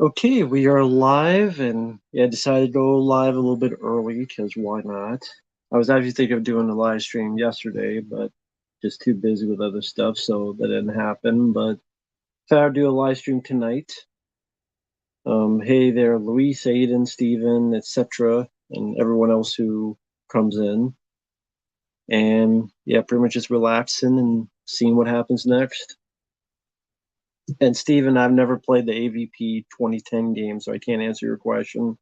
Okay, we are live, and yeah, I decided to go live a little bit early because why not? I was actually thinking of doing a live stream yesterday, but just too busy with other stuff, so that didn't happen. But decided to do a live stream tonight. Hey there, Luis, Aiden, Steven, etc., and everyone else who comes in. And yeah, pretty much just relaxing and seeing what happens next. And Steven, I've never played the AVP 2010 game, so I can't answer your question.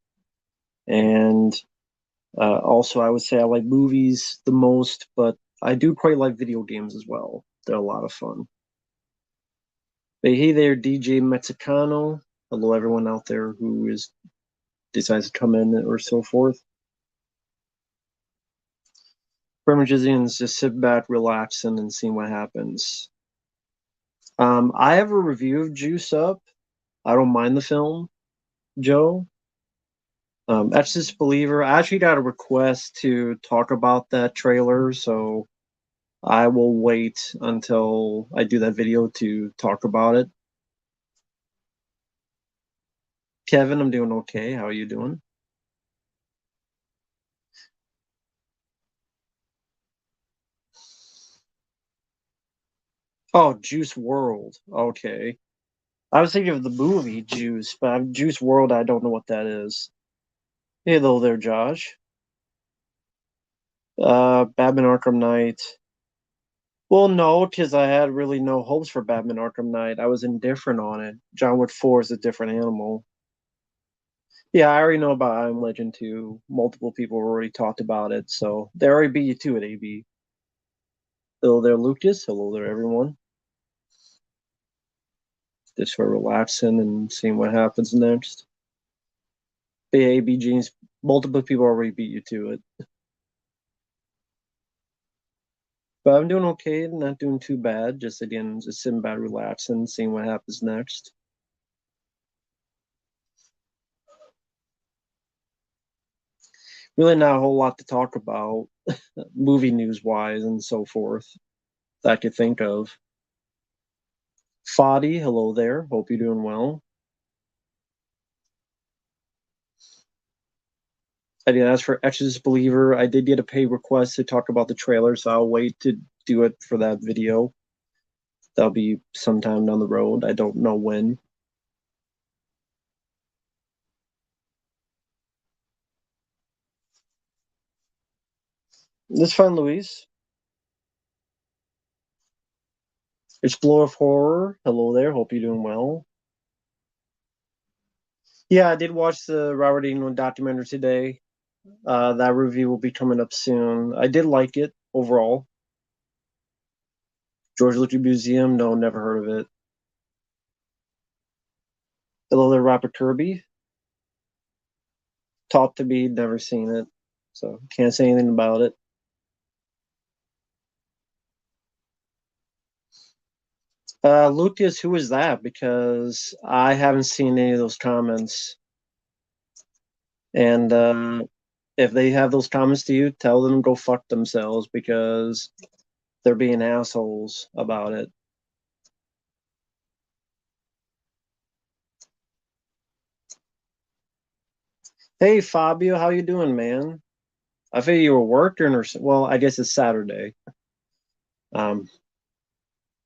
And also, I would say I like movies the most, but I do quite like video games as well. They're a lot of fun. But hey there, DJ Mexicano. Hello, everyone out there who is decides to come in or so forth. Is just sit back, relaxing, and seeing what happens. I have a review of Juice Up. I don't mind the film, Joe. Exorcist Believer. I actually got a request to talk about that trailer, so I will wait until I do that video to talk about it. Kevin, I'm doing okay. How are you doing? Oh, Juice World. Okay. I was thinking of the movie Juice, but Juice World, I don't know what that is. Hey, hello there, Josh. Batman Arkham Knight. Well, no, because I had really no hopes for Batman Arkham Knight. I was indifferent on it. John Wick 4 is a different animal. Yeah, I already know about I Am Legend 2. Multiple people already talked about it, so they already beat you to it, AB. Hello there, Lucas. Hello there, everyone. Just for relaxing and seeing what happens next. The AB Jeans, multiple people already beat you to it. But I'm doing okay, not doing too bad. Just again, just sitting back, relaxing, seeing what happens next. Really not a whole lot to talk about, movie news wise and so forth, that I could think of. Fadi, hello there. Hope you're doing well. Again, as for Exodus Believer, I did get a pay request to talk about the trailer, so I'll wait to do it for that video. That'll be sometime down the road. I don't know when. It's fun, Louise. Explorer of Horror, hello there. Hope you're doing well. Yeah, I did watch the Robert Englund documentary today. That review will be coming up soon. I did like it overall. George Lucas Museum, no, never heard of it. Hello there, Robert Kirby. Talk to me, never seen it, so can't say anything about it. Lucas, who is that? Because I haven't seen any of those comments. And if they have those comments to you, tell them to go fuck themselves because they're being assholes about it. Hey Fabio, how you doing, man? I figured you were working or well, I guess it's Saturday. Um,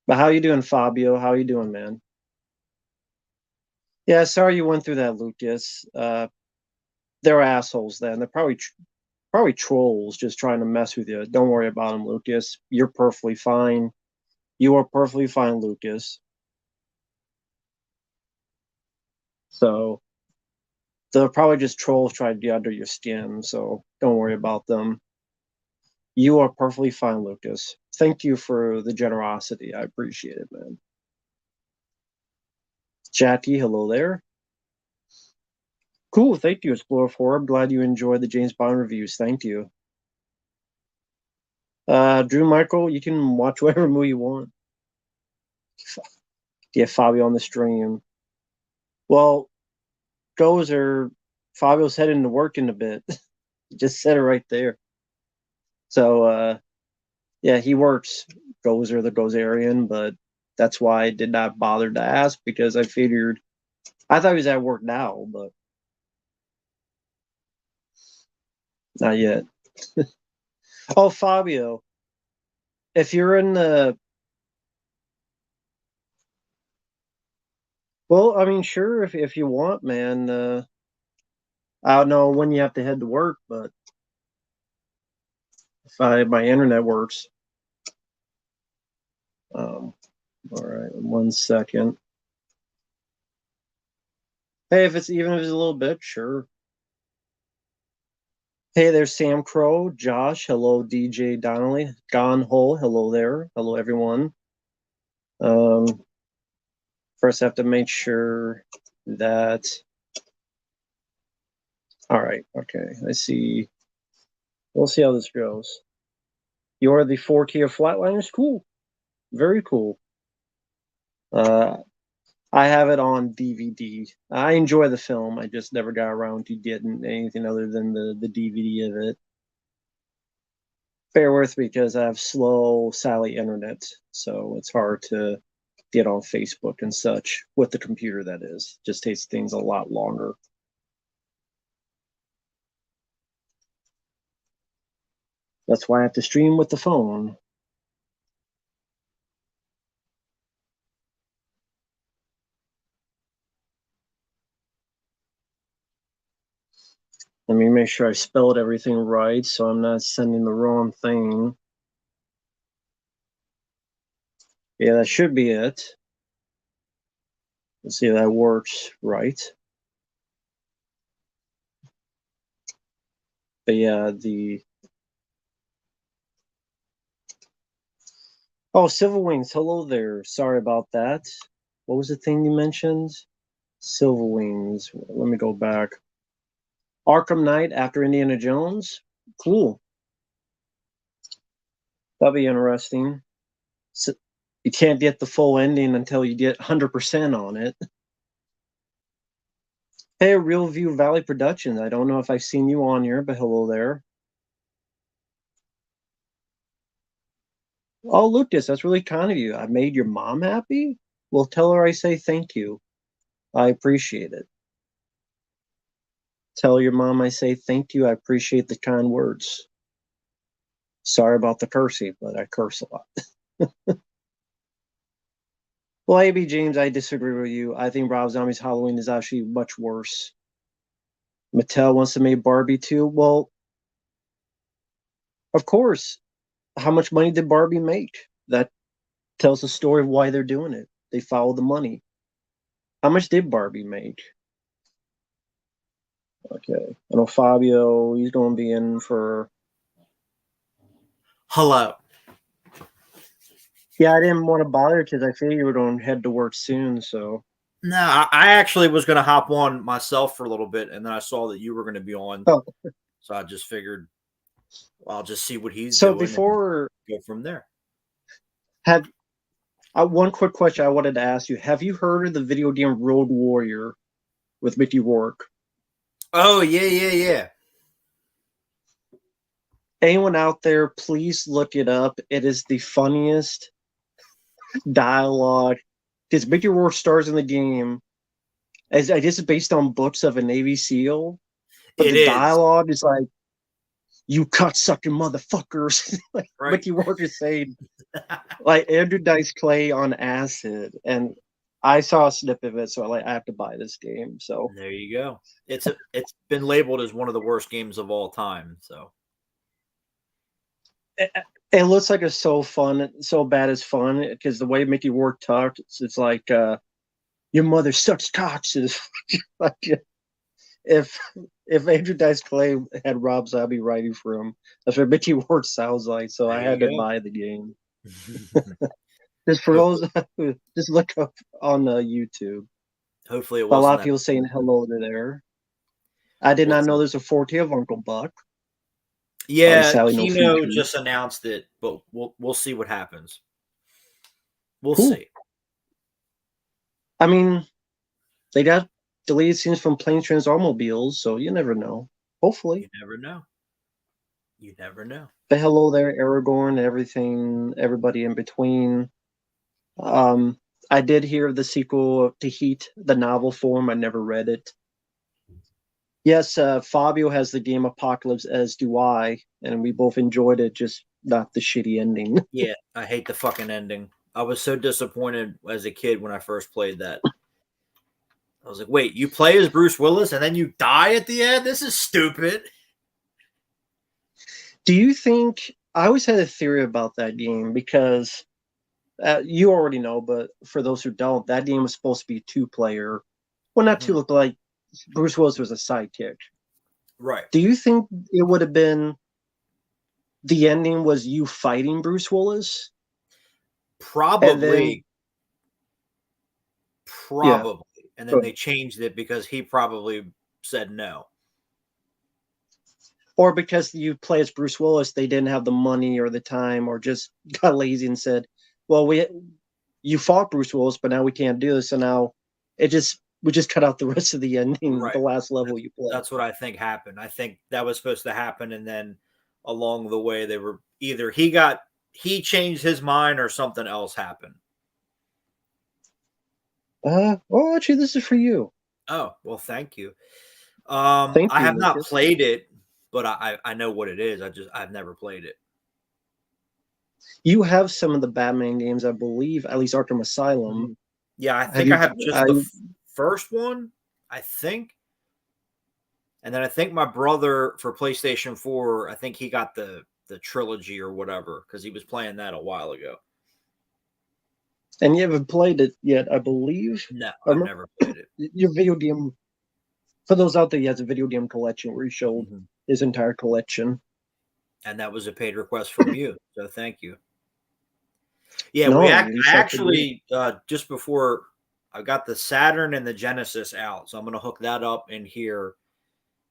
but how you doing, Fabio? How you doing, man? Yeah, sorry you went through that, Lucas. They're assholes. Then they're probably trolls just trying to mess with you. Don't worry about them, Lucas. You're perfectly fine. You are perfectly fine, Lucas. So they're probably just trolls trying to get under your skin. So don't worry about them. You are perfectly fine, Lucas. Thank you for the generosity. I appreciate it, man. Jackie, hello there. Cool, thank you, Explorer 4. I'm glad you enjoyed the James Bond reviews. Thank you. Drew Michael, you can watch whatever movie you want. Get Fabio on the stream. Well, Gozer, Fabio's heading to work in a bit. Just said it right there. So, yeah, he works Gozer, the Gozerian, but that's why I did not bother to ask because I figured I thought he was at work now, but not yet. Oh, Fabio, if you're in the well, I mean, sure, if you want, man. I don't know when you have to head to work, but if my internet works. All right, 1 second. Hey, if it's a little bit, sure. Hey, there's Sam Crow, Josh. Hello, DJ Donnelly, Gone Hole. Hello there. Hello, everyone. First, I have to make sure that. All right. Okay. I see. We'll see how this goes. You're the 4K of Flatliners. Cool. Very cool. I have it on DVD. I enjoy the film. I just never got around to getting anything other than the DVD of it. Bear with me because I have slow Sally internet, so it's hard to get on Facebook and such with the computer. That is, just takes things a lot longer. That's why I have to stream with the phone. Let me make sure I spelled everything right so I'm not sending the wrong thing. Yeah, that should be it. Let's see if that works right. But yeah, oh, Silver Wings, hello there. Sorry about that. What was the thing you mentioned? Silver Wings. Let me go back. Arkham Knight after Indiana Jones. Cool. That'll be interesting. So you can't get the full ending until you get 100% on it. Hey, Real View Valley Productions. I don't know if I've seen you on here, but hello there. Oh, Lucas, that's really kind of you. I made your mom happy? Well, tell her I say thank you. I appreciate it. Tell your mom I say thank you. I appreciate the kind words. Sorry about the cursing, but I curse a lot. Well, AB James, I disagree with you. I think Rob Zombie's Halloween is actually much worse. Mattel wants to make Barbie too. Well, of course. How much money did Barbie make? That tells the story of why they're doing it. They follow the money. How much did Barbie make? Okay. I know Fabio, he's going to be in for. Hello. Yeah, I didn't want to bother because I figured you were going to head to work soon. So. No, I actually was going to hop on myself for a little bit, and then I saw that you were going to be on. Oh. So I just figured, well, I'll just see what he's So doing before. and go from there. Have one quick question I wanted to ask you. Have you heard of the video game Road Warrior with Mickey Rourke? Oh, yeah. Anyone out there, please look it up. It is the funniest dialogue. Because Mickey Rourke stars in the game. As I guess it's based on books of a Navy SEAL. But It the is. dialogue is like, you cut sucking motherfuckers. Like Right. Mickey Rourke is saying, like Andrew Dice Clay on acid. And I saw a snippet of it, so I have to buy this game. So there you go. It's been labeled as one of the worst games of all time. So it looks like it's so fun, so bad it's fun. Because the way Mickey Rourke talks, it's like your mother sucks cocks. Like if Andrew Dice Clay had Rob Zombie writing for him, that's what Mickey Rourke sounds like. So there I had you to go. buy the game. Just for those, just look up on YouTube. Hopefully it But a lot wasn't of that. people saying hello to there. I did We'll not know see. there's a 40 of Uncle Buck. Yeah, Sally, no Kino features. just announced it, but we'll see what happens. We'll Cool. see. I mean, they got deleted scenes from Planes, Trains, Automobiles, so you never know. Hopefully. You never know. You never know. But hello there, Aragorn, everything, everybody in between. I did hear the sequel to Heat, the novel form. I never read it. Yes, Fabio has the game Apocalypse, as do I, and we both enjoyed it, just not the shitty ending. Yeah, I hate the fucking ending. I was so disappointed as a kid when I first played that. I was like, wait, you play as Bruce Willis and then you die at the end? This is stupid. Do you think I always had a theory about that game because you already know, but for those who don't, that game was supposed to be 2-player. Well, not to look like Bruce Willis was a sidekick. Right. Do you think it would have been the ending was you fighting Bruce Willis? Probably. Yeah. And then they changed it because he probably said no. Or because you play as Bruce Willis, they didn't have the money or the time, or just got lazy and said, well, you fought Bruce Willis, but now we can't do this. So now we just cut out the rest of the ending, Right. the last level you play. That's what I think happened. I think that was supposed to happen, and then along the way they were either he changed his mind or something else happened. Oh, actually, this is for you. Oh, well, thank you. Thank I you, have not Lucas. played it, but I know what it is. I've never played it. You have some of the Batman games, I believe, at least Arkham Asylum. Yeah, I think I have just the first one, I think. And then I think my brother for PlayStation 4, I think he got the trilogy or whatever because he was playing that a while ago. And you haven't played it yet, I believe. No, I've never played it. Your video game, for those out there, he has a video game collection where he showed his entire collection. And that was a paid request from you, so thank you. Yeah, no, I actually just before I got the Saturn and the Genesis out, so I'm going to hook that up in here.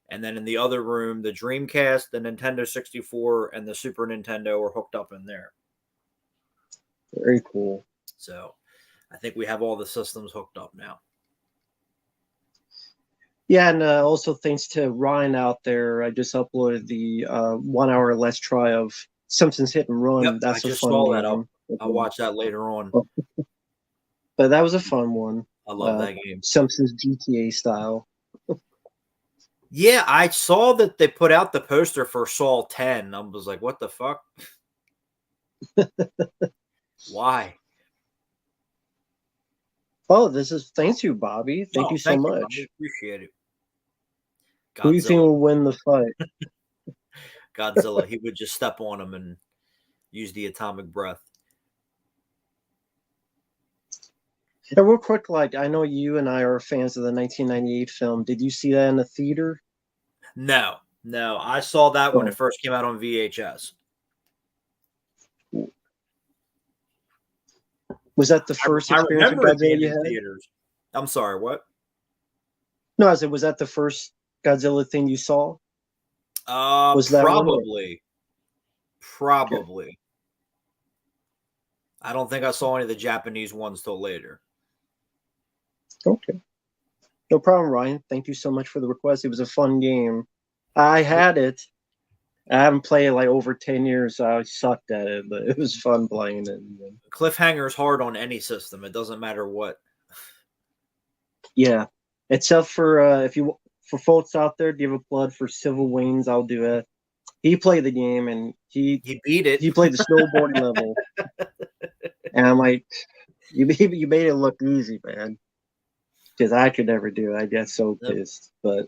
And then in the other room, the Dreamcast, the Nintendo 64, and the Super Nintendo are hooked up in there. Very cool. So I think we have all the systems hooked up now. Yeah, and also thanks to Ryan out there, I just uploaded the 1 hour Let's Try of Simpsons Hit and Run. Yep, that's I just saw that. I'll watch that later on. But that was a fun one. I love that game. Simpsons GTA style. Yeah, I saw that they put out the poster for Saul 10. I was like, what the fuck? Why? Oh, this is thanks you, Bobby. Thank you so much. Bobby. Appreciate it. Godzilla. Who do you think will win the fight? Godzilla. He would just step on him and use the atomic breath. And real quick, like I know you and I are fans of the 1998 film. Did you see that in the theater? No. I saw that when it first came out on VHS. Was that the first experience with Godzilla you had? Theaters. I'm sorry, what? No, I said, was that the first Godzilla thing you saw? Was that probably? Probably. Okay. I don't think I saw any of the Japanese ones till later. Okay. No problem, Ryan. Thank you so much for the request. It was a fun game. I had it. I haven't played it like over 10 years. So I sucked at it, but it was fun playing it. Cliffhanger is hard on any system. It doesn't matter what. Yeah. Except for for folks out there, give a plug for Civil Wings. I'll do it. He played the game and he beat it. He played the snowboarding level. And I'm like, you made it look easy, man. Because I could never do it. I get so pissed. But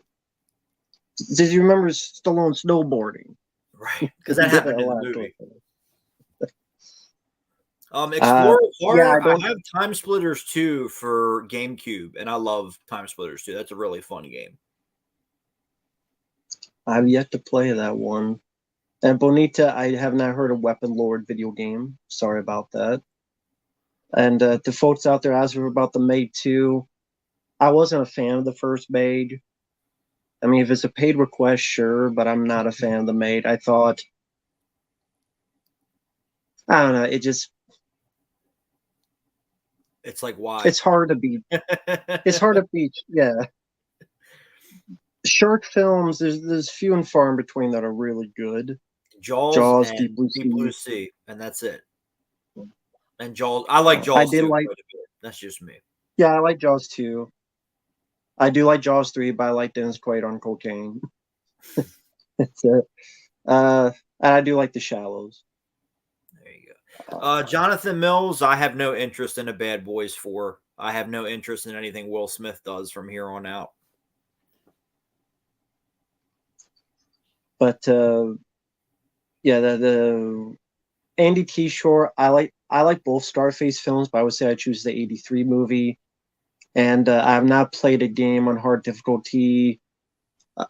did you remember Stallone snowboarding? Right. Because that happened in the movie. Explorer Horror, I have Time Splitters 2 for GameCube, and I love Time Splitters 2. That's a really fun game. I've yet to play that one. And Bonita, I have not heard of Weapon Lord video game. Sorry about that. And to folks out there asking about the Maid 2, I wasn't a fan of the first Maid. I mean, if it's a paid request, sure, but I'm not a fan of the Maid. I thought, I don't know, it's like, why? It's hard to beat. It's hard to beat, yeah. Shark films, there's few and far in between that are really good. Jaws and Deep Blue Sea, and that's it. And Jaws, I like Jaws. I did like, That's just me. Yeah, I like Jaws 2. I do like Jaws 3, but I like Dennis Quaid on cocaine. That's it. And I do like The Shallows. There you go. Jonathan Mills, I have no interest in a Bad Boys 4. I have no interest in anything Will Smith does from here on out. But yeah, the Andy T. Shore, I like both Scarface films, but I would say I choose the '83 movie. And I have not played a game on hard difficulty.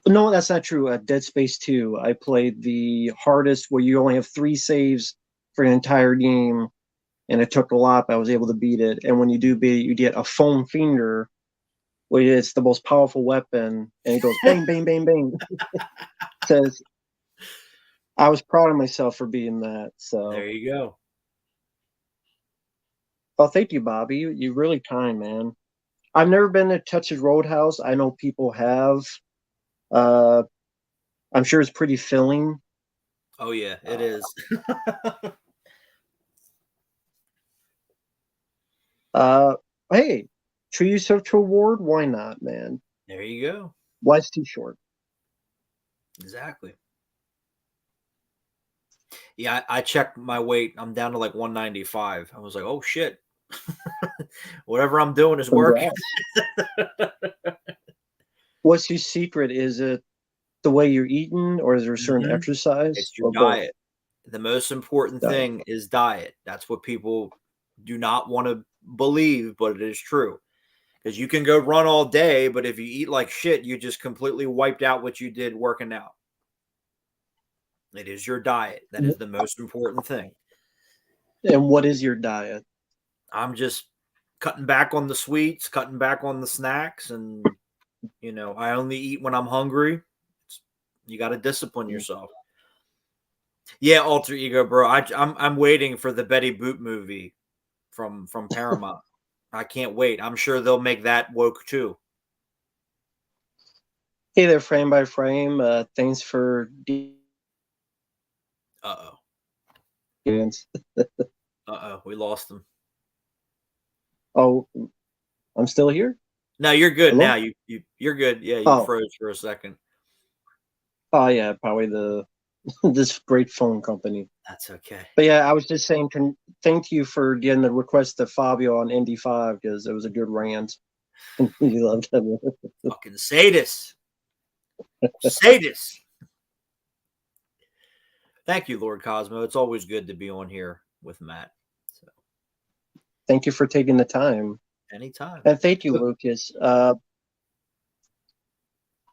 No, that's not true. Dead Space 2, I played the hardest where you only have 3 saves for an entire game, and it took a lot, but I was able to beat it. And when you do beat it, you get a foam finger, which is the most powerful weapon, and it goes bang, bang, bang, bang. Says, I was proud of myself for beating that. So there you go. Oh, thank you, Bobby. You're really kind, man. I've never been to Texas Roadhouse. I know people have. I'm sure it's pretty filling. Oh yeah, it is. Hey, Tree Search Award? Why not, man? There you go. Life's too short. Exactly. Yeah, I checked my weight. I'm down to like 195. I was like, oh shit. Whatever I'm doing is working. What's your secret? Is it the way you're eating, or is there a certain exercise? It's your diet. The most important thing is diet. That's what people do not want to believe, but it is true. Because you can go run all day, but if you eat like shit, you just completely wiped out what you did working out. It is your diet. That is the most important thing. And what is your diet? I'm just cutting back on the sweets, cutting back on the snacks, and I only eat when I'm hungry. You got to discipline yourself. Yeah, alter ego, bro. I'm waiting for the Betty Boop movie from Paramount. I can't wait. I'm sure they'll make that woke too. Hey there, Frame by Frame. Thanks for. Uh-oh. We lost them. Oh, I'm still here? No, you're good. Hello? Now. You're good. Yeah, you froze for a second. Oh yeah, probably this great phone company. That's okay. But yeah, I was just saying, thank you for getting the request to Fabio on Indy 5 because it was a good rant. You loved it. Fucking sadist. Sadist. Thank you, Lord Cosmo. It's always good to be on here with Matt. So. Thank you for taking the time. Anytime. And thank you, Lucas.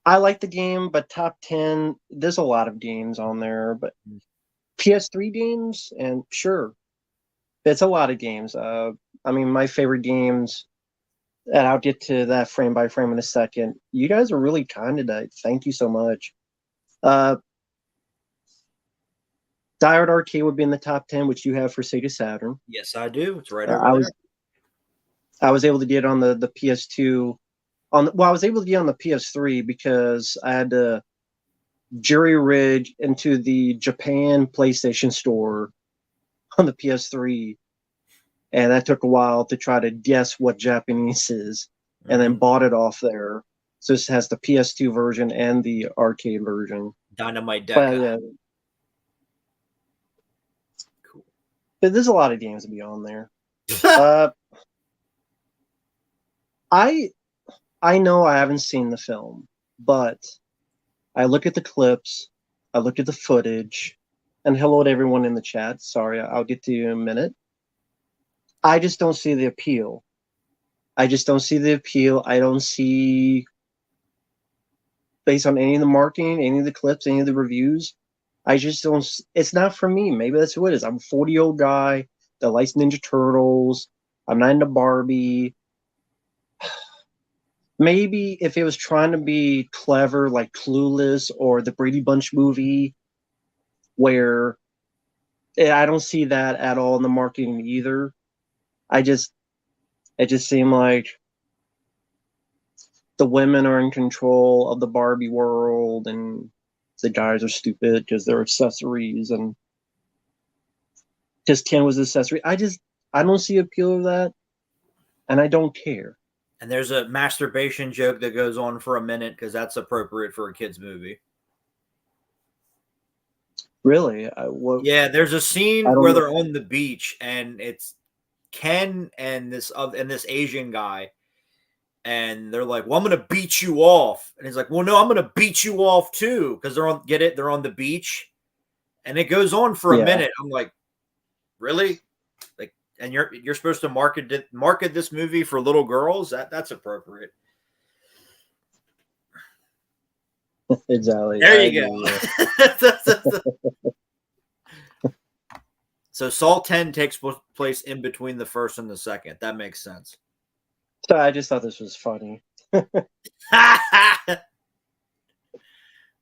I like the game, but top 10, there's a lot of games on there, but PS3 games, and sure, it's a lot of games. I mean, my favorite games, and I'll get to that frame by frame in a second. You guys are really kind tonight. Thank you so much. Die Hard Arcade would be in the top 10, which you have for Sega Saturn. Yes, I do. It's right over there. I was able to get on the PS2. I was able to get on the PS3 because I had to jury-rig into the Japan PlayStation Store on the PS3, and that took a while to try to guess what Japanese is, and then bought it off there. So this has the PS2 version and the arcade version. Dynamite Deca. Cool. But there's a lot of games to be on there. I know I haven't seen the film, but I look at the clips, I look at the footage, and hello to everyone in the chat. Sorry, I'll get to you in a minute. I just don't see the appeal. I don't see, based on any of the marketing, any of the clips, any of the reviews, I just don't. It's not for me. Maybe that's what it is. I'm a 40-year-old guy that likes Ninja Turtles. I'm not into Barbie. Maybe if it was trying to be clever, like Clueless or the Brady Bunch movie, where I don't see that at all in the marketing either. It just seemed like the women are in control of the Barbie world and the guys are stupid because they're accessories, and just Ken was an accessory. I don't see appeal of that. and I don't care. And there's a masturbation joke that goes on for a minute because that's appropriate for a kid's movie. Really? Yeah, there's a scene where they're on the beach and it's Ken and this Asian guy, and they're like, "Well, I'm gonna beat you off," and he's like, "Well, no, I'm gonna beat you off too," because they're on the beach, and it goes on for a minute. I'm like, really? Like, and you're supposed to market this movie for little girls? That's appropriate. Exactly. There you go. So Saw 10 takes place in between the first and the second. That makes sense. So I just thought this was funny. I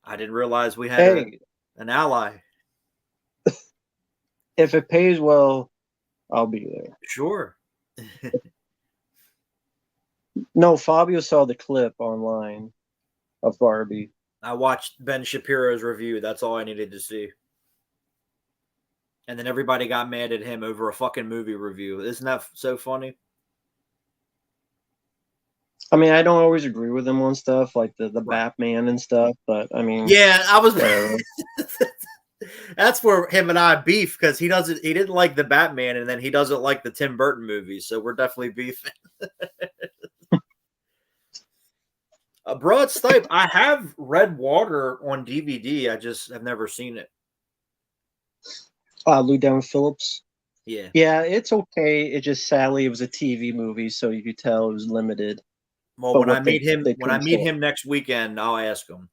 didn't realize we had an ally. If it pays well, I'll be there. Sure. No, Fabio saw the clip online of Barbie. I watched Ben Shapiro's review. That's all I needed to see. And then everybody got mad at him over a fucking movie review. Isn't that so funny? I mean, I don't always agree with him on stuff like the Batman and stuff, but I mean, yeah, I was. That's where him and I beef because he didn't like the Batman, and then he doesn't like the Tim Burton movies, so we're definitely beefing. A Broad Stipe. I have Red Water on DVD. I just have never seen it. Lou Down Phillips. Yeah. Yeah, it's okay. It just sadly it was a TV movie, so you could tell it was limited. Well, when I meet him next weekend, I'll ask him.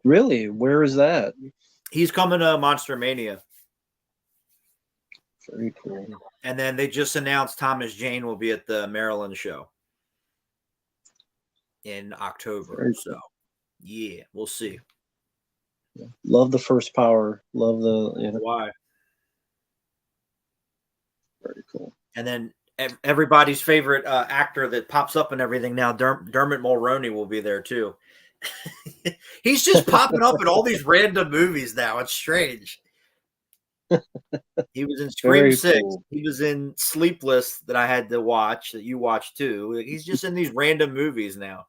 Really? Where is that? He's coming to Monster Mania. Very cool. And then they just announced Thomas Jane will be at the Maryland show in October. So, yeah, we'll see. Love the first Power. Love the Why? Very cool. And then everybody's favorite actor that pops up and everything now, Dermot Mulroney will be there too. He's just popping up in all these random movies now. It's strange. He was in Scream 6. Cool. He was in Sleepless that I had to watch, that you watched too. He's just in these random movies now.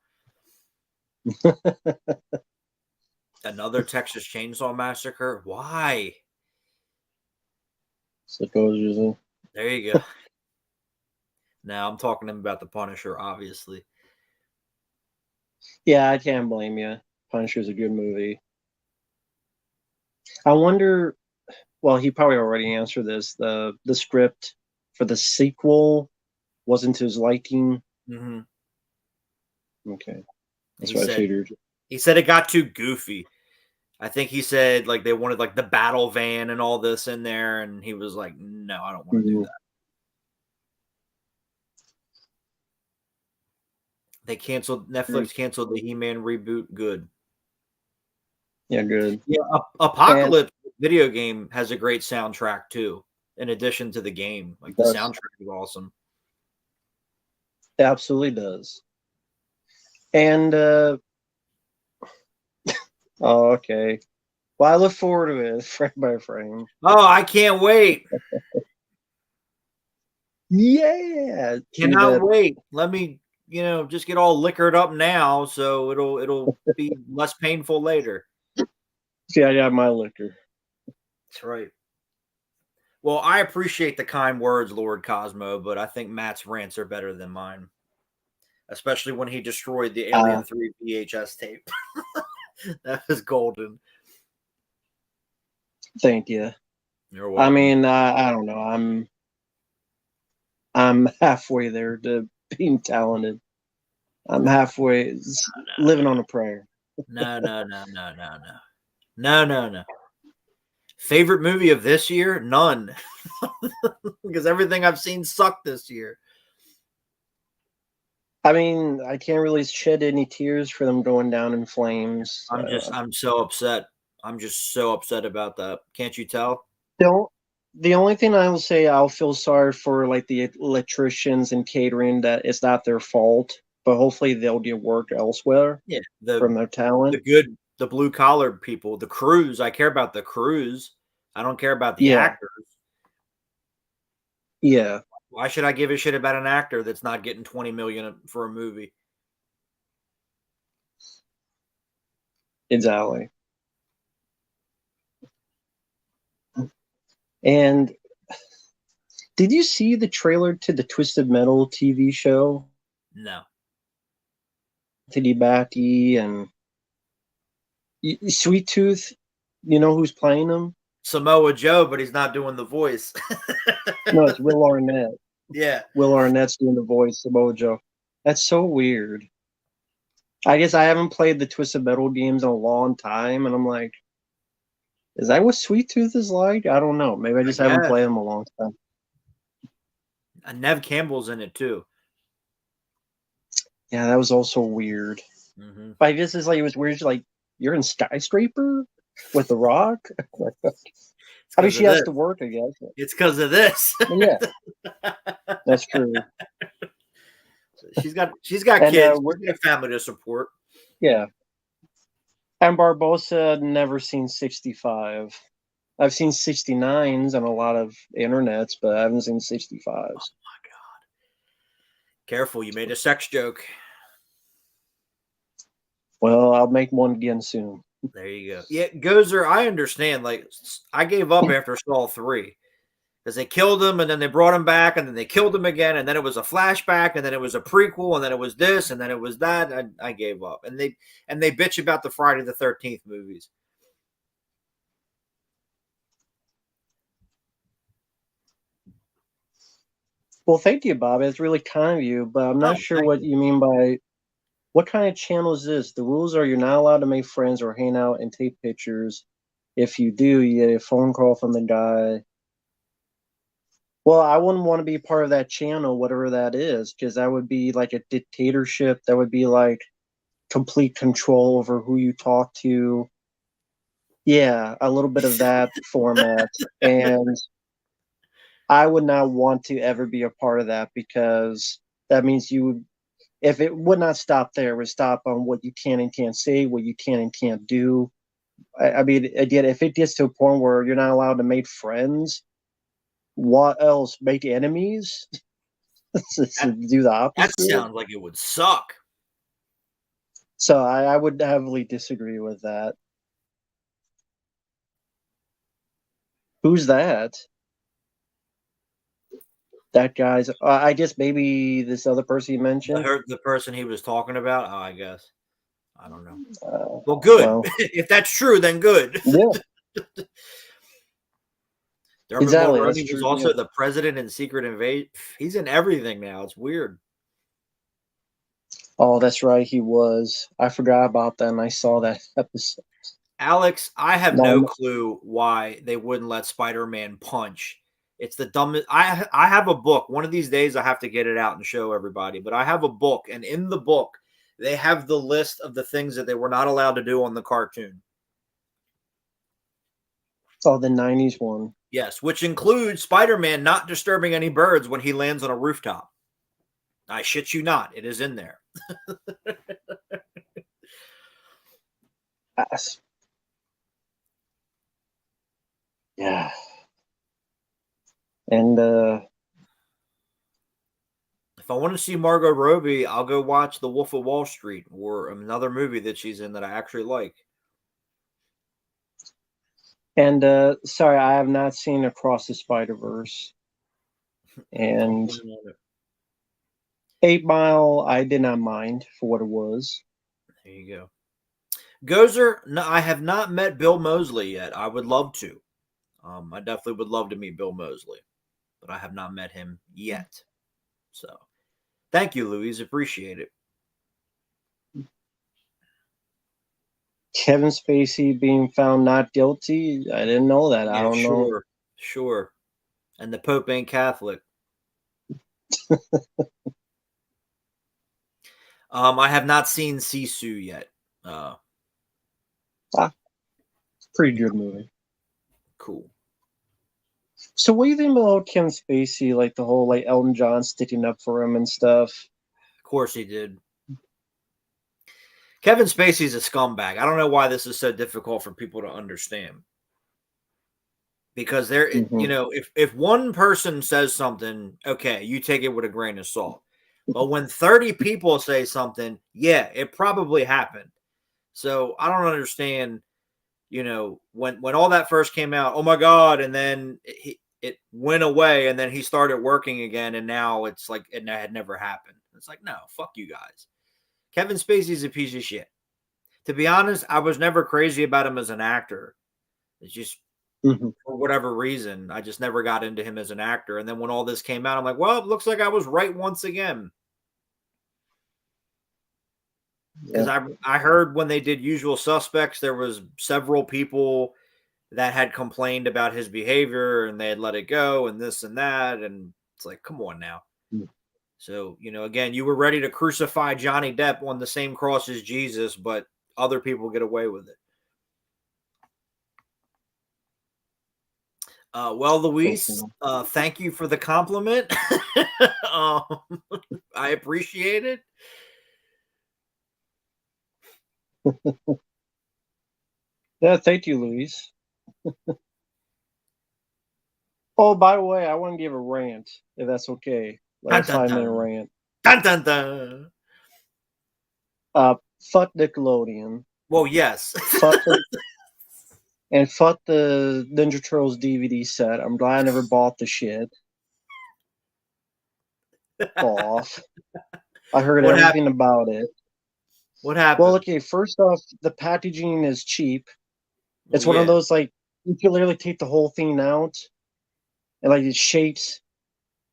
Another Texas Chainsaw Massacre. Why? So it goes usually. There you go. Now I'm talking to him about the Punisher, obviously. Yeah, I can't blame you. Punisher's a good movie. I wonder. Well, he probably already answered this. The script for the sequel wasn't to his liking. Mm-hmm. Okay, that's what I figured. He said it got too goofy. I think he said like they wanted like the battle van and all this in there, and he was like, "No, I don't want to do that." Netflix canceled the He-Man reboot. Good. Yeah, good. Yeah, Apocalypse video game has a great soundtrack too. In addition to the game, like the soundtrack is awesome. It absolutely does. And oh, okay. Well, I look forward to it frame by frame. Oh, I can't wait. Yeah. Cannot wait. Let me, just get all liquored up now so it'll be less painful later. See, I got my liquor. That's right. Well, I appreciate the kind words, Lord Cosmo, but I think Matt's rants are better than mine. Especially when he destroyed the Alien 3 VHS tape. That was golden. Thank you. You're welcome. I mean, I don't know. I'm halfway there to being talented. I'm halfway living on a prayer. No. Favorite movie of this year? None. Because everything I've seen sucked this year. I mean, I can't really shed any tears for them going down in flames. I'm so upset. I'm just so upset about that. Can't you tell? The only thing I will say, I'll feel sorry for like the electricians and catering, that it's not their fault, but hopefully they'll get work elsewhere. Yeah, from their talent. The blue collar people, the crews. I care about the crews. I don't care about the actors. Yeah. Why should I give a shit about an actor that's not getting $20 million for a movie? Exactly. And did you see the trailer to the Twisted Metal TV show? No. Titty Batty and Sweet Tooth. You know who's playing him? Samoa Joe, but he's not doing the voice. No, it's Will Arnett. Yeah. Will Arnett's doing the voice of Mojo. That's so weird. I guess I haven't played the Twisted Metal games in a long time, and I'm like, is that what Sweet Tooth is like? I don't know. Maybe I just haven't played them a long time. And Nev Campbell's in it too. Yeah, that was also weird. Mm-hmm. But I guess it's like it was weird. Like you're in Skyscraper with The Rock. I mean, she has to work, I guess. It's because of this. Yeah, that's true. She's got kids. She's got a family to support. Yeah. And Barbosa never seen 65. I've seen 69s on a lot of internets, but I haven't seen 65s. Oh my God! Careful, you made a sex joke. Well, I'll make one again soon. There you go. Yeah, Gozer, I understand. Like, I gave up after Saw 3 because they killed him and then they brought him back and then they killed him again and then it was a flashback and then it was a prequel and then it was this and then it was that. I gave up. And they bitch about the Friday the 13th movies. Well, thank you, Bob. It's really kind of you, but I'm not sure what you mean by what kind of channel is this? The rules are you're not allowed to make friends or hang out and take pictures. If you do, you get a phone call from the guy. Well, I wouldn't want to be part of that channel, whatever that is, because that would be like a dictatorship. That would be like complete control over who you talk to. Yeah, a little bit of that format. And I would not want to ever be a part of that because that means you would, if it would not stop there, it would stop on what you can and can't say, what you can and can't do. I mean, again, if it gets to a point where you're not allowed to make friends, what else? Make enemies? to do the opposite? That sounds like it would suck. So I would heavily disagree with that. Who's that? That guy's. I guess maybe this other person you mentioned. The person he was talking about. Oh, I guess. I don't know. Well, good. Well, if that's true, then good. Yeah. Exactly. He was also the president in Secret Invasion. He's in everything now. It's weird. Oh, that's right. He was. I forgot about that, and I saw that episode. Alex, I have no clue why they wouldn't let Spider-Man punch. It's the dumbest. I have a book. One of these days, I have to get it out and show everybody. But I have a book, and in the book, they have the list of the things that they were not allowed to do on the cartoon. Oh, the 90s one. Yes, which includes Spider-Man not disturbing any birds when he lands on a rooftop. I shit you not. It is in there. Yes. Yeah. And if I want to see Margot Robbie, I'll go watch The Wolf of Wall Street or another movie that she's in that I actually like. And sorry, I have not seen Across the Spider-Verse. And 8 Mile, I did not mind for what it was. There you go. Gozer, no, I have not met Bill Moseley yet. I would love to. I definitely would love to meet Bill Moseley, but I have not met him yet. So, thank you, Louise. Appreciate it. Kevin Spacey being found not guilty. I didn't know that. I don't know. Sure. And the Pope ain't Catholic. I have not seen Sisu yet. Pretty good movie. Cool. So what do you think about Kevin Spacey, like the whole like Elton John sticking up for him and stuff? Of course he did. Kevin Spacey's a scumbag. I don't know why this is so difficult for people to understand. because there, if one person says something, okay, you take it with a grain of salt. But when 30 people say something, yeah, it probably happened. So I don't understand, when all that first came out, oh my God, and then it went away, and then he started working again, and now it's like it had never happened. It's like, no, fuck you guys. Kevin Spacey's a piece of shit. To be honest, I was never crazy about him as an actor. It's just for whatever reason, I just never got into him as an actor. And then when all this came out, I'm like, well, it looks like I was right once again. Because I heard when they did Usual Suspects, there was several people that had complained about his behavior and they had let it go and this and that. And it's like, come on now. So, again, you were ready to crucify Johnny Depp on the same cross as Jesus, but other people get away with it. Well, Luis, thank you for the compliment. I appreciate it. Yeah, thank you, Luis. Oh, by the way, I want to give a rant, if that's okay. Like a 5-minute rant. Dun, dun, dun. Fuck Nickelodeon. Well, yes. And fuck the Ninja Turtles DVD set. I'm glad I never bought the shit. Off. I heard everything about it. What happened? Well, okay, first off, the packaging is cheap. It's one of those, like, you can literally take the whole thing out and, like, it shapes.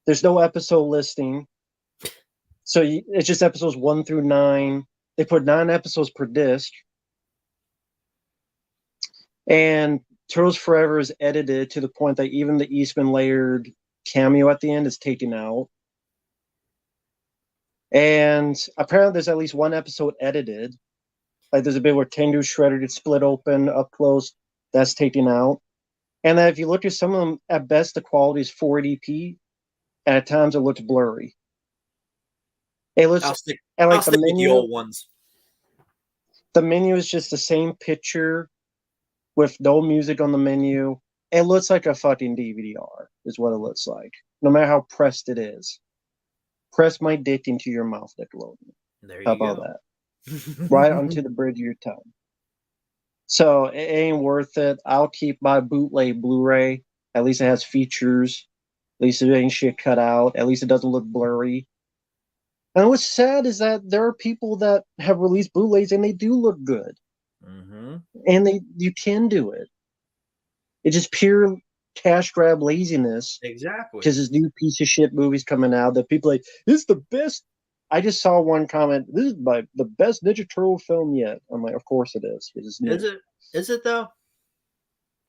There's no episode listing. So it's just episodes 1 through 9. They put 9 episodes per disc. And Turtles Forever is edited to the point that even the Eastman layered cameo at the end is taken out. And apparently there's at least one episode edited. Like there's a bit where Tengu's shredder gets split open up close. That's taken out. And then if you look at some of them, at best the quality is 480p, and at times it looks blurry. It looks I'll stick with the old ones. The menu is just the same picture with no music on the menu. It looks like a fucking DVD-R is what it looks like, no matter how pressed it is. Press my dick into your mouth, Nickelodeon. There you go. How about that? Right onto the bridge of your tongue. So it ain't worth it. I'll keep my bootleg Blu-ray. At least it has features. At least it ain't shit cut out. At least it doesn't look blurry. And what's sad is that there are people that have released Blu-rays and they do look good. And you can do it. It's just pure cash grab laziness. Exactly. Because this new piece of shit movie's coming out that people are like, this is the best. I just saw one comment, this is the best Ninja Turtle film yet. I'm like, of course it is. Is it though?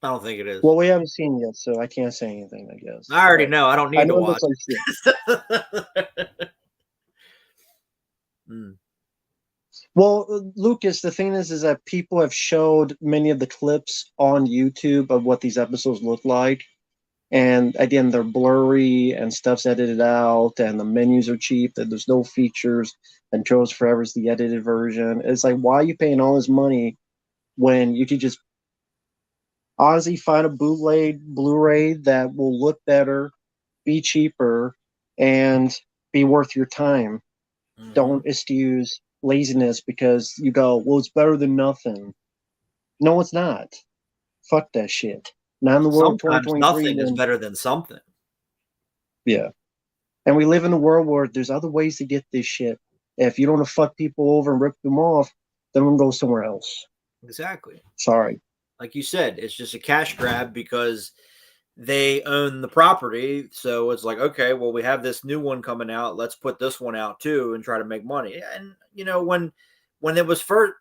I don't think it is. Well, we haven't seen it yet, so I can't say anything, I guess. I already know. I don't need to watch it. Well, Lucas, the thing is that people have showed many of the clips on YouTube of what these episodes look like. And again, they're blurry and stuff's edited out and the menus are cheap, that there's no features, and Turtles Forever is the edited version. It's like, why are you paying all this money when you could just honestly find a bootleg Blu-ray that will look better, be cheaper, and be worth your time? Don't excuse laziness because you go, well, it's better than nothing. No, it's not. Fuck that shit. Not in the world. Sometimes nothing is better than something. Yeah, and we live in a world where there's other ways to get this shit. If you don't want to fuck people over and rip them off, then we'll go somewhere else. Exactly. Sorry. Like you said, it's just a cash grab because they own the property. So it's like, okay, well, we have this new one coming out. Let's put this one out too and try to make money. And when it was first,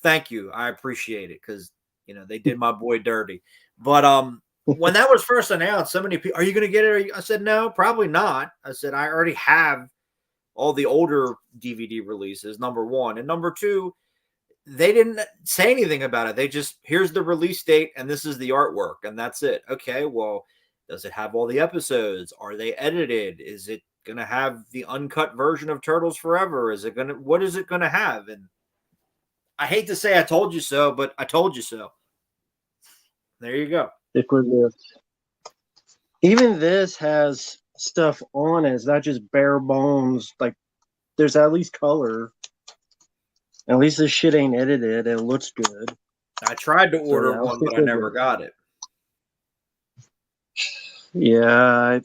thank you, I appreciate it because they did my boy dirty. But when that was first announced, so many people, are you going to get it? I said, no, probably not. I said, I already have all the older DVD releases, number one. And number two, they didn't say anything about it. They just, here's the release date and this is the artwork and that's it. Okay, well, does it have all the episodes? Are they edited? Is it going to have the uncut version of Turtles Forever? What is it going to have? And I hate to say I told you so, but I told you so. There you go. Stick with this. Even this has stuff on it. It's not just bare bones. Like, there's at least color. At least this shit ain't edited. It looks good. I tried to So, order yeah, one, but I never got it. Yeah,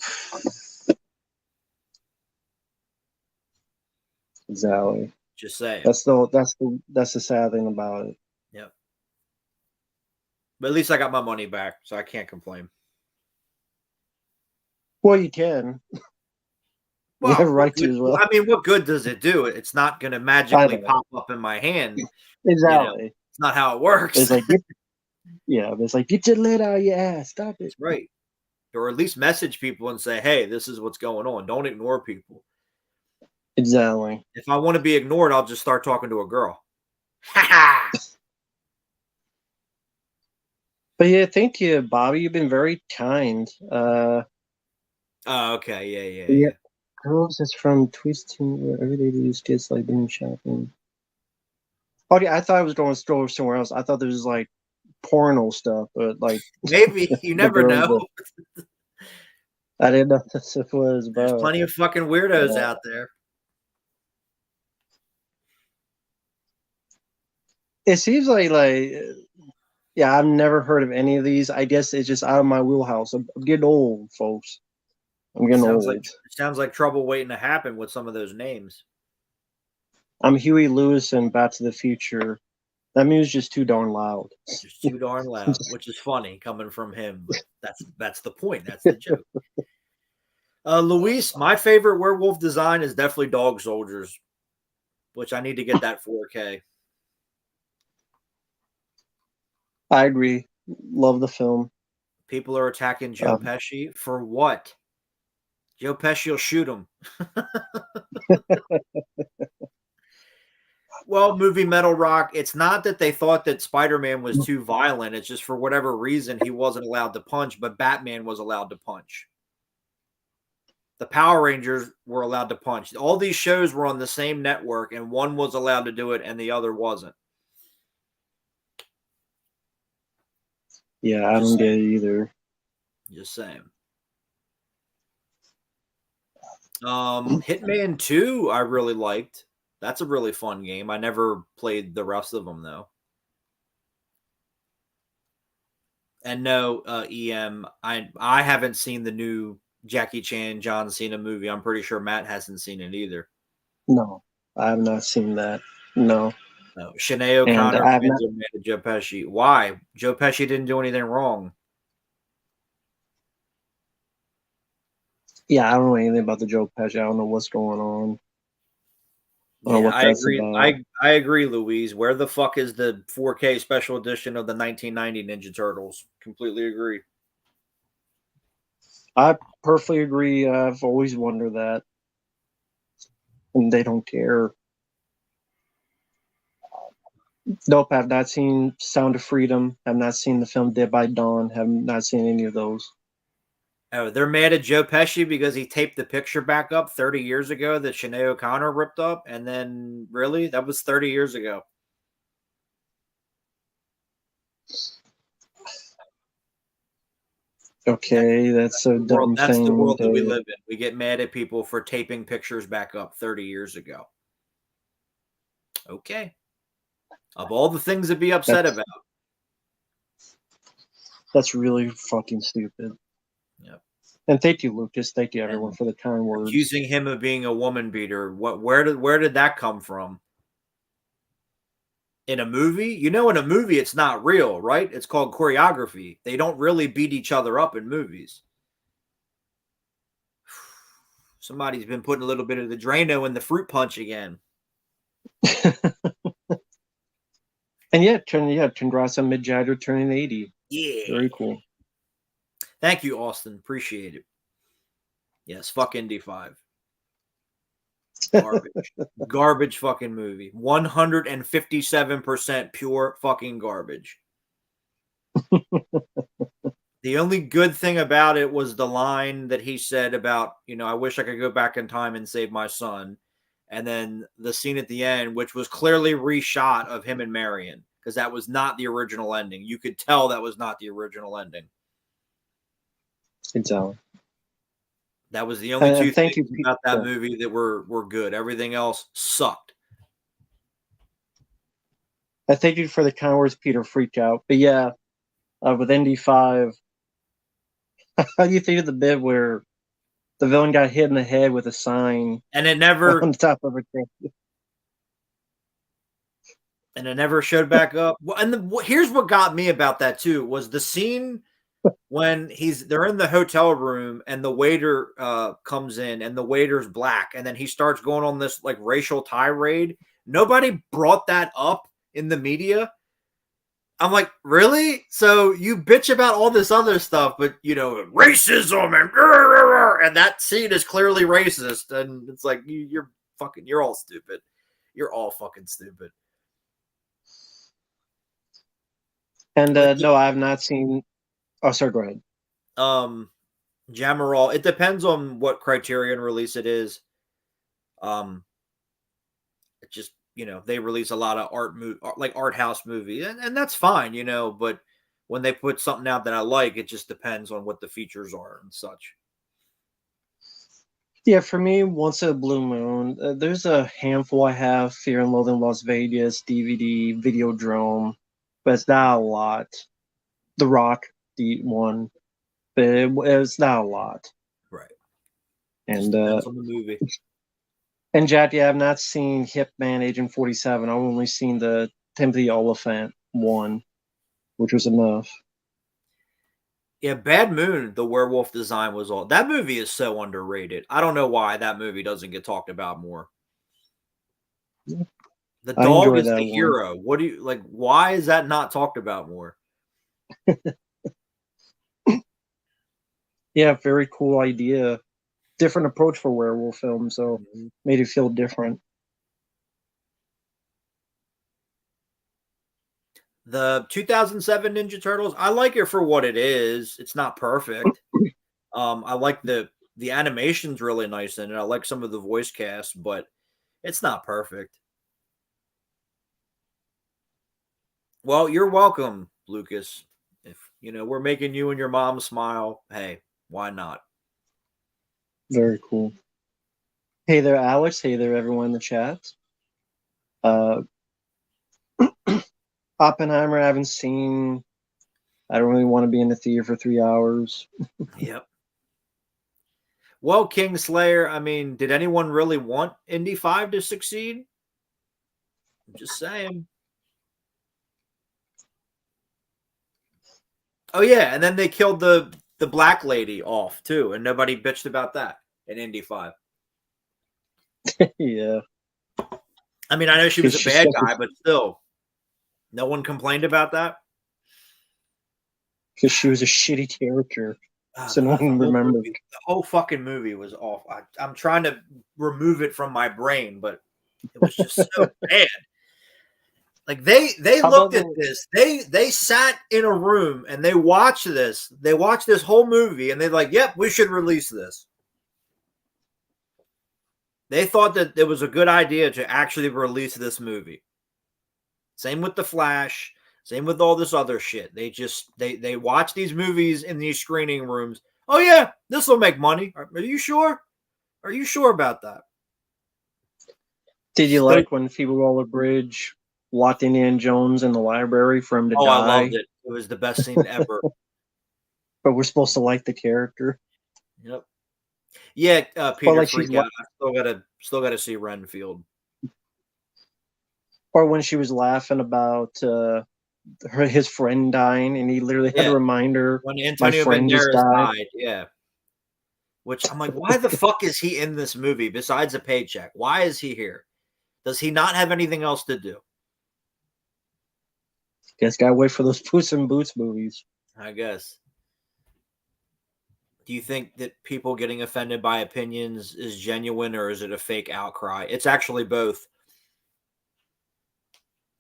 exactly. Just saying. That's the sad thing about it. Yep. But at least I got my money back, so I can't complain. Well, you can. Well, you have a right to as well. I mean, what good does it do? It's not going to magically pop up in my hand. Exactly. You know, it's not how it works. It's like, it's like, get your lid out of your ass. Stop it. That's right. Or at least message people and say, hey, this is what's going on. Don't ignore people. Exactly. If I want to be ignored, I'll just start talking to a girl. Ha But yeah, thank you, Bobby. You've been very kind. Oh, okay. Yeah. Girls is from Twisting, where every day these kids like doing shopping. Okay, I thought I was going to store somewhere else. I thought there was like porno stuff, but like maybe you never know. I didn't know that's what it was about. There's plenty of fucking weirdos out there. It seems like yeah, I've never heard of any of these. I guess it's just out of my wheelhouse. I'm getting old, folks. I'm getting old. It sounds like trouble waiting to happen with some of those names. I'm Huey Lewis in Back to the Future. That music's just too darn loud. Just too darn loud, which is funny coming from him. But that's the point. That's the joke. Luis, my favorite werewolf design is definitely Dog Soldiers, which I need to get that 4K. I agree. Love the film. People are attacking Joe Pesci for what? Joe Pesci will shoot him. Well, movie Metal Rock, it's not that they thought that Spider-Man was too violent. It's just for whatever reason he wasn't allowed to punch, but Batman was allowed to punch. The Power Rangers were allowed to punch. All these shows were on the same network, and one was allowed to do it and the other wasn't. Yeah, I don't get it either. Just saying. Hitman 2, I really liked. That's a really fun game. I never played the rest of them, though. And no, EM, I haven't seen the new Jackie Chan, John Cena movie. I'm pretty sure Matt hasn't seen it either. No, I have not seen that. No. Sinead O'Connor fans are mad at Joe Pesci. Why? Joe Pesci didn't do anything wrong. Yeah, I don't know anything about the Joe Pesci. I don't know what's going on. I agree. I agree, Louise. Where the fuck is the 4K special edition of the 1990 Ninja Turtles? Completely agree. I perfectly agree. I've always wondered that. And they don't care. Nope, I've not seen Sound of Freedom. I've not seen the film Dead by Dawn. Have not seen any of those. Oh, they're mad at Joe Pesci because he taped the picture back up 30 years ago that Sinead O'Connor ripped up. And then, really? That was 30 years ago. Okay, that's a dumb thing. That's the world that we live in. We get mad at people for taping pictures back up 30 years ago. Okay. Of all the things to be upset about. That's really fucking stupid. Yep. And thank you, Lucas. Thank you, everyone, for the kind words. Accusing him of being a woman beater. Where did that come from? In a movie? You know, in a movie, it's not real, right? It's called choreography. They don't really beat each other up in movies. Somebody's been putting a little bit of the Drano in the fruit punch again. And congrats on Mick Jagger turning 80. Yeah. Very cool. Thank you, Austin. Appreciate it. Yes, fuck Indy 5. Garbage. Garbage fucking movie. 157% pure fucking garbage. The only good thing about it was the line that he said about, I wish I could go back in time and save my son. And then the scene at the end, which was clearly reshot of him and Marion, because that was not the original ending. You could tell that was not the original ending. Exactly. That was the only two thank things you, about that movie that were good. Everything else sucked. I thank you for the kind words, Peter. Freak out, but yeah, with Indy 5, how do you think of the bit where the villain got hit in the head with a sign and it never on top of a train? And it never showed back up. Well, and here's what got me about that too was the scene when they're in the hotel room and the waiter comes in and the waiter's black and then he starts going on this like racial tirade. Nobody brought that up in the media. I'm like, really? So you bitch about all this other stuff, but racism and that scene is clearly racist, and it's like you're all stupid. You're all fucking stupid. And no, I have not seen. Oh, sorry. Go ahead. Jamaral. It depends on what Criterion release it is. It just they release a lot of art house movies, and that's fine, But when they put something out that I like, it just depends on what the features are and such. Yeah, for me, Once in a Blue Moon, there's a handful I have: Fear and Loathing Las Vegas, DVD, Videodrome, but it's not a lot. The Rock, the one, but it's not a lot. Right. And depends on the movie. And Jack, yeah, I've not seen Hitman Agent 47. I've only seen the Timothy Oliphant one, which was enough. Yeah, Bad Moon, the werewolf design was all. That movie is so underrated. I don't know why that movie doesn't get talked about more. The dog is the hero. What do you like? Why is that not talked about more? Yeah, very cool idea. Different approach for werewolf film, so made it feel different. The 2007 Ninja Turtles, I like it for what it is. It's not perfect. I like the animation's really nice in it. I like some of the voice cast, but it's not perfect. Well, you're welcome, Lucas. If we're making you and your mom smile, hey, why not? Very cool. Hey there, Alex. Hey there, everyone in the chat. Oppenheimer, I haven't seen. I don't really want to be in the theater for 3 hours. Yep. Well, Kingslayer, I mean, did anyone really want Indy 5 to succeed? I'm just saying. Oh yeah, and then they killed the black lady off too, and nobody bitched about that in Indy 5. Yeah. I mean, I know she was a bad guy, but still, no one complained about that. Because she was a shitty character, so no one remembered. The whole fucking movie was awful. I'm trying to remove it from my brain, but it was just so bad. Like they looked at this. They sat in a room and they watched this. They watched this whole movie and they're like, "Yep, we should release this." They thought that it was a good idea to actually release this movie. Same with The Flash. Same with all this other shit. They watch these movies in these screening rooms. Oh yeah, this will make money. Are you sure? Are you sure about that? Did you like when Phoebe Waller-Bridge locked Indiana Jones in the library for him to die? I loved it. It was the best scene ever. But we're supposed to like the character. Yep. Yeah, Peter, like freak out. I still gotta see Renfield. Or when she was laughing about his friend dying, and he literally had to remind her when Antonio Banderas died. Yeah. Which I'm like, why the fuck is he in this movie besides a paycheck? Why is he here? Does he not have anything else to do? Guess gotta wait for those Puss in Boots movies. I guess. Do you think that people getting offended by opinions is genuine, or is it a fake outcry? It's actually both.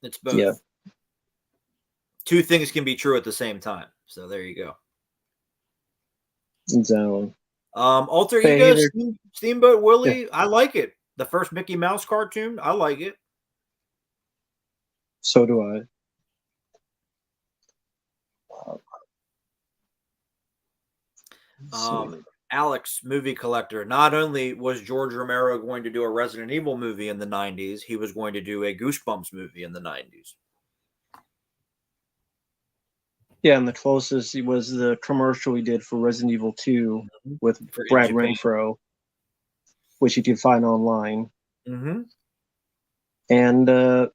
It's both. Yeah. Two things can be true at the same time. So there you go. Exactly. Alter Ego, Steamboat Willie, yeah. I like it. The first Mickey Mouse cartoon, I like it. So do I. Alex, movie collector. Not only was George Romero going to do a Resident Evil movie in the 90s, he was going to do a Goosebumps movie in the 90s. Yeah, and the closest was the commercial he did for Resident Evil 2 with Brad Renfro, which you can find online. Mm-hmm. And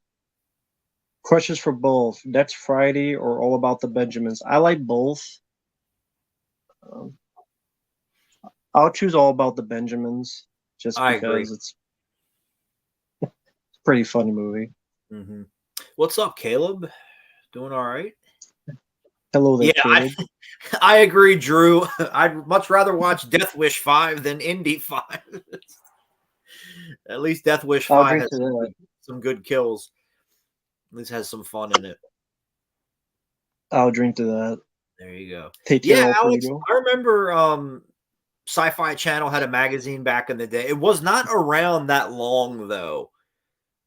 questions for both Next Friday or All About the Benjamins. I like both. I'll choose All About the Benjamins just because it's a pretty funny movie. Mm-hmm. What's up, Caleb? Doing all right? Hello there, Caleb. I agree, Drew. I'd much rather watch Death Wish 5 than Indy 5. At least Death Wish 5 has some good kills. At least has some fun in it. I'll drink to that. There you go. Take care, Alex, I remember Sci-Fi Channel had a magazine back in the day. It was not around that long, though.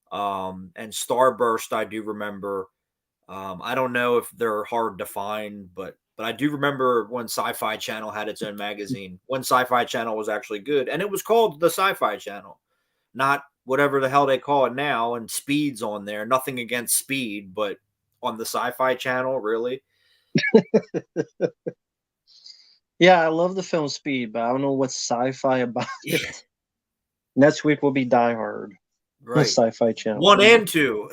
And Starburst, I do remember. I don't know if they're hard to find, but I do remember when Sci-Fi Channel had its own magazine, when Sci-Fi Channel was actually good. And it was called the Sci-Fi Channel, not whatever the hell they call it now. And Speed's on there. Nothing against Speed, but on the Sci-Fi Channel, really? Yeah, I love the film Speed, but I don't know what's sci-fi about it. Next week will be Die Hard. Right. Sci-Fi Channel. 1 and 2.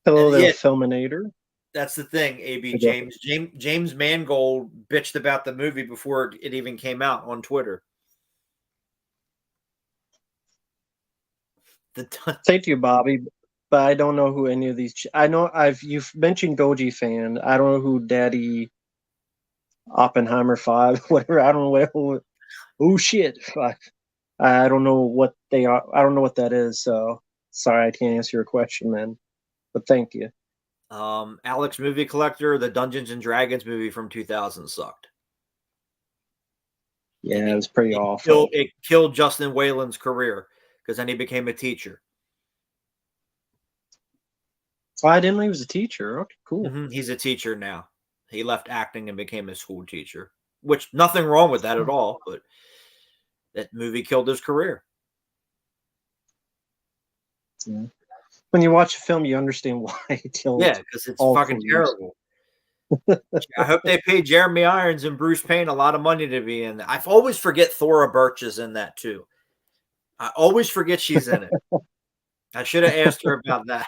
Hello there, Filminator. That's the thing, AB. James Mangold bitched about the movie before it even came out on Twitter. Thank you, Bobby. But I don't know who any of these. I know you've mentioned Goji Fan. I don't know who Daddy Oppenheimer 5, whatever. I don't know what. Oh shit! I don't know what they are. I don't know what that is. So sorry, I can't answer your question, man. But thank you. Alex, movie collector. The Dungeons and Dragons movie from 2000 sucked. Yeah, it was pretty awful. It killed Justin Whalen's career because then he became a teacher. Oh, I didn't know he was a teacher. Okay, cool. Mm-hmm. He's a teacher now. He left acting and became a school teacher, which nothing wrong with that at all. But that movie killed his career. Yeah. When you watch a film, you understand why it killed. Yeah, because it's fucking terrible. I hope they paid Jeremy Irons and Bruce Payne a lot of money to be in that. I always forget Thora Birch is in that too. I always forget she's in it. I should have asked her about that.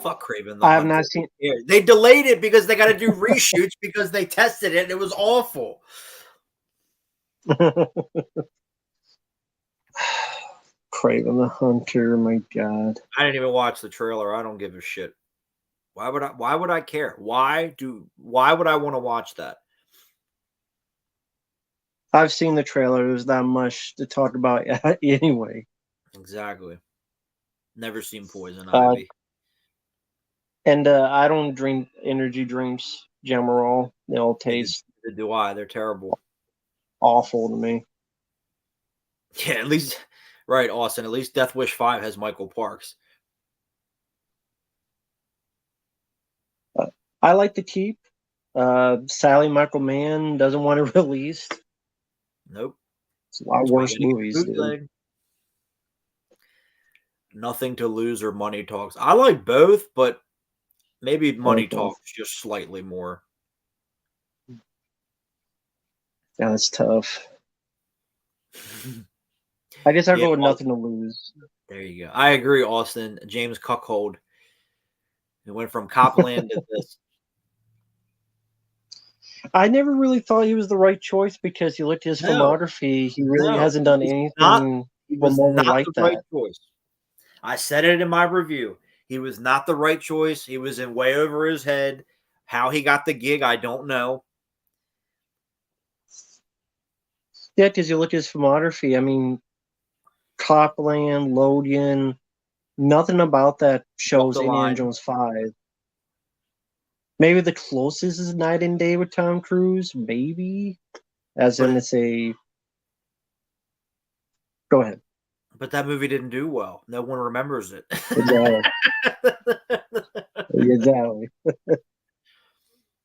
Fuck Craven the I have not seen. They delayed it because they got to do reshoots because they tested it and it was awful. Craven the Hunter, my God. I didn't even watch the trailer. I don't give a shit. Why would I care? Why would I want to watch that? I've seen the trailer. There's not much to talk about anyway. Exactly. Never seen Poison Ivy. And I don't drink energy drinks, Gemerol. They all taste. Neither do I. They're terrible. Awful to me. Yeah, at least, right, Austin. At least Death Wish 5 has Michael Parks. I like to keep. Sally Michael Mann doesn't want it released. Nope. It's a lot of worse movies, dude. Nothing to Lose or Money Talks. I like both, but maybe Money Talks just slightly more. Yeah, that's tough. I guess I'll go with Nothing to Lose. There you go. I agree, Austin. James Cuckold. It went from Copland to this. I never really thought he was the right choice because you looked at his filmography. He really hasn't done anything remotely like that. Right choice. I said it in my review. He was not the right choice. He was in way over his head. How he got the gig, I don't know. Yeah, because you look at his filmography. I mean, Copland, Lodian, nothing about that shows Indiana Jones 5. Maybe the closest is Night and Day with Tom Cruise. Maybe. As in, it's a... Go ahead. But that movie didn't do well. No one remembers it. Exactly.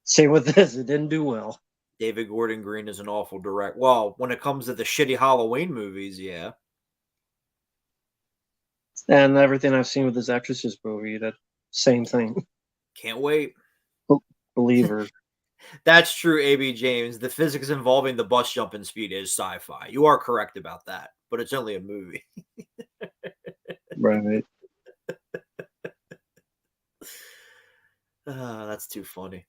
Same with this. It didn't do well. David Gordon Green is an awful director. Well, when it comes to the shitty Halloween movies, yeah. And everything I've seen with this Exorcist movie, that same thing. Can't wait. Believer. That's true, AB James. The physics involving the bus jumping speed is sci-fi. You are correct about that, but it's only a movie. Right. That's too funny.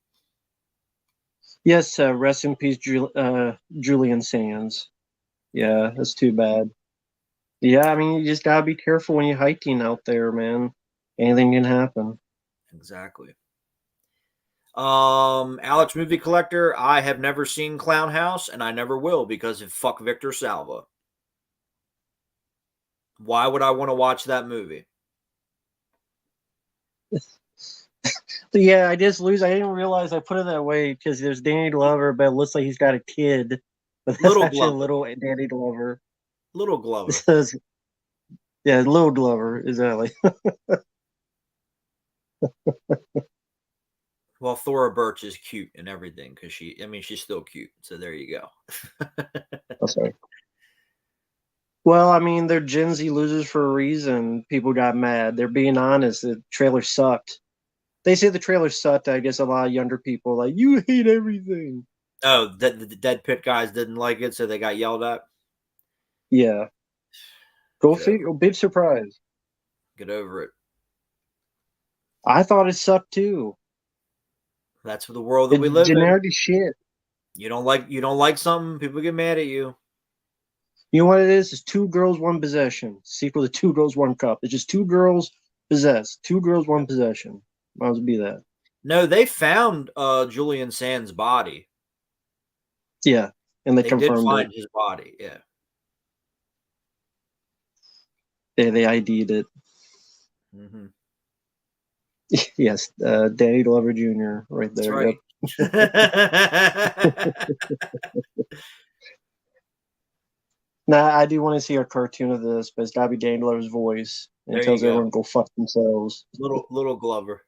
Yes, rest in peace, Julian Sands. Yeah, that's too bad. Yeah, I mean, you just gotta be careful when you're hiking out there, man. Anything can happen. Exactly. Alex Movie Collector, I have never seen Clown House, and I never will because of fuck Victor Salva. Why would I want to watch that movie? Yeah, I didn't realize I put it that way because there's Danny Glover, but it looks like he's got a kid. But that's Little actually Glover. little Danny Glover. Little Glover. Says, yeah, little Glover, exactly. Well, Thora Birch is cute and everything because she's still cute. So there you go. Oh, sorry. Well, I mean, they're Gen Z losers for a reason. People got mad. They're being honest. The trailer sucked. They say the trailer sucked. I guess a lot of younger people like, you hate everything. Oh, the Dead Pit guys didn't like it, so they got yelled at. Yeah. Go figure. Big surprise. Get over it. I thought it sucked too. That's the world that we live generic in. Shit. You don't like something, people get mad at you. You know what it is? It's Two Girls, One Possession. Sequel to Two Girls, One Cup. It's just two girls possessed. Two girls, one possession. Might as well be that. No, they found Julian Sands' body. Yeah, and they confirmed did find his body. Yeah. They ID'd it. Mm-hmm. Yes, Danny Glover Jr. right there. That's right. Yep. Now, I do want to see a cartoon of this, but it's got to be Danny Glover's voice. And it tells everyone to go fuck themselves. Little Glover.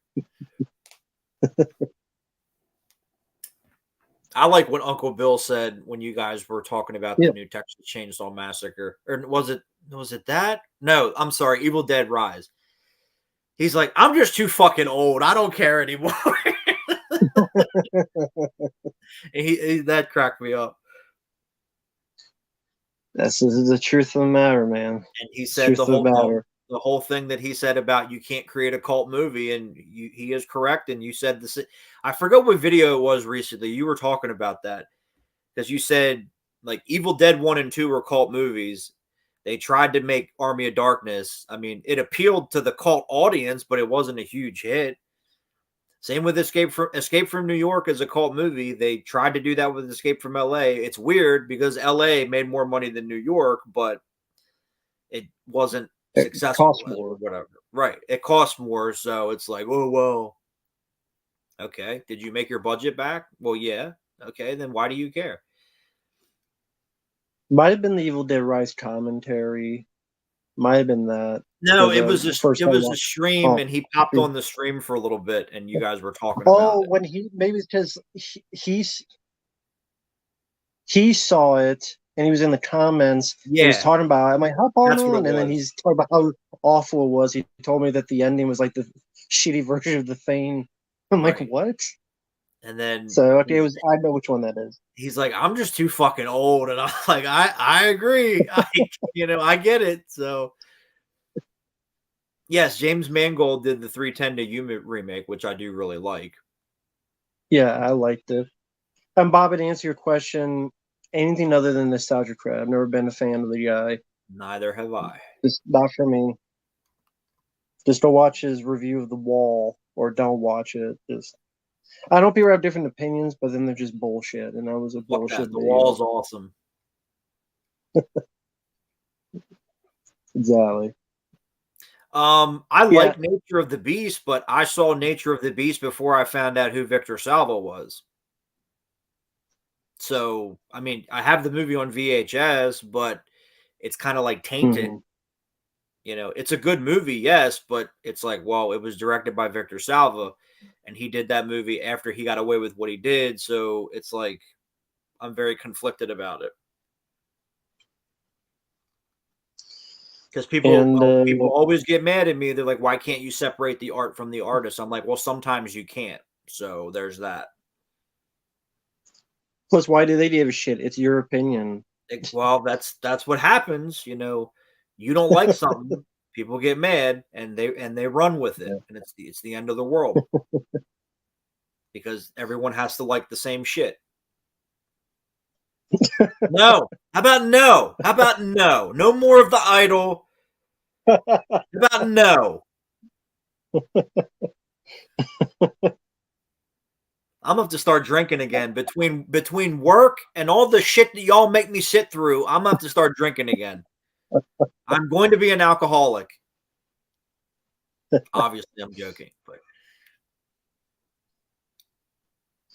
I like what Uncle Bill said when you guys were talking about the new Texas Chainsaw Massacre. Or was it that? No, I'm sorry, Evil Dead Rise. He's like, I'm just too fucking old. I don't care anymore. That cracked me up. This is the truth of the matter, man. And he said the whole thing that he said about you can't create a cult movie, and he is correct. And you said this. I forgot what video it was recently. You were talking about that because you said like Evil Dead 1 and 2 were cult movies. They tried to make Army of Darkness. I mean, it appealed to the cult audience, but it wasn't a huge hit. Same with Escape from New York as a cult movie. They tried to do that with Escape from LA. It's weird because LA made more money than New York, but it wasn't successful. It cost more. Or whatever. Right. It cost more. So it's like, oh, well, okay. Did you make your budget back? Well, yeah. Okay. Then why do you care? Might have been the Evil Dead Rise commentary. Might have been that. No, it was a stream, and he popped on the stream for a little bit, and you guys were talking about it. Oh, when maybe it's because he saw it, and he was in the comments. Yeah. He was talking about it. I'm like, hop on. And then he's talking about how awful it was. He told me that the ending was like the shitty version of the thing. I'm like, what? And then so okay, I know which one that is. He's like, I'm just too fucking old, and I'm like, I agree. I get it. So yes, James Mangold did the 3:10 to Yuma remake, which I do really like. Yeah, I liked it. And Bob, to answer your question, anything other than nostalgia crap, I've never been a fan of the guy. Neither have I. Just not for me. Just don't watch his review of The Wall, or don't watch it. I know people have different opinions, but then they're just bullshit, and that was a bullshit. The Wall's awesome. Exactly. I like Nature of the Beast, but I saw Nature of the Beast before I found out who Victor Salva was. So, I mean, I have the movie on VHS, but it's kind of like tainted. it's a good movie, yes, but it's like, well, it was directed by Victor Salva, and he did that movie after he got away with what he did. So it's like, I'm very conflicted about it. Because people always get mad at me. They're like, why can't you separate the art from the artist? I'm like, well, sometimes you can't. So there's that. Plus, why do they give a shit? It's your opinion. Well, that's what happens. You don't like something, people get mad and they run with it, and it's the end of the world because everyone has to like the same shit. No, how about no? How about no? No more of the idol. How about no? I'm gonna have to start drinking again between work and all the shit that y'all make me sit through. I'm gonna have to start drinking again. I'm going to be an alcoholic. Obviously, I'm joking, but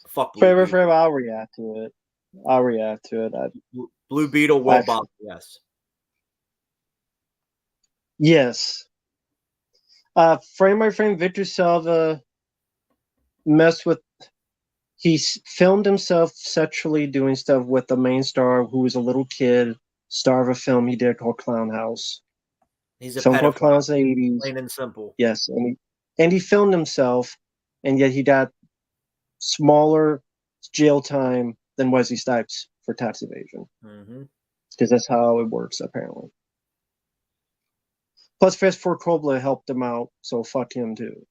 fuck Blue Beetle. I'll react to it. Blue Beetle will bomb. Yes. Yes. Frame by frame, Victor Salva messed with. He filmed himself sexually doing stuff with the main star, who was a little kid, star of a film he did called Clown House. He's a film called Clown House in the 80s. Plain and simple. Yes, and he filmed himself, and yet he got smaller jail time than Wesley Snipes for tax evasion. Because that's how it works, apparently. Plus, Fast Four Coppola helped him out, so fuck him too.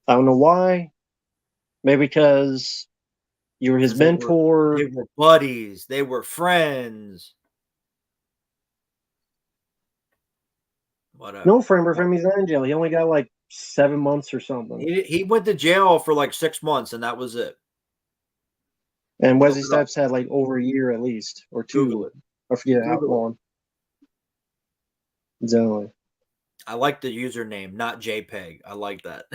I don't know why. Maybe because you were his mentor. They were buddies. They were friends. Whatever. No, frame by frame, he's not in jail. He only got like 7 months or something. He went to jail for like 6 months, and that was it. And Wesley Snipes had like over a year at least, or 2. I forget how long. Exactly. I like the username, not JPEG. I like that.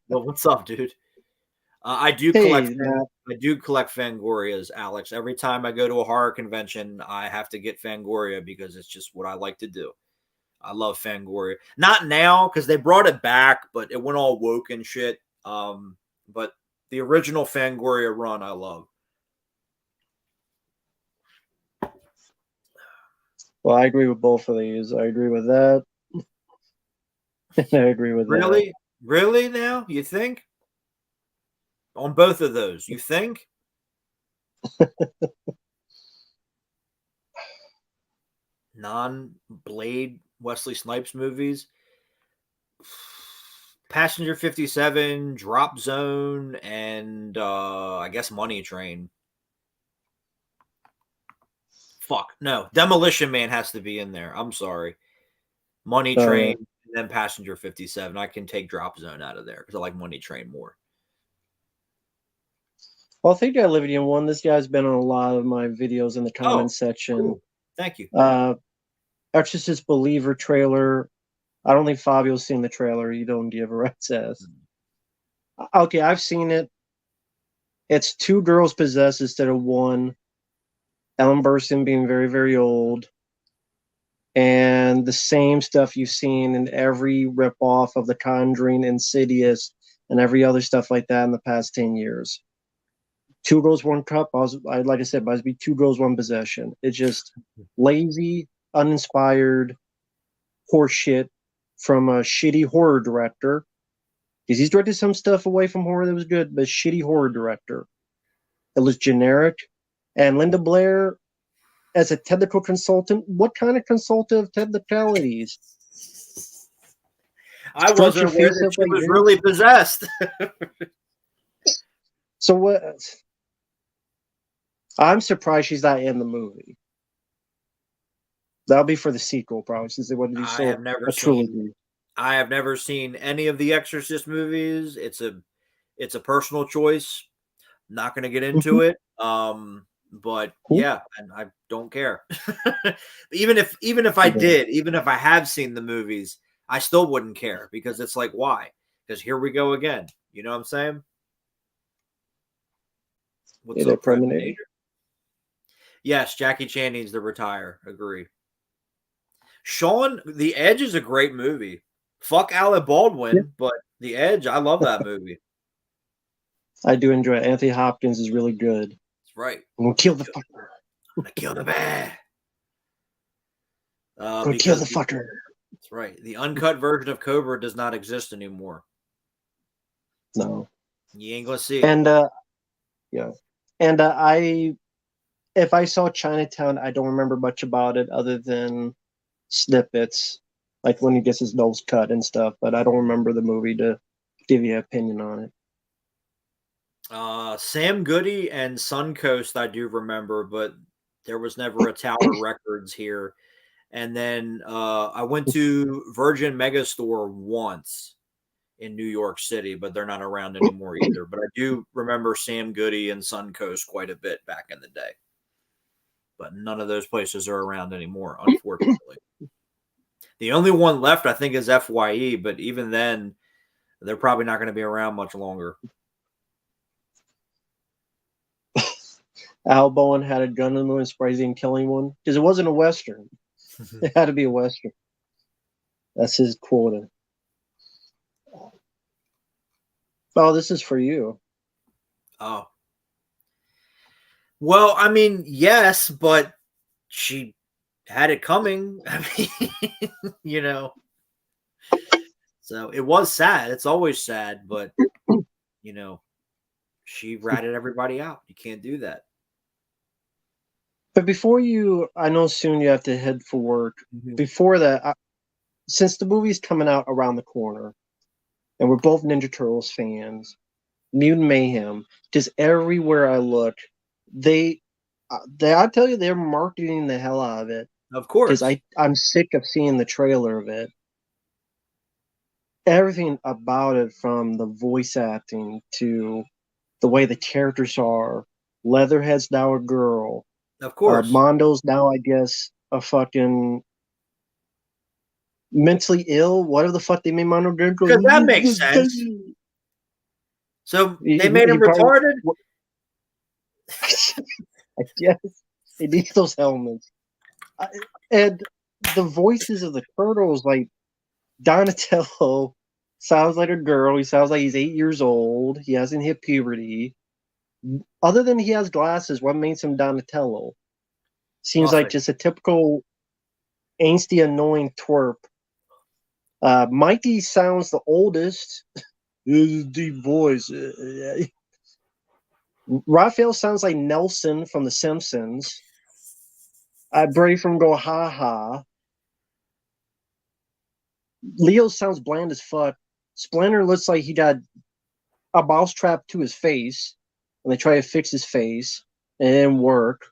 Well, what's up, dude? I do collect Fangorias, Alex. Every time I go to a horror convention, I have to get Fangoria because it's just what I like to do. I love Fangoria. Not now because they brought it back, but it went all woke and shit. But the original Fangoria run, I love. Well, I agree with both of these. I agree with that. I agree with that. Really now? You think? On both of those, you think? Non-Blade Wesley Snipes movies? Passenger 57, Drop Zone, and I guess Money Train. Fuck, no. Demolition Man has to be in there. I'm sorry. Money Train, and then Passenger 57. I can take Drop Zone out of there because I like Money Train more. Well, I think I live in one. This guy's been on a lot of my videos in the comment section. Cool. Thank you. Exorcist Believer trailer. I don't think Fabio's seen the trailer. You don't give a rat's ass. Okay, I've seen it. It's 2 girls possessed instead of 1. Ellen Burstyn being very, very old. And the same stuff you've seen in every ripoff of The Conjuring, Insidious, and every other stuff like that in the past 10 years. 2 girls, 1 cup. Like I said, must be 2 girls, 1 possession. It's just lazy, uninspired horseshit from a shitty horror director. Because he's directed some stuff away from horror that was good, but shitty horror director. It was generic. And Linda Blair, as a technical consultant, what kind of consultative technicalities? I wasn't aware that she was really possessed. So what? I'm surprised she's not in the movie. That'll be for the sequel, probably, since they want to do trilogy. I have never seen any of the Exorcist movies. It's a personal choice. Not going to get into it. But cool. Yeah, and I don't care. even if I did, even if I have seen the movies, I still wouldn't care because it's like, why? Because here we go again. You know what I'm saying? What's up, Predator? Yes, Jackie Chan needs to retire. Agree. Sean, The Edge is a great movie. Fuck Alec Baldwin, but The Edge, I love that movie. I do enjoy it. Anthony Hopkins is really good. That's right. I'm gonna kill the fucker. I'm gonna kill the bear. I'm gonna kill the fucker. That's right. The uncut version of Cobra does not exist anymore. No. You ain't gonna see it. And yeah. And if I saw Chinatown, I don't remember much about it other than snippets, like when he gets his nose cut and stuff, but I don't remember the movie to give you an opinion on it. Sam Goody and Suncoast, I do remember, but there was never a Tower Records here. And then I went to Virgin Megastore once in New York City, but they're not around anymore either. But I do remember Sam Goody and Suncoast quite a bit back in the day. But none of those places are around anymore, unfortunately. The only one left, I think, is FYE, but even then, they're probably not going to be around much longer. Al Bowen had a gun in the and sprays killing one because it wasn't a Western. It had to be a Western. That's his quota. Oh, this is for you. Oh. Well, I mean, yes, but she had it coming. I mean, you know. So it was sad. It's always sad, but, you know, she ratted everybody out. You can't do that. But before I know soon you have to head for work. Mm-hmm. Before that, since the movie's coming out around the corner, and we're both Ninja Turtles fans, Mutant Mayhem, just everywhere I look, I tell you, they're marketing the hell out of it. Of course. Because I'm sick of seeing the trailer of it. Everything about it, from the voice acting to the way the characters are. Leatherhead's now a girl. Of course. Mondo's now, I guess, a fucking mentally ill. Whatever the fuck they made Mondo do. Because that makes sense. So they made him retarded? I guess. They need those helmets. And the voices of the turtles, like Donatello sounds like a girl. He sounds like he's 8 years old. He hasn't hit puberty. Other than he has glasses, what makes him Donatello? Seems like just a typical angsty, annoying twerp. Mikey sounds the oldest. Deep voice. Raphael sounds like Nelson from The Simpsons. Brady from Go Ha Ha. Leo sounds bland as fuck. Splinter looks like he got a mouse trap to his face, and they try to fix his face, and it didn't work.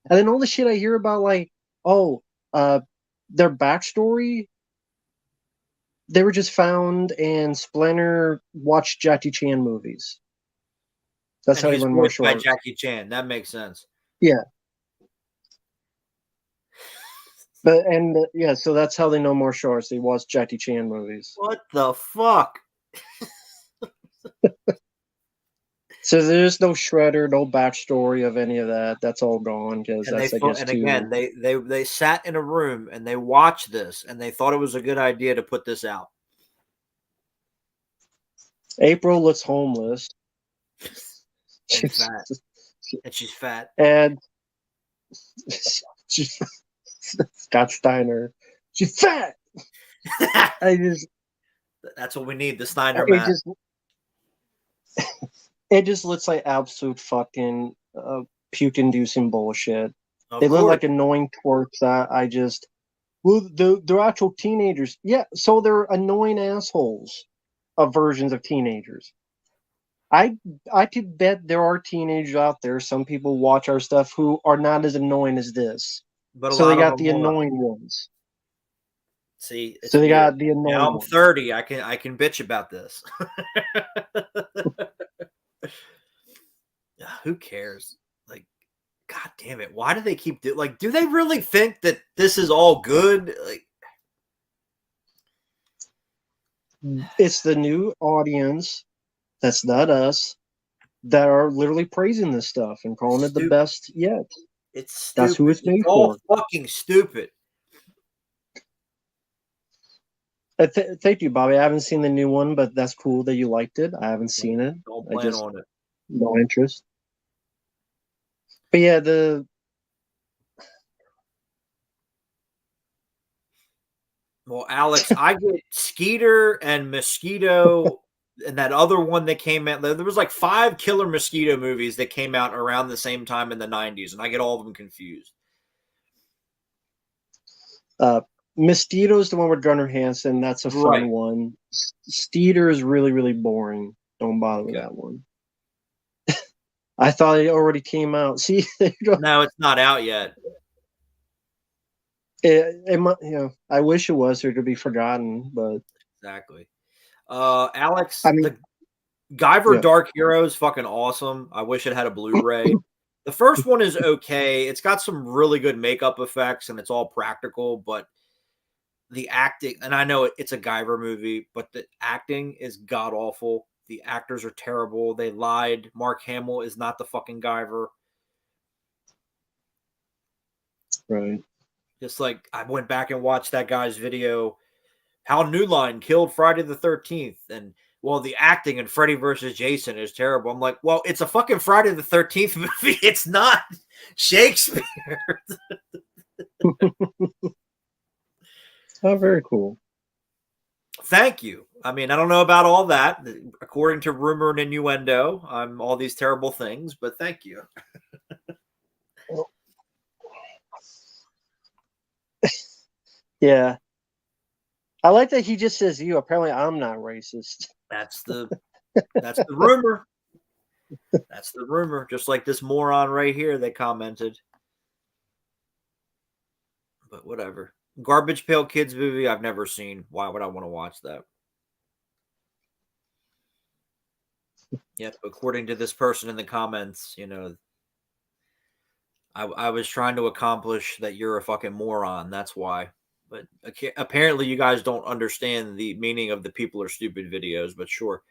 And then all the shit I hear about, like, their backstory, they were just found, and Splinter watched Jackie Chan movies. That's how he learned martial arts. By Jackie Chan, that makes sense. Yeah. So that's how they know martial arts. They watch Jackie Chan movies. What the fuck? So there's no Shredder, no backstory of any of that. That's all gone because that's, I guess, again, they sat in a room and they watched this and they thought it was a good idea to put this out. April looks homeless. She's fat. And she's fat. And she's Scott Steiner. She's fat. That's what we need, the Steiner man. It just looks like absolute fucking puke-inducing bullshit. They course. look like annoying twerps. They're actual teenagers. Yeah, so they're annoying assholes of versions of teenagers. I could bet there are teenagers out there. Some people watch our stuff who are not as annoying as this. But so they got the annoying ones. See, so they got the annoying. Now I'm 30. I can bitch about this. Who cares? Like, god damn it! Why do they keep do they really think that this is all good? Like, it's the new audience. That's not us. That are literally praising this stuff and calling it the best yet. It's stupid. That's who it's made all for. Fucking stupid. Thank you, Bobby. I haven't seen the new one, but that's cool that you liked it. I haven't seen it. Don't I plan just on it. no interest. But yeah, Well, Alex, I get Skeeter and Mosquito and that other one that came out. There was like 5 killer mosquito movies that came out around the same time in the 90s, and I get all of them confused. Mosquito is the one with Gunnar Hansen. That's a fun Right. one. Steeder is really, really boring. Don't bother with Okay. that one. I thought it already came out. See, No, it's not out yet. I wish it was, or it could be forgotten, but Exactly. Alex, I mean, the Guyver yeah. Dark Hero is fucking awesome. I wish it had a Blu-ray. The first one is okay. It's got some really good makeup effects and it's all practical, but the acting, and I know it's a Guyver movie, but the acting is god awful. The actors are terrible. They lied. Mark Hamill is not the fucking Guyver. Right. Just like I went back and watched that guy's video, how New Line killed Friday the 13th. And well, the acting in Freddy versus Jason is terrible. I'm like, well, it's a fucking Friday the 13th movie. It's not Shakespeare. Oh, very cool. Thank you. I mean, I don't know about all that. According to rumor and innuendo, I'm all these terrible things, but thank you. Yeah. I like that he just says you. Apparently, I'm not racist. That's the rumor. That's the rumor. Just like this moron right here that commented. But whatever. Garbage Pail Kids movie I've never seen. Why would I want to watch that? Yep. According to this person in the comments, I was trying to accomplish that you're a fucking moron. That's why. But apparently, you guys don't understand the meaning of the people are stupid videos, but sure.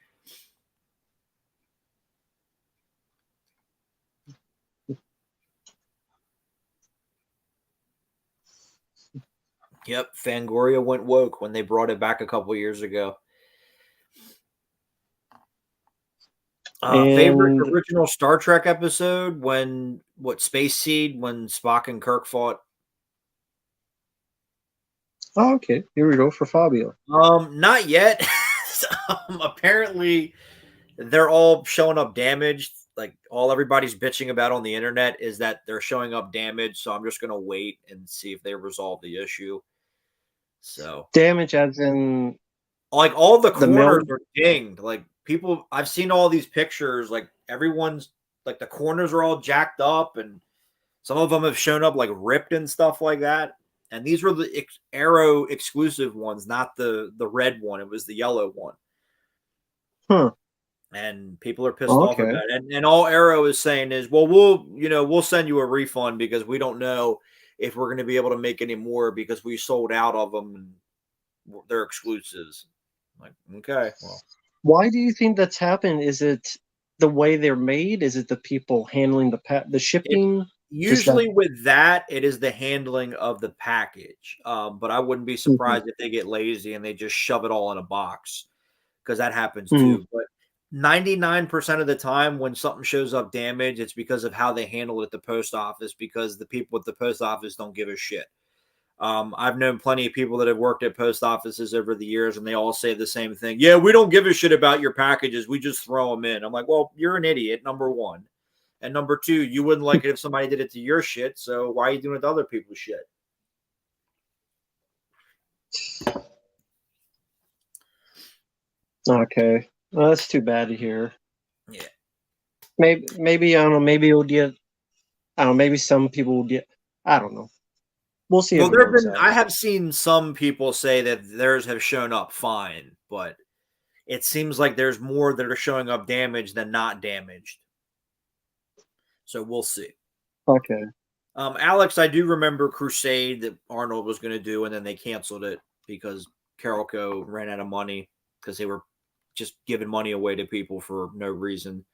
Yep. Fangoria went woke when they brought it back a couple years ago. Favorite And original Star Trek episode when Space Seed when Spock and Kirk fought? okay, here we go for Fabio. Not yet. Apparently, they're all showing up damaged. Like all everybody's bitching about on the internet is that they're showing up damaged. So I'm just gonna wait and see if they resolve the issue. So Damage as in like all the the mail. corners are dinged. Like people, I've seen all these pictures. Like everyone's like the corners are all jacked up, and some of them have shown up like ripped and stuff like that. And these were the Arrow exclusive ones, not the red one. It was the yellow one. Huh. And people are pissed off Okay. about it. And all Arrow is saying is, well, we'll send you a refund because we don't know if we're going to be able to make any more because we sold out of them and they're exclusives. I'm like, okay, well, Why do you think that's happened? Is it the way they're made? Is it the people handling the it's shipping? Just that. usually with that, it is the handling of the package. But I wouldn't be Mhm. surprised if they get lazy and they just shove it all in a box because that happens Mhm. too. But 99% of the time when something shows up damaged, it's because of how they handle it at the post office because the people at the post office don't give a shit. I've known plenty of people that have worked at post offices over the years, and they all say the same thing. Yeah, we don't give a shit about your packages. We just throw them in. I'm like, well, you're an idiot, number one. And number two, you wouldn't like it if somebody did it to your shit. So why are you doing it to other people's shit? Okay. Well, that's too bad to hear. Yeah. Maybe I don't know. Maybe it'll get. I don't know. Maybe some people will get. I don't know. We'll see Well, if it works out. I have seen some people say that theirs have shown up fine, but it seems like there's more that are showing up damaged than not damaged. So we'll see. Okay. Alex, I do remember Crusade that Arnold was going to do, and then they canceled it because Carolco ran out of money because they were just giving money away to people for no reason.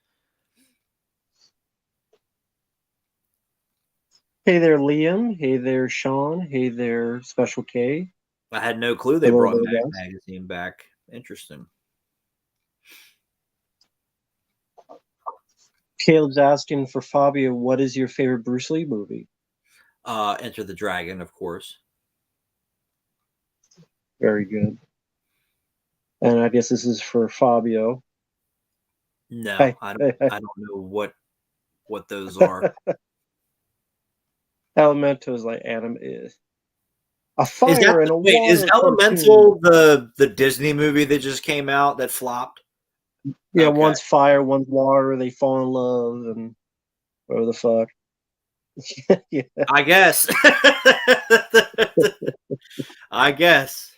Hey there, Liam. Hey there, Sean. Hey there, Special K. I had no clue they brought Mag Magazine back. Interesting. Caleb's asking for Fabio, what is your favorite Bruce Lee movie? Enter the Dragon, of course. Very good. And I guess this is for Fabio. No, I don't know what those are. Elemental is like anime is a fire and a water. Is Elemental the Disney movie that just came out that flopped? Yeah, okay. One's fire, one's water. They fall in love, and whatever the fuck. Yeah. I guess. I guess.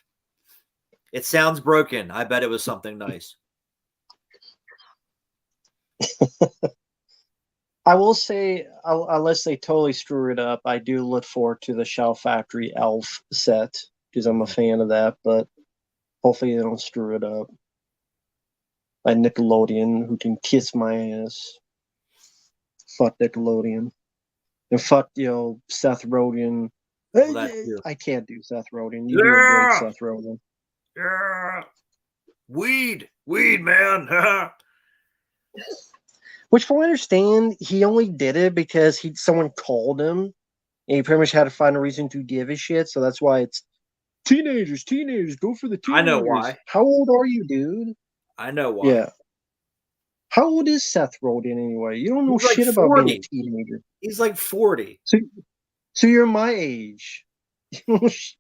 It sounds broken. I bet it was something nice. I will say, unless they totally screw it up, I do look forward to the Shout Factory Elf set because I'm a fan of that, but hopefully they don't screw it up. By Nickelodeon, who can kiss my ass. Fuck Nickelodeon. And fuck, Seth Rogen. Well, I can't do Seth Rogen. You do a great Seth Rogen. Yeah. Weed, man. Which, from what I understand, he only did it because someone called him, and he pretty much had to find a reason to give a shit. So that's why it's teenagers, go for the teenagers. I know why. How old are you, dude? I know why. Yeah. How old is Seth Rogen anyway? You don't know shit about being a teenager. He's like 40. So you're my age.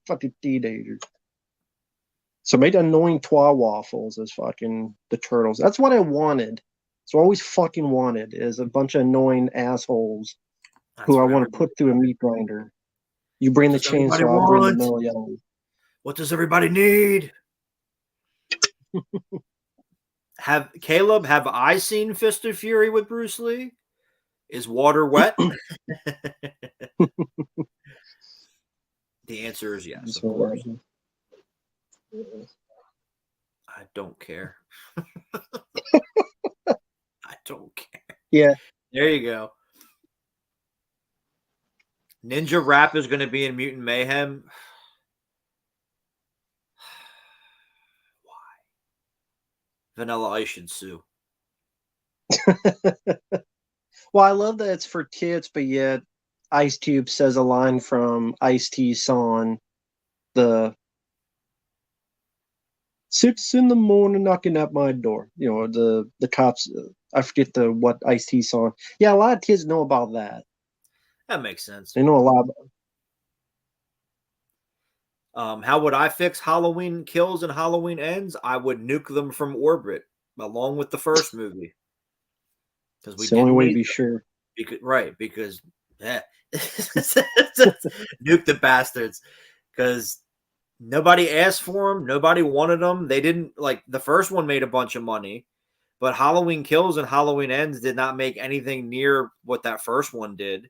Fucking teenager. So make annoying twa waffles as fucking the Turtles. That's what I wanted. That's what I always fucking wanted, is a bunch of annoying assholes who I want to put through a meat grinder. You bring the chainsaw, I'll bring the metal yellow. What does everybody need? Have I seen Fist of Fury with Bruce Lee? Is water wet? The answer is yes, of course. I don't care. I don't care. Yeah. There you go. Ninja Rap is going to be in Mutant Mayhem. Why? Vanilla Ice should sue. Well, I love that it's for kids, but yet Ice Cube says a line from Ice-T's song, the 6 a.m. knocking at my door. The cops. I forget what Ice-T song. Yeah, a lot of kids know about that. That makes sense. They know a lot about. How would I fix Halloween Kills and Halloween Ends? I would nuke them from orbit, along with the first movie. Because it's the only way to be sure. Because nuke the bastards. Because nobody asked for them. Nobody wanted them. They didn't, the first one made a bunch of money. But Halloween Kills and Halloween Ends did not make anything near what that first one did.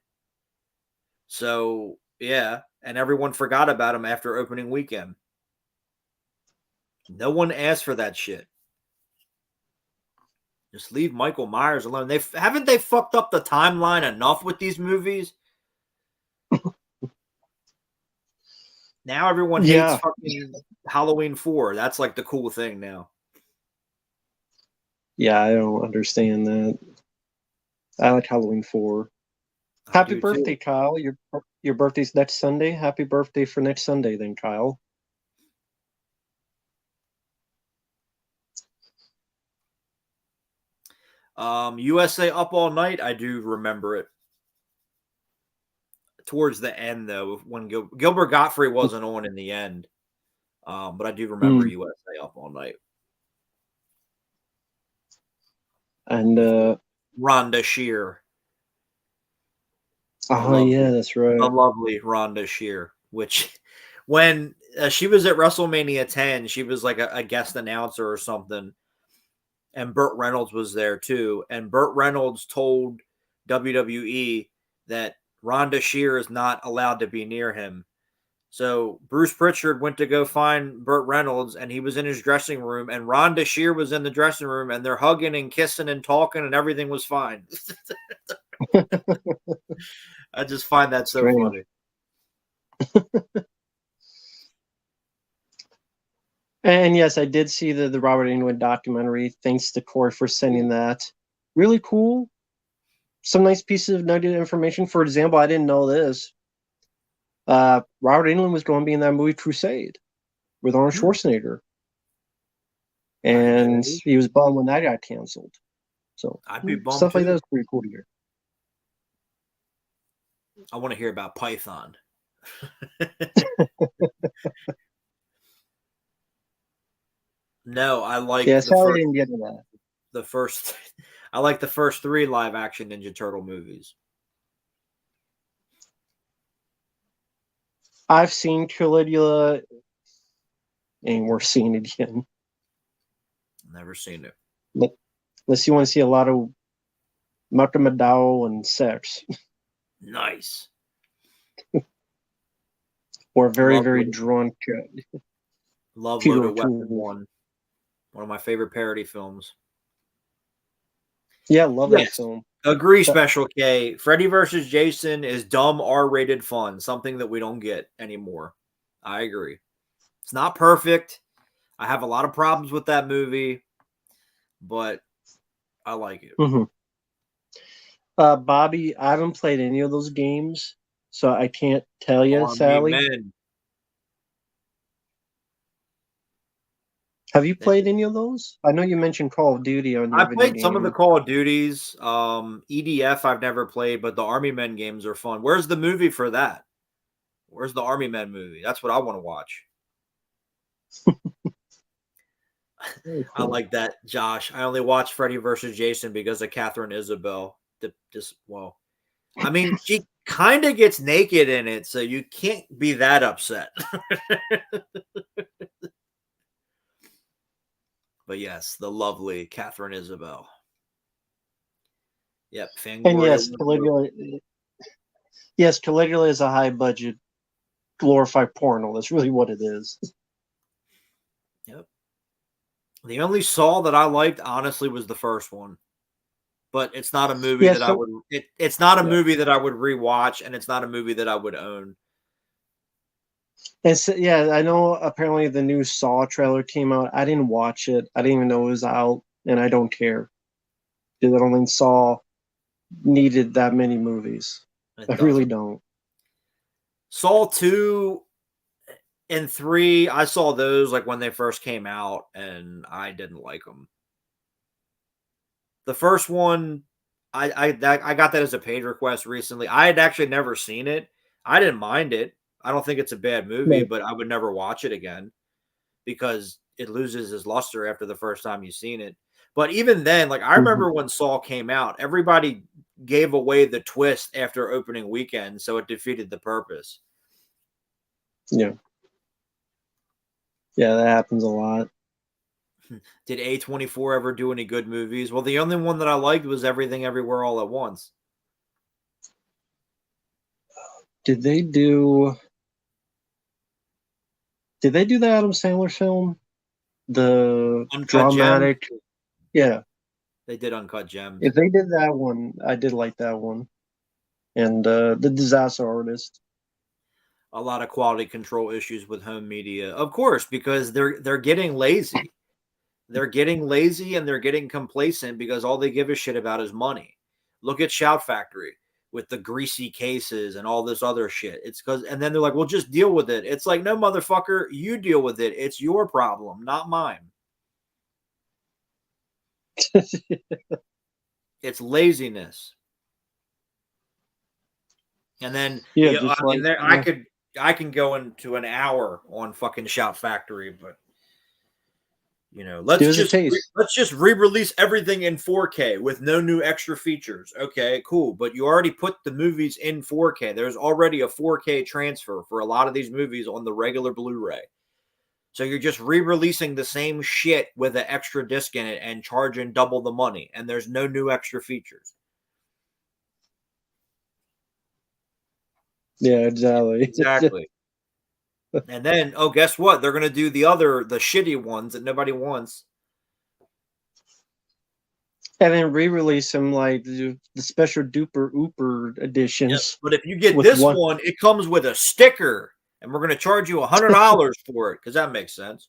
So, yeah. And everyone forgot about them after opening weekend. No one asked for that shit. Just leave Michael Myers alone. Haven't they fucked up the timeline enough with these movies? Now everyone hates fucking Halloween 4. That's like the cool thing now. Yeah, I don't understand that. I like Halloween 4. Happy birthday, too. Kyle. Your birthday's next Sunday. Happy birthday for next Sunday then, Kyle. USA Up All Night, I do remember it. Towards the end, though, when Gilbert Gottfried wasn't on in the end. But I do remember USA Up All Night. And Rhonda Shear. Yeah, that's right. The lovely Rhonda Shear, which when she was at WrestleMania 10, she was like a guest announcer or something. And Burt Reynolds was there too. And Burt Reynolds told WWE that Rhonda Shear is not allowed to be near him. So Bruce Pritchard went to go find Burt Reynolds, and he was in his dressing room, and Rhonda Shear was in the dressing room, and they're hugging and kissing and talking, and everything was fine. I just find that so funny. And yes, I did see the Robert Englund documentary. Thanks to Corey for sending that. Really cool. Some nice pieces of nugget information. For example, I didn't know this. Robert Englund was going to be in that movie Crusade with Arnold Schwarzenegger. And he was bummed when that got canceled. So I'd be bummed stuff too. like that is pretty cool to hear. I want to hear about Python. No, I like I didn't get to that. I like the first 3 live action Ninja Turtle movies. I've seen Caligula, and we're seeing it again. Never seen it. Unless you want to see a lot of Marta Madao and sex. Nice. Or very, very drunk. Love Loaded Weapon 1. One of my favorite parody films. Yeah, love that film. Agree, Special K. Freddy vs. Jason is dumb R-rated fun, something that we don't get anymore. I agree. It's not perfect. I have a lot of problems with that movie, but I like it. Mm-hmm. Bobby, I haven't played any of those games, so I can't tell you, Sally. Have you played any of those? I know you mentioned Call of Duty on your I played some of the Call of Duties. EDF I've never played, but the Army Men games are fun. Where's the movie for that? Where's the Army Men movie? That's what I want to watch. Cool. I like that, Josh. I only watched Freddy vs. Jason because of Catherine Isabel. I mean, she kind of gets naked in it, so you can't be that upset. But yes, the lovely Catherine Isabel. Yep, and yes, Caligula. Yes, Caligula is a high-budget, glorified porno. That's really what it is. Yep. The only Saw that I liked, honestly, was the first one. But it's not a movie that I would. It's not a movie that I would rewatch, and it's not a movie that I would own. And so, I know apparently the new Saw trailer came out. I didn't watch it. I didn't even know it was out, and I don't care. Because I don't think Saw needed that many movies. I really don't. Saw 2 and 3, I saw those like when they first came out, and I didn't like them. The first one, I got that as a paid request recently. I had actually never seen it. I didn't mind it. I don't think it's a bad movie, but I would never watch it again because it loses its luster after the first time you've seen it. But even then, like I remember when Saw came out, everybody gave away the twist after opening weekend, so it defeated the purpose. Yeah. Yeah, that happens a lot. Did A24 ever do any good movies? Well, the only one that I liked was Everything Everywhere All at Once. Did they do the Adam Sandler film? The Uncut dramatic Gems? Yeah. They did Uncut Gems. If they did that one, I did like that one. And The Disaster Artist. A lot of quality control issues with home media. Of course, because they're getting lazy. They're getting lazy and they're getting complacent because all they give a shit about is money. Look at Shout Factory with the greasy cases and all this other shit. It's because, and then they're like, well, just deal with it. It's like, no, motherfucker, you deal with it. It's your problem, not mine. It's laziness. And then, I can go into an hour on fucking Shout Factory, but let's just re-release everything in 4K with no new extra features. Okay, cool. But you already put the movies in 4K. There's already a 4K transfer for a lot of these movies on the regular Blu-ray. So you're just re-releasing the same shit with an extra disc in it and charging double the money. And there's no new extra features. Yeah, exactly. Exactly. And then, guess what? They're going to do the shitty ones that nobody wants. And then re-release them like the special duper ooper editions. Yep. But if you get this one, it comes with a sticker, and we're going to charge you $100 for it because that makes sense.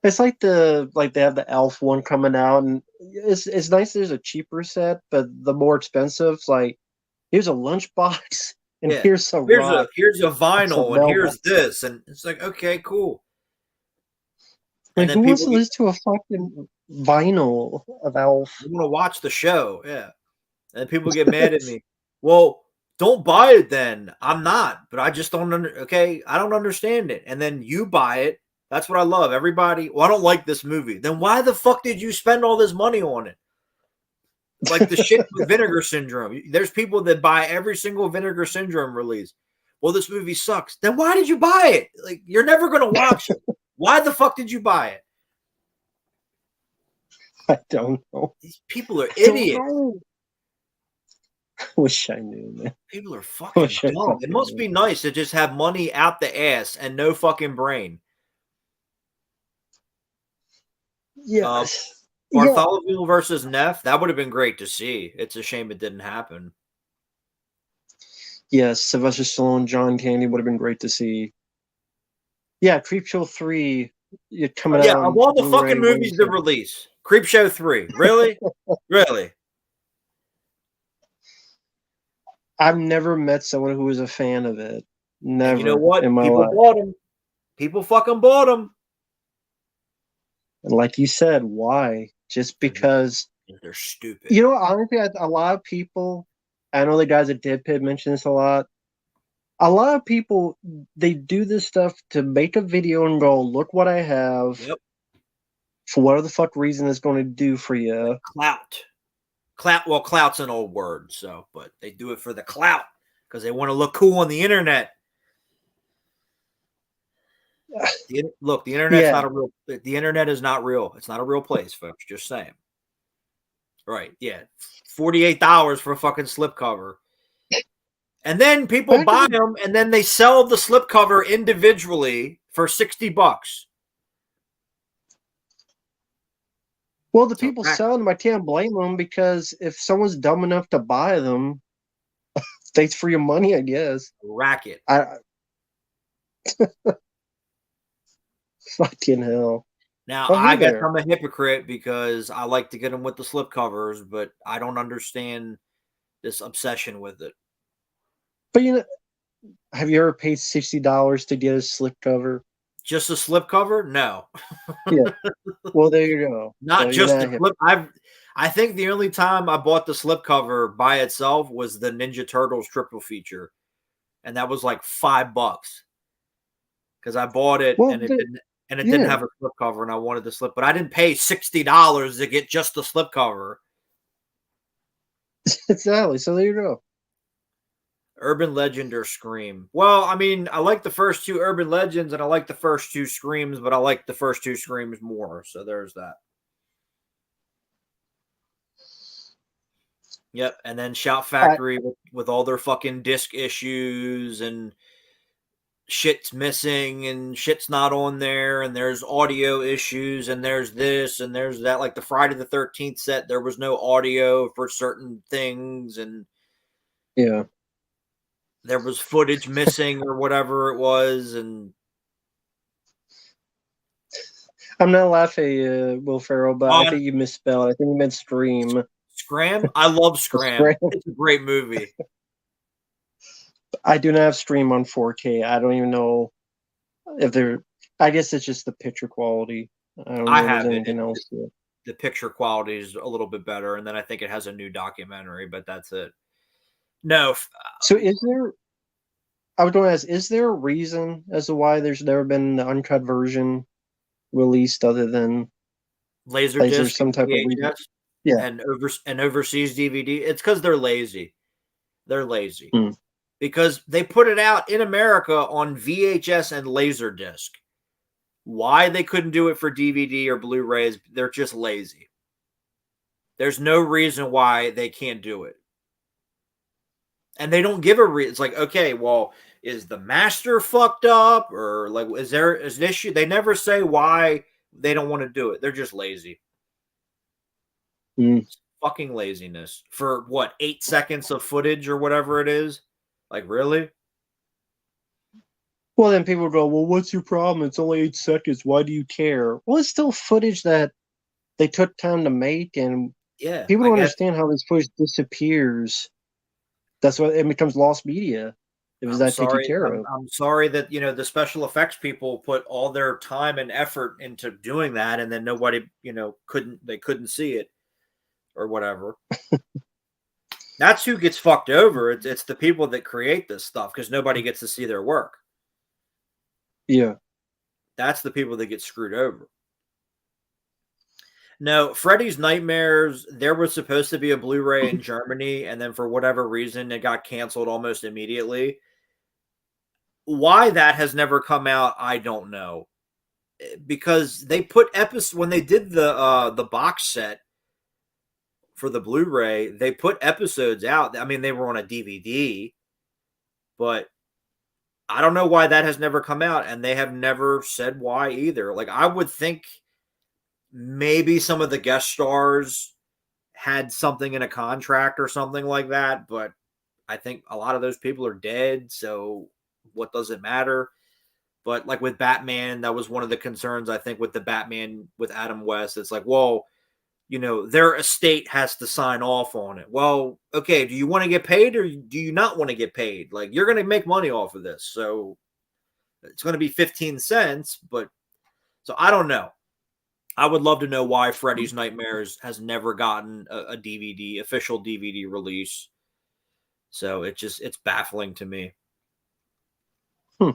It's like they have the Elf one coming out, and it's nice. There's a cheaper set, but the more expensive, like here's a lunchbox and Yeah. here's a rock, Here's a some vinyl and here's mailbox. this. And it's like, okay, cool. And Like, then who wants people to listen to a fucking vinyl of Elf? want to watch the show. Yeah. And people get mad at me. Well, don't buy it then. I'm not, but I just don't okay, I don't understand it. And then you buy it. That's what I love. Everybody, well, I don't like this movie. Then why the fuck did you spend all this money on it? Like the shit with Vinegar Syndrome. There's people that buy every single Vinegar Syndrome release. Well, this movie sucks. Then why did you buy it? Like, you're never going to watch it. Why the fuck did you buy it? I don't know. These people are idiots. Wish I knew, man. People are fucking dumb. It must be nice to just have money out the ass and no fucking brain. Yes. Bartholomew versus Neff, that would have been great to see. It's a shame it didn't happen. Yes, Sylvester Stallone, John Candy would have been great to see. Yeah, Creepshow 3 coming out. Yeah, of all the fucking movies to release, Creepshow 3. Really? Really? I've never met someone who was a fan of it. Never. And you know what? In my People life. bought them. People fucking bought them. And like you said, why? Just because they're stupid. You know, honestly, a lot of people, I know the guys at Deadpit mention this a lot. A lot of people, they do this stuff to make a video and go, look what I have. Yep. For whatever the fuck reason it's going to do for you. Clout. Well, clout's an old word, so, but they do it for the clout because they want to look cool on the internet. Look, the internet's not a real. The internet is not real. It's not a real place, folks. Just saying. Right? Yeah, $48 for a fucking slipcover, and then people buy them, and then they sell the slipcover individually for $60. Well, the people selling them, I can't blame them because if someone's dumb enough to buy them, thanks for your money, I guess. Racket. Fucking hell. Now, I guess I'm a hypocrite because I like to get them with the slipcovers, but I don't understand this obsession with it. But you know, have you ever paid $60 to get a slipcover? Just a slipcover? No. Yeah. Well, there you go. Not so just the slip. I think the only time I bought the slipcover by itself was the Ninja Turtles triple feature, and that was like $5 because I bought it and it didn't have a slipcover, and I wanted the slip, but I didn't pay $60 to get just the slipcover. Exactly. So there you go. Urban Legend or Scream? Well, I mean, I like the first two Urban Legends and I like the first two Screams, but I like the first two Screams more. So there's that. Yep. And then Shout Factory with all their fucking disc issues and shit's missing and shit's not on there. And there's audio issues and there's this and there's that. Like the Friday the 13th set, there was no audio for certain things. And yeah. There was footage missing or whatever it was, and I'm not laughing, Will Ferrell, but I think you misspelled. I think you meant Scream. Scram? I love Scram. It's a great movie. I do not have Scream on 4K. I don't even know if they're. I guess it's just the picture quality. I don't know if there's anything else to it. The picture quality is a little bit better, and then I think it has a new documentary, but that's it. No. So is there, I was going to ask, is there a reason as to why there's never been an uncut version released other than Laserdisc, some type of reason? Yeah. And overseas DVD? It's because they're lazy. They're lazy. Because they put it out in America on VHS and Laserdisc. Why they couldn't do it for DVD or Blu-rays, they're just lazy. There's no reason why they can't do it. And they don't give a reason. It's like, okay, well, is the master fucked up? Or like, is there an issue? They never say why they don't want to do it. They're just lazy. Fucking laziness. For what, 8 seconds of footage or whatever it is? Like, really? Well, then people go, well, what's your problem? It's only 8 seconds. Why do you care? Well, it's still footage that they took time to make, and Yeah, people I don't guess. understand how this footage disappears. That's why it becomes lost media if it's I'm that taken sorry. care I'm, of. I'm sorry that the special effects people put all their time and effort into doing that, and then nobody couldn't see it or whatever. That's who gets fucked over. It's the people that create this stuff because nobody gets to see their work. Yeah. That's the people that get screwed over. No, Freddy's Nightmares, there was supposed to be a Blu-ray in Germany, and then for whatever reason, it got canceled almost immediately. Why that has never come out, I don't know. Because they put episodes when they did the box set for the Blu-ray, they put episodes out. I mean, they were on a DVD, but I don't know why that has never come out, and they have never said why either. Like I would think maybe some of the guest stars had something in a contract or something like that, but I think a lot of those people are dead, so what does it matter? But like with Batman, that was one of the concerns I think with the Batman with Adam West. It's like, well, their estate has to sign off on it. Well, okay, do you want to get paid or do you not want to get paid? Like you're going to make money off of this. So it's going to be 15 cents, but so I don't know. I would love to know why Freddy's Nightmares has never gotten a DVD, official DVD release. So it's baffling to me. Hmm.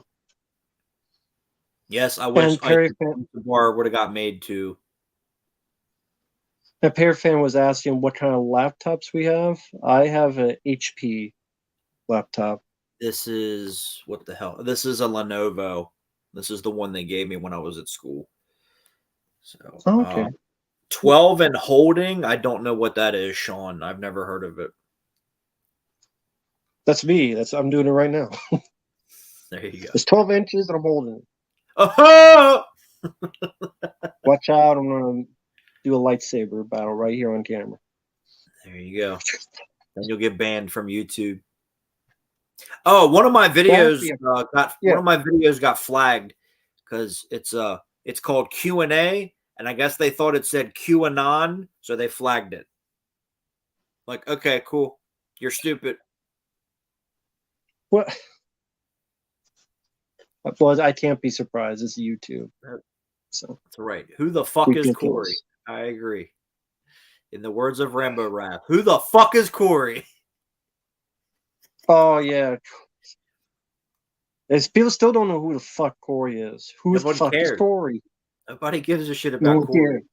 Yes, I wish And Perry fan, the bar would have got made too. a Perry fan was asking what kind of laptops we have. I have a HP laptop. This is what the hell? This is a Lenovo. This is the one they gave me when I was at school. So, Oh, okay. 12 and holding. I don't know what that is, Sean. I've never heard of it. That's me. I'm doing it right now. There you go. It's 12 inches and I'm holding it. Oh! Watch out. I'm going to do a lightsaber battle right here on camera. There you go. Then you'll get banned from YouTube. Oh, one of my videos got flagged because it's called Q&A, and I guess they thought it said QAnon, so they flagged it. Like, okay, cool. You're stupid. What? Well, I can't be surprised. It's YouTube. So that's right. Who the fuck ridiculous. Is Corey? I agree. In the words of Rambo Rap, who the fuck is Corey? Oh yeah. People still don't know who the fuck Corey is. Who the fuck is Corey? Nobody gives a shit about Corey.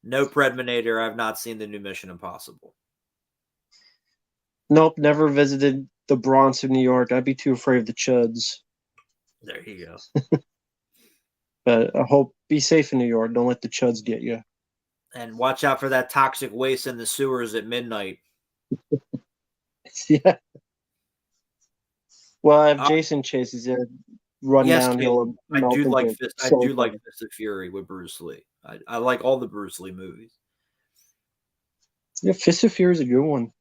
No Predminator. I've not seen the new Mission Impossible. Nope, never visited the Bronx of New York. I'd be too afraid of the chuds. There you go. But I hope be safe in New York. Don't let the chuds get you. And watch out for that toxic waste in the sewers at midnight. Yeah. Well, if Jason chases it, run downhill. I do like Fist of Fury with Bruce Lee. I like all the Bruce Lee movies. Yeah, Fist of Fury is a good one.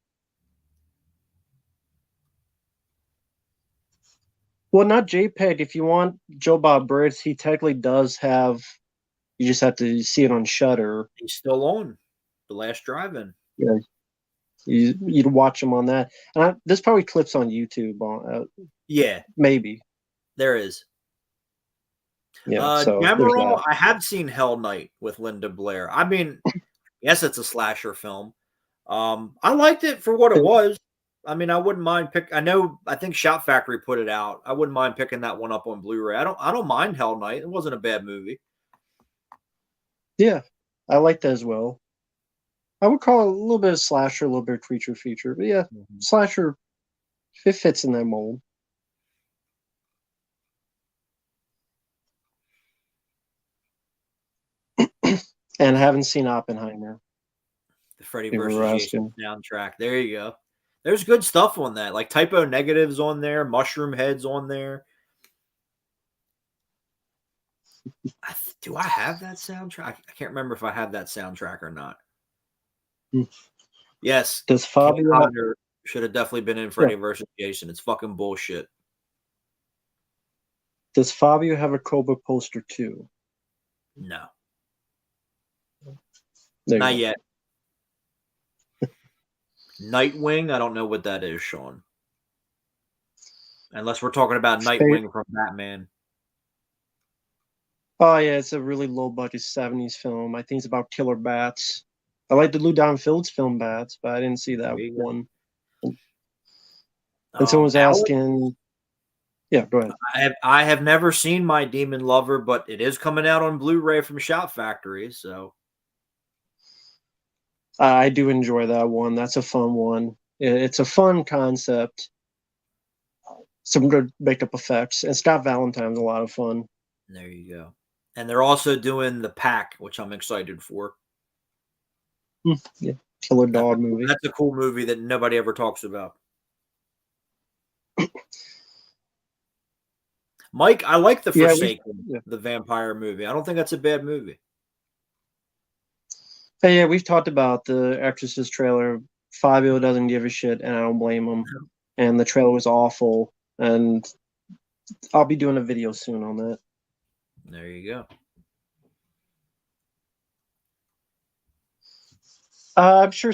Well, not JPEG. If you want Joe Bob Briggs, he technically does have. You just have to see it on Shudder. He's still on The Last Drive-In. Yeah, you'd watch him on that. And there's probably clips on YouTube. Yeah, maybe there is. Yeah, so Demerol, I have seen Hell Night with Linda Blair. I mean, yes, it's a slasher film. I liked it for what it was. I mean, I wouldn't mind I think Shout Factory put it out. I wouldn't mind picking that one up on Blu-ray. I don't mind Hell Night. It wasn't a bad movie. Yeah, I like that as well. I would call it a little bit of slasher, a little bit of creature feature, but yeah, slasher, it fits in that mold. And I haven't seen Oppenheimer. The Freddy vs. Jason soundtrack. There you go. There's good stuff on that. Like Typo Negatives on there, Mushroom Heads on there. Do I have that soundtrack? I can't remember if I have that soundtrack or not. Yes. Does Fabio should have definitely been in Freddy vs. Jason. It's fucking bullshit. Does Fabio have a Cobra poster too? No. Not yet. Nightwing, I don't know what that is, Sean. Unless we're talking about Nightwing from Batman. Oh yeah, it's a really low budget 70s film. I think it's about killer bats. I like the Lou Don Fields film Bats, but I didn't see that one. And someone was asking, yeah, go ahead. I have never seen My Demon Lover, but it is coming out on Blu-ray from Shout Factory, so I do enjoy that one. That's a fun one. It's a fun concept. Some good makeup effects. And Scott Valentine's a lot of fun. There you go. And they're also doing The Pack, which I'm excited for. Yeah, killer dog movie. That's a cool movie that nobody ever talks about. Mike, I like The Forsaken, the vampire movie. I don't think that's a bad movie. Hey, yeah, we've talked about the Exorcist trailer. Fabio doesn't give a shit, and I don't blame him. And the trailer was awful. And I'll be doing a video soon on that. There you go. I'm sure.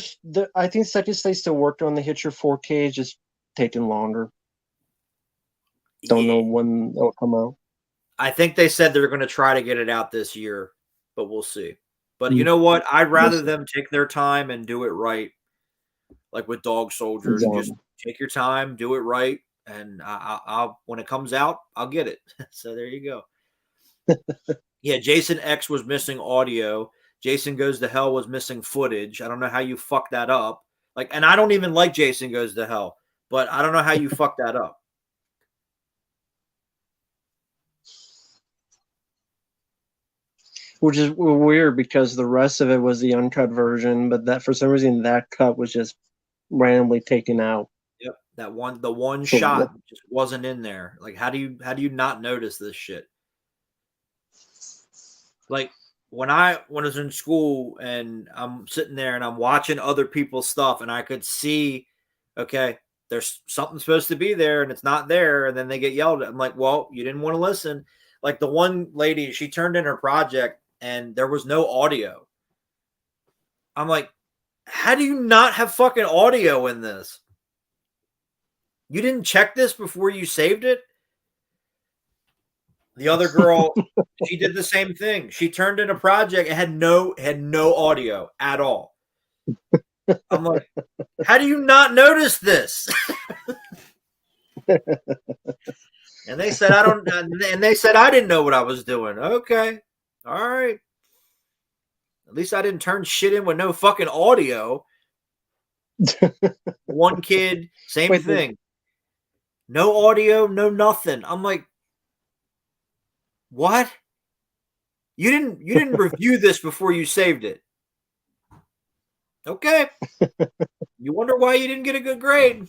I think Second State still worked on the Hitcher 4K, just taking longer. Don't know when it'll come out. I think they said they're going to try to get it out this year, but we'll see. But you know what? I'd rather them take their time and do it right, like with Dog Soldiers. Exactly. Just take your time, do it right, and I'll when it comes out, I'll get it. So there you go. Yeah, Jason X was missing audio. Jason Goes to Hell was missing footage. I don't know how you fucked that up. Like, and I don't even like Jason Goes to Hell, but I don't know how you fucked that up. Which is weird because the rest of it was the uncut version, but that for some reason that cut was just randomly taken out. Yep, the one shot just wasn't in there. Like, how do you not notice this shit? Like when I was in school and I'm sitting there and I'm watching other people's stuff and I could see, okay, there's something supposed to be there and it's not there, and then they get yelled at. I'm like, well, you didn't want to listen. Like the one lady, she turned in her project and there was no audio. I'm like, how do you not have fucking audio in this? You didn't check this before you saved it? The other girl, she did the same thing. She turned in a project and had no audio at all. I'm like, how do you not notice this? And they said I didn't know what I was doing. Okay. All right. At least I didn't turn shit in with no fucking audio. One kid, same thing. No audio, no nothing. I'm like, what? You didn't review this before you saved it. Okay. You wonder why you didn't get a good grade.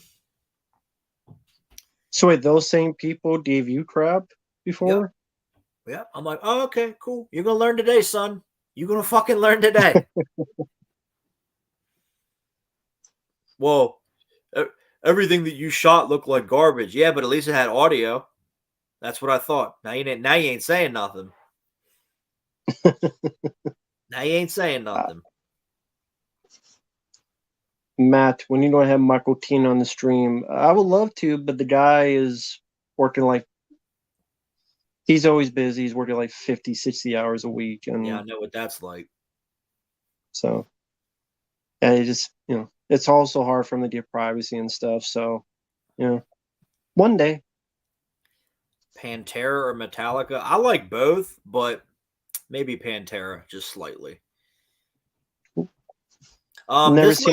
So wait, those same people gave you crap before? Yeah. I'm like, oh, okay, cool. You're gonna learn today, son. You're gonna fucking learn today. Well, everything that you shot looked like garbage. Yeah, but at least it had audio. That's what I thought. Now you ain't saying nothing. Now you ain't saying nothing. Matt, when you gonna have Michael Teen on the stream? I would love to, but the guy is working like he's always busy. He's working like 50, 60 hours a week. And yeah, I know what that's like. So and it just, it's also hard for him to get privacy and stuff. So, one day. Pantera or Metallica? I like both, but maybe Pantera just slightly. This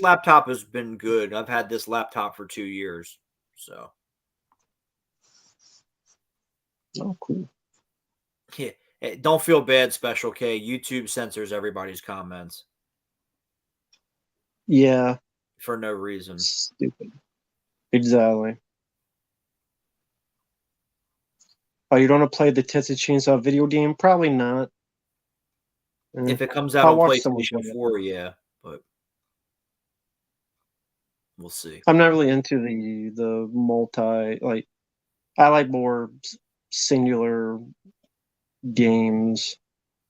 laptop has been good. I've had this laptop for 2 years. So. Oh, cool. Yeah. Don't feel bad, Special K. YouTube censors everybody's comments. Yeah. For no reason. Stupid. Exactly. Oh, you don't want to play the Texas Chainsaw video game? Probably not. If it comes out on PlayStation 4, yeah, but we'll see. I'm not really into the multi, like, I like more singular games.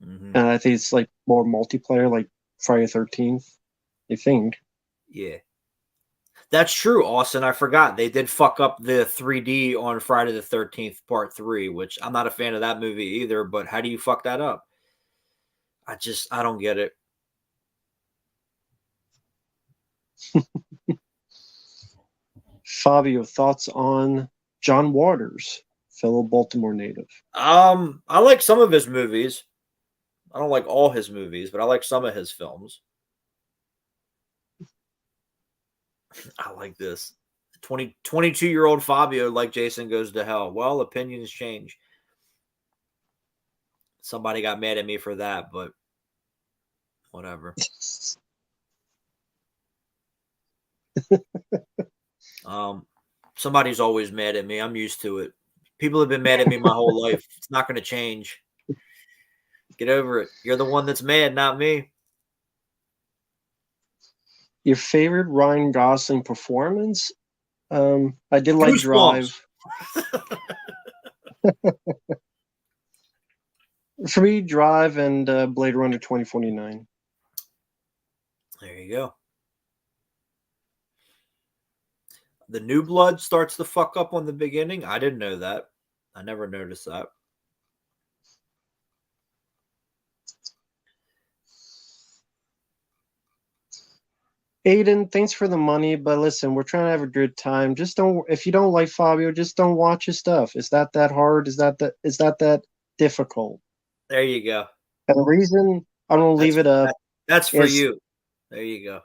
Mm-hmm. And I think it's like more multiplayer, like Friday 13th, I think. Yeah. That's true, Austin. I forgot. They did fuck up the 3D on Friday the 13th, part 3, which I'm not a fan of that movie either, but how do you fuck that up? I don't get it. Fabio, thoughts on John Waters, fellow Baltimore native? I like some of his movies. I don't like all his movies, but I like some of his films. I like this. 22-year-old Fabio like Jason Goes to Hell. Well, opinions change. Somebody got mad at me for that, but whatever. Somebody's always mad at me. I'm used to it. People have been mad at me my whole life. It's not going to change. Get over it. You're the one that's mad, not me. Your favorite Ryan Gosling performance? I did like Goosebumps. Drive. For me, Drive and Blade Runner 2049. There you go. The New Blood starts to fuck up on the beginning. I didn't know that. I never noticed that. Aiden, thanks for the money, but listen, we're trying to have a good time. Just don't. If you don't like Fabio, just don't watch his stuff. Is that hard? Is that difficult? There you go. And the reason I don't leave it up that's for is you. There you go.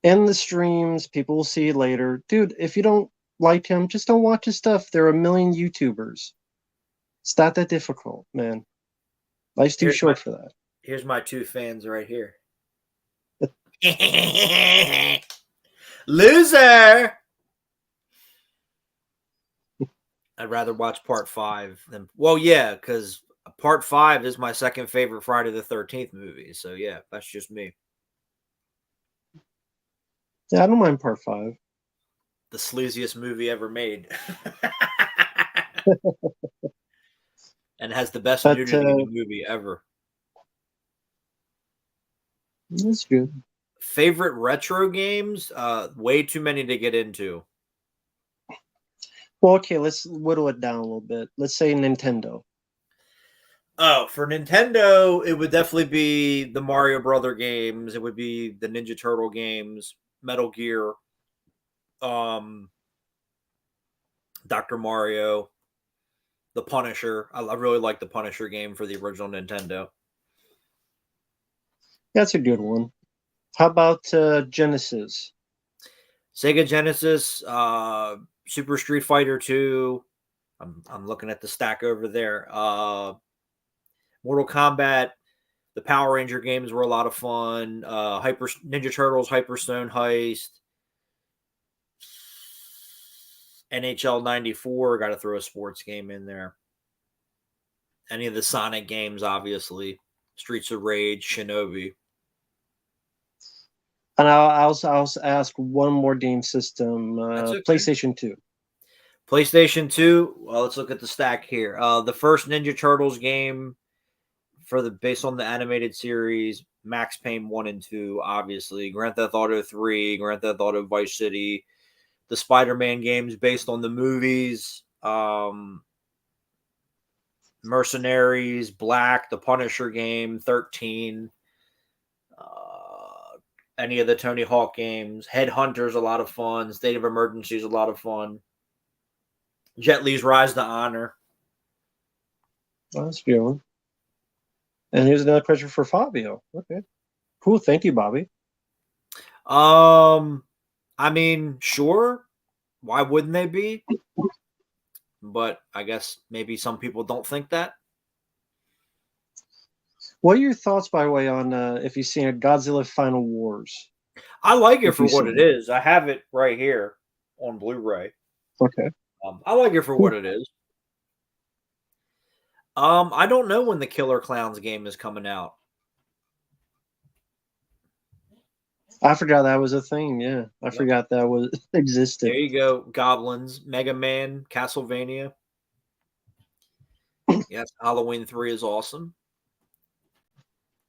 in the streams, people will see it later. Dude, if you don't like him, just don't watch his stuff. There are a million YouTubers. It's not that difficult, man. Life's too short for that. Here's my 2 fans right here. Loser. I'd rather watch part 5 than because part 5 is my second favorite Friday the 13th movie. So yeah, that's just me. Yeah, I don't mind part 5. The sleaziest movie ever made. And has the best nudity in a movie ever. That's good. Favorite retro games? Way too many to get into. Well, okay, let's whittle it down a little bit. Let's say Nintendo. Oh, for Nintendo, it would definitely be the Mario Brother games. It would be the Ninja Turtle games, Metal Gear, Dr. Mario, the Punisher. I really like the Punisher game for the original Nintendo. That's a good one. How about Genesis? Sega Genesis, Super Street Fighter 2. I'm looking at the stack over there. Mortal Kombat, the Power Ranger games were a lot of fun. Ninja Turtles, Hyperstone Heist, NHL 94. Got to throw a sports game in there. Any of the Sonic games, obviously. Streets of Rage, Shinobi. And I'll ask one more game system. Okay. PlayStation 2. PlayStation 2. Well, let's look at the stack here. The first Ninja Turtles game based on the animated series, Max Payne 1 and 2, obviously. Grand Theft Auto 3, Grand Theft Auto Vice City, the Spider-Man games based on the movies, Mercenaries, Black, the Punisher game, 13, any of the Tony Hawk games, Headhunter's a lot of fun, State of Emergency is a lot of fun, Jet Li's Rise to Honor. Oh, that's a good one. And here's another question for Fabio. Okay. Cool. Thank you, Bobby. I mean, sure. Why wouldn't they be? But I guess maybe some people don't think that. What are your thoughts, by the way, on if you've seen a Godzilla Final Wars? I like it for what it is. I have it right here on Blu-ray. Okay. I like it for what it is. I don't know when the Killer Clowns game is coming out. I forgot that was a thing. Yeah, I forgot that was existed. There you go. Goblins, Mega Man, Castlevania. Yes, Halloween 3 is awesome.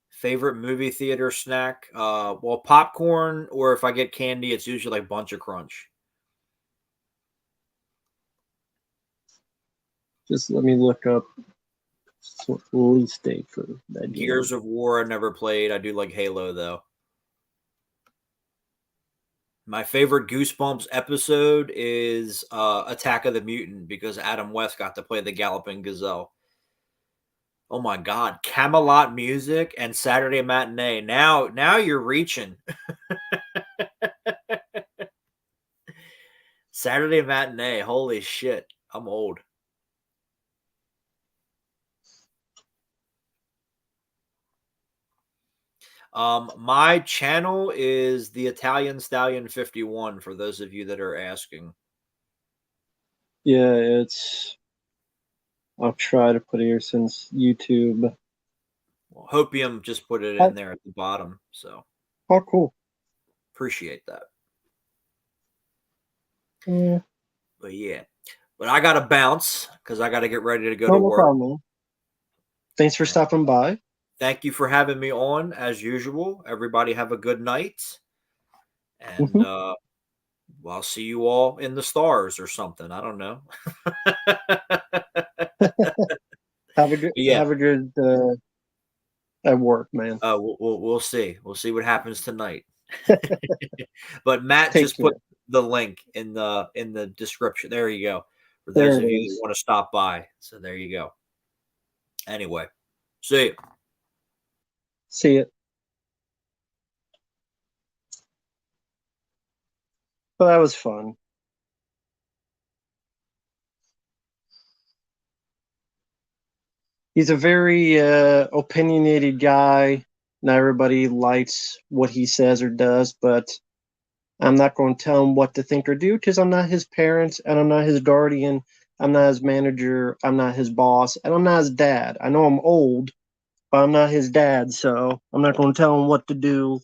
Favorite movie theater snack? Well, popcorn, or if I get candy, it's usually like Bunch of Crunch. Just let me look up release date for that game. Gears of War, I never played. I do like Halo though. My favorite Goosebumps episode is Attack of the Mutant because Adam West got to play the Galloping Gazelle. Oh my God, Camelot music and Saturday Matinee. Now you're reaching. Saturday Matinee. Holy shit, I'm old. My channel is the Italian Stallion 51 for those of you that are asking. Yeah, I'll try to put it here since YouTube. Well, Hopium just put it in there at the bottom, so. Oh, cool. Appreciate that. Yeah. But I gotta bounce because I gotta get ready to go to No work. problem. Thanks for stopping by. Thank you for having me on as usual. Everybody have a good night. And well, I'll see you all in the stars or something. I don't know. Have a good at work, man. We'll see. We'll see what happens tonight. But Matt Take just care. put the link in the description. There you go. For There those it of you is. that want to stop by. So there you go. Anyway, see you. See it. Well, that was fun. He's a very opinionated guy. Not everybody likes what he says or does, but I'm not going to tell him what to think or do because I'm not his parent and I'm not his guardian. I'm not his manager. I'm not his boss. And I'm not his dad. I know I'm old, but I'm not his dad, so I'm not going to tell him what to do.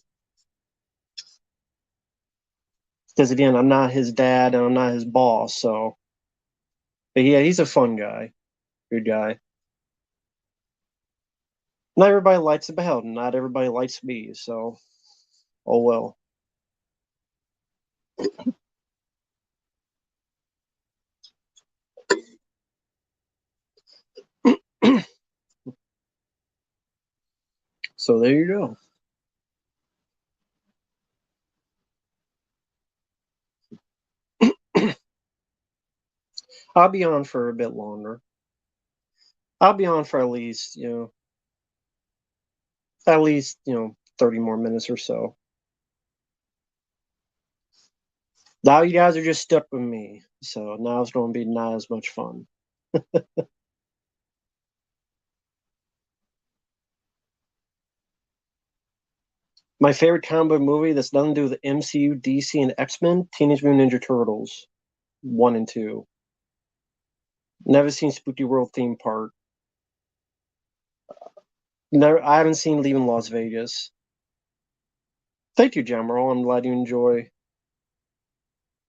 Because again, I'm not his dad and I'm not his boss, so. But yeah, he's a fun guy. Good guy. Not everybody likes the Beholden. Not everybody likes me, so. Oh well. So there you go. I'll be on for a bit longer. I'll be on for at least, 30 more minutes or so. Now you guys are just stuck with me, so now it's going to be not as much fun. My favorite comic book movie that's nothing to do with the MCU, DC, and X-Men, Teenage Mutant Ninja Turtles, 1 and 2. Never seen Spooky World Theme Park. Never, I haven't seen Leaving Las Vegas. Thank you, Jammerl. I'm glad you enjoy.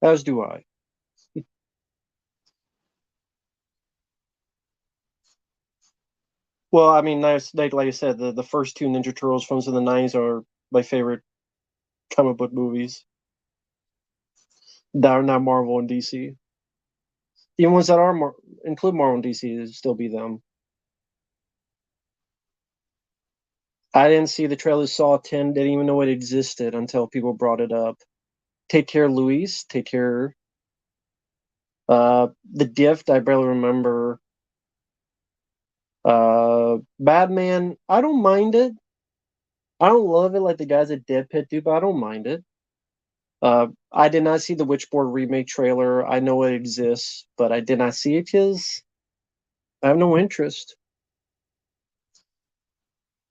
As do I. Well, I mean, like I said, the first 2 Ninja Turtles films in the 90s are my favorite comic book movies. That are not Marvel and DC. The ones that are include Marvel and DC would still be them. I didn't see the trailer Saw 10, didn't even know it existed until people brought it up. Take Care, Luis. Take Care. The Gift, I barely remember. Batman, I don't mind it. I don't love it like the guys at Dead Pit do, but I don't mind it. I did not see the Witchboard remake trailer. I know it exists, but I did not see it because I have no interest.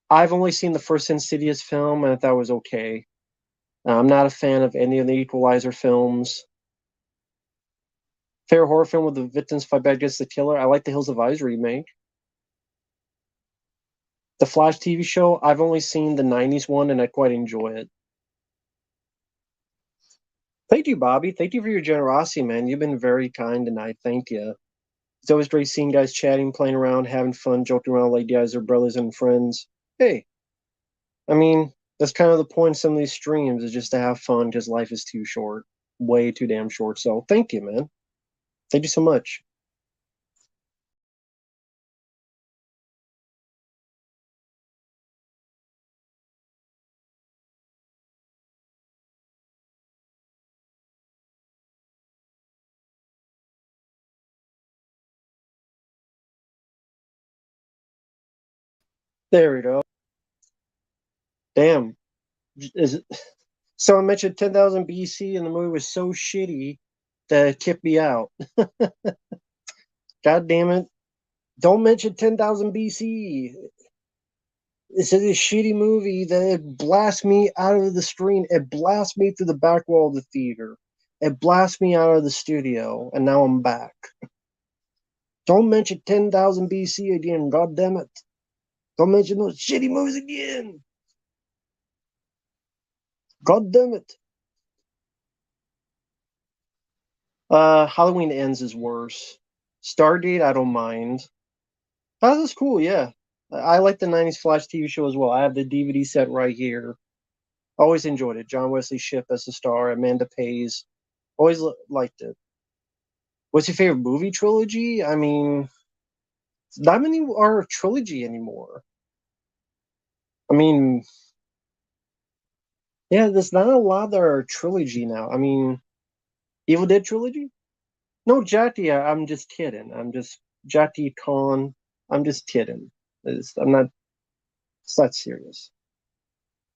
I've only seen the first Insidious film, and I thought it was okay. I'm not a fan of any of the Equalizer films. Favorite horror film with the victims fight back against the killer. I like the Hills of Eyes remake. The Flash TV show, I've only seen the 90s one, and I quite enjoy it. Thank you, Bobby. Thank you for your generosity, man. You've been very kind tonight. Thank you. It's always great seeing guys chatting, playing around, having fun, joking around like you guys are brothers and friends. Hey, I mean, that's kind of the point of some of these streams is just to have fun because life is too short, way too damn short. So thank you, man. Thank you so much. There we go. Damn. Is it, someone mentioned 10,000 BC and the movie was so shitty that it kicked me out. God damn it. Don't mention 10,000 BC. It's a shitty movie that it blasts me out of the screen. It blasts me through the back wall of the theater. It blasts me out of the studio, and now I'm back. Don't mention 10,000 BC again, god damn it. Don't mention those shitty movies again. God damn it. Halloween Ends is worse. Stargate, I don't mind. Oh, that's cool, yeah. I like the 90s Flash TV show as well. I have the DVD set right here. Always enjoyed it. John Wesley Shipp as the star, Amanda Pays. Always liked it. What's your favorite movie trilogy? I mean, not many are a trilogy anymore. I mean, yeah, there's not a lot that are a trilogy now. I mean, Evil Dead trilogy? No, Jati, I'm just kidding. I'm just Jati Khan. I'm just kidding. I'm not. It's not serious.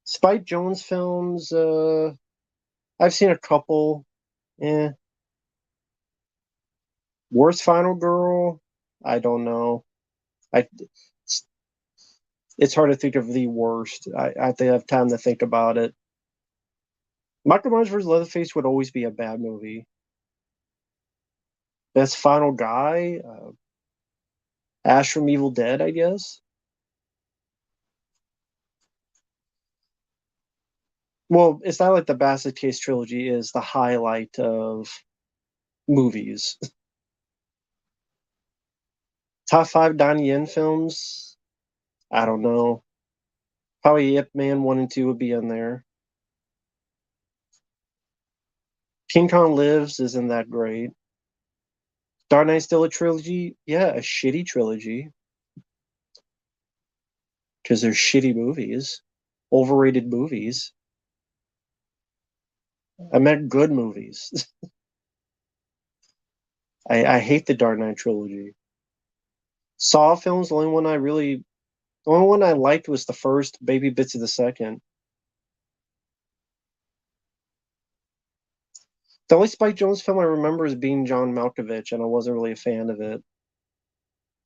Spike Jones films. I've seen a couple. Eh. Worst Final Girl. I don't know. I. It's hard to think of the worst. I have to have time to think about it. Michael Myers vs. Leatherface would always be a bad movie. Best Final Guy. Ash from Evil Dead, I guess. Well, it's not like the Basket Case trilogy is the highlight of movies. Top five Donnie Yen films? I don't know. Probably Ip Man 1 and 2 would be in there. King Kong Lives isn't that great. Dark Knight still a trilogy? Yeah, a shitty trilogy. Because they're shitty movies. Overrated movies. I meant good movies. I hate the Dark Knight trilogy. Saw films, the only one I liked was the first, Baby Bits of the second. The only Spike Jones film I remember is Being John Malkovich, and I wasn't really a fan of it.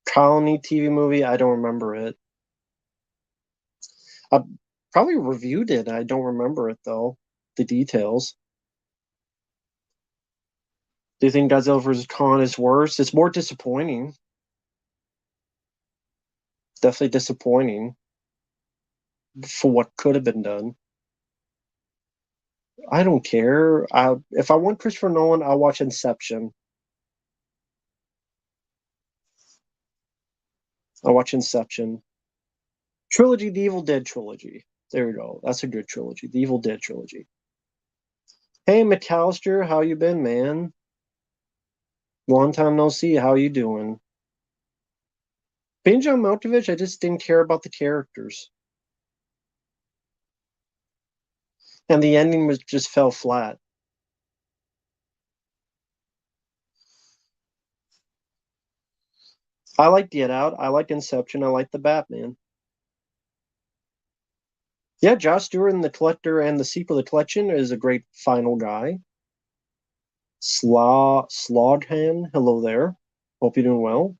Colony TV movie, I don't remember it. I probably reviewed it. I don't remember it though. The details. Do you think Godzilla vs. Kong is worse? It's more disappointing. Definitely disappointing for what could have been done. I don't care. If I want Christopher Nolan, I'll watch Inception. I'll watch Inception. Trilogy, the Evil Dead trilogy. There we go. That's a good trilogy. The Evil Dead trilogy. Hey, McAllister, how you been, man? Long time no see. How you doing? Being John Malkovich, I just didn't care about the characters. And the ending was just fell flat. I like Get Out. I like Inception. I like The Batman. Yeah, Josh Stewart in The Collector and the sequel, The Collection, is a great final guy. Sloghan, hello there. Hope you're doing well.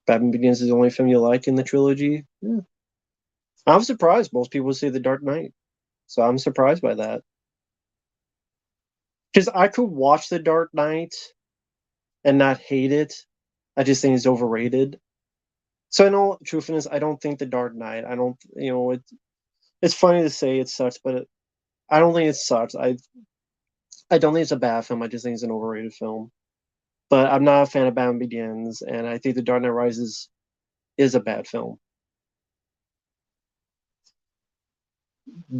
Batman Begins is the only film you like in the trilogy. Yeah. I'm surprised. Most people say The Dark Knight. So I'm surprised by that. Because I could watch The Dark Knight and not hate it. I just think it's overrated. So I know, truthfulness, I don't think The Dark Knight. I don't, It's funny to say it sucks, but I don't think it sucks. I don't think it's a bad film. I just think it's an overrated film. But I'm not a fan of Batman Begins, and I think The Dark Knight Rises is a bad film.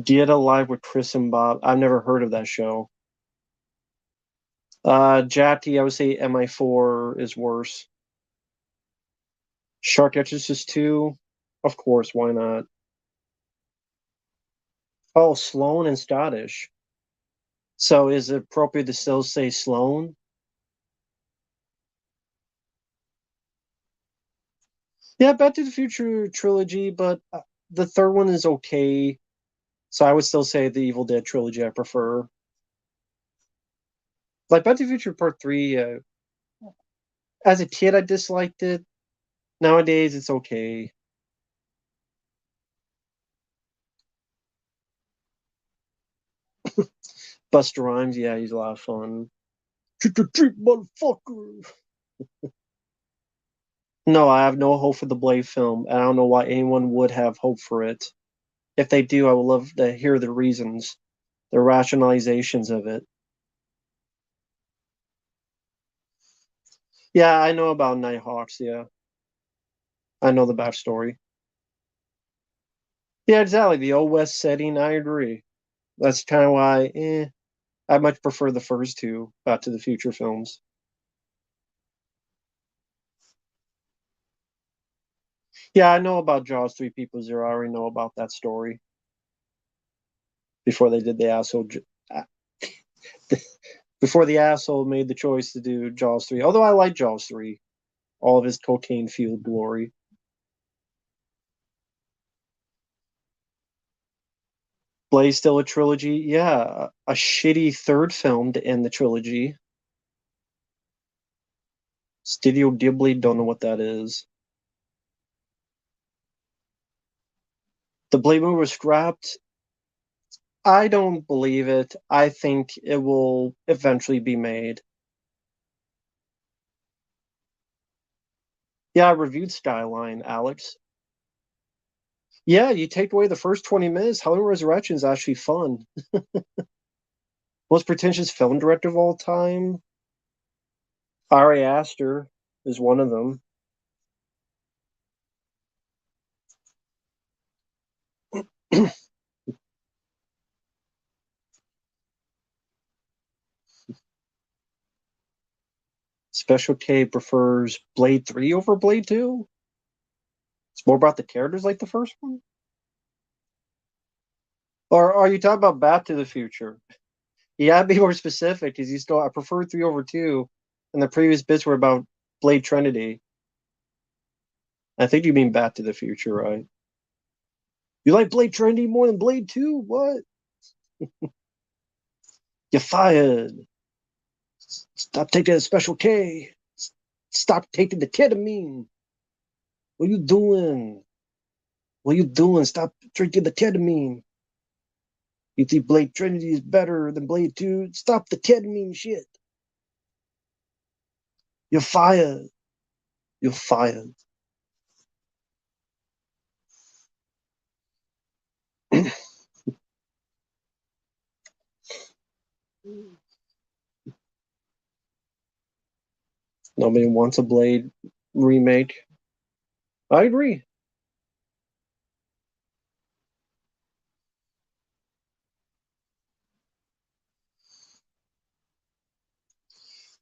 Dead Alive with Chris and Bob. I've never heard of that show. Jackie, I would say MI4 is worse. Shark Exorcist 2, of course, why not? Oh, Sloan and Scottish. So is it appropriate to still say Sloan? Yeah, Back to the Future trilogy, but the third one is okay. So I would still say the Evil Dead trilogy I prefer. Like Back to the Future Part 3, as a kid I disliked it. Nowadays it's okay. Buster Rhymes, yeah, he's a lot of fun. Trick or treat, motherfucker. No, I have no hope for the Blade film. I don't know why anyone would have hope for it. If they do, I would love to hear the reasons, the rationalizations of it. Yeah, I know about Nighthawks. Yeah, I know the backstory. Yeah, exactly. The old West setting. I agree. That's kind of why. I much prefer the first two Back to the Future films. Yeah, I know about Jaws 3 People 0. I already know about that story before they did the asshole. Before the asshole made the choice to do Jaws 3. Although I like Jaws 3, all of his cocaine fueled glory. Blaze still a trilogy? Yeah, a shitty third film to end the trilogy. Studio Ghibli, don't know what that is. The Blade movie was scrapped. I don't believe it. I think it will eventually be made. Yeah, I reviewed Skyline, Alex. Yeah, you take away the first 20 minutes, Halloween Resurrection is actually fun. Most pretentious film director of all time? Ari Aster is one of them. Special K prefers Blade 3 over Blade 2? It's more about the characters like the first one? Or are you talking about Back to the Future? You gotta be more specific because you still I prefer 3 over 2, and the previous bits were about Blade Trinity. I think you mean Back to the Future, right? You like Blade Trinity more than Blade 2? What? You're fired. Stop taking the Special K. Stop taking the ketamine. What you doing? What you doing? Stop drinking the ketamine. You think Blade Trinity is better than Blade 2? Stop the ketamine shit. You're fired. You're fired. Nobody wants a Blade remake. I agree.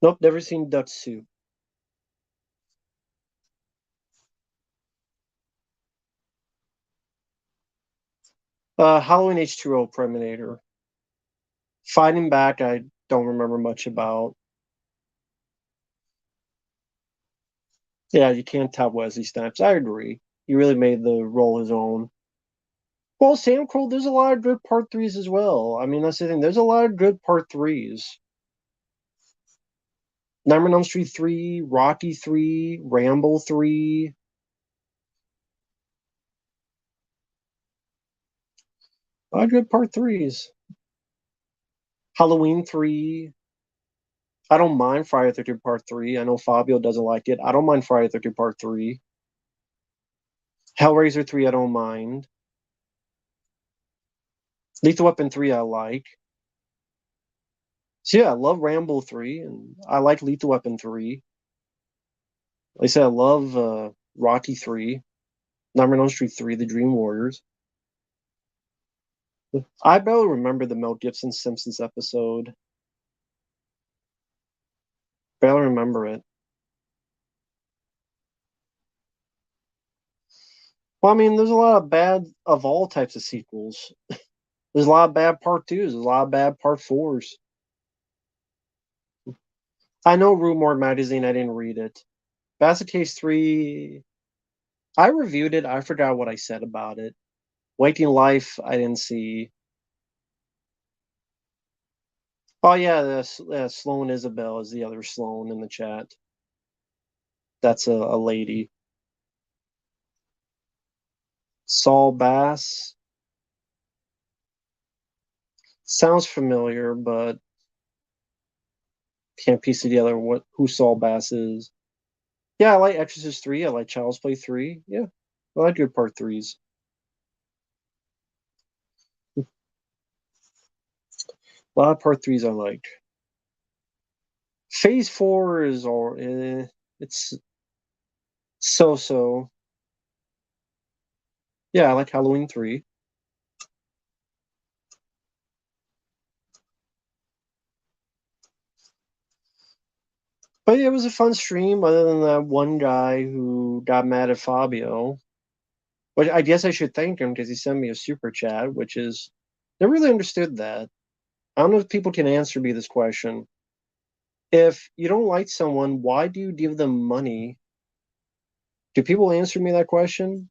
Nope, never seen Duck Soup. Halloween H2O Preminator. Fighting Back, I don't remember much about. Yeah, you can't top Wesley Snipes. I agree. He really made the role his own. Well, Sam Crow, there's a lot of good part threes as well. I mean, that's the thing. There's a lot of good part threes. Nightmare on Elm Street 3, Rocky 3, Rambo 3. A lot of good part threes. Halloween 3. I don't mind Friday the 13th Part 3. I know Fabio doesn't like it. I don't mind Friday the 13th Part 3. Hellraiser 3, I don't mind. Lethal Weapon 3 I like. So yeah, I love Rambo 3, and I like Lethal Weapon 3. Like I said, I love Rocky 3, Nightmare on Elm Street 3, The Dream Warriors. I barely remember the Mel Gibson Simpsons episode. Barely remember it. Well, I mean, there's a lot of bad of all types of sequels. There's a lot of bad part twos. There's a lot of bad part fours. I know Rumor Magazine. I didn't read it. Basket Case 3. I reviewed it. I forgot what I said about it. Waking Life. I didn't see. Oh yeah, Sloan Isabel is the other Sloan in the chat. That's a lady. Saul Bass. Sounds familiar, but can't piece together who Saul Bass is. Yeah, I like Exorcist 3. I like Child's Play 3. Yeah, I like good part 3s. A lot of part 3s I liked. Phase 4 is all. It's so. Yeah, I like Halloween 3. But yeah, it was a fun stream, other than that one guy who got mad at Fabio. But I guess I should thank him because he sent me a super chat, which is. Never really understood that. I don't know if people can answer me this question. If you don't like someone, why do you give them money? Do people answer me that question?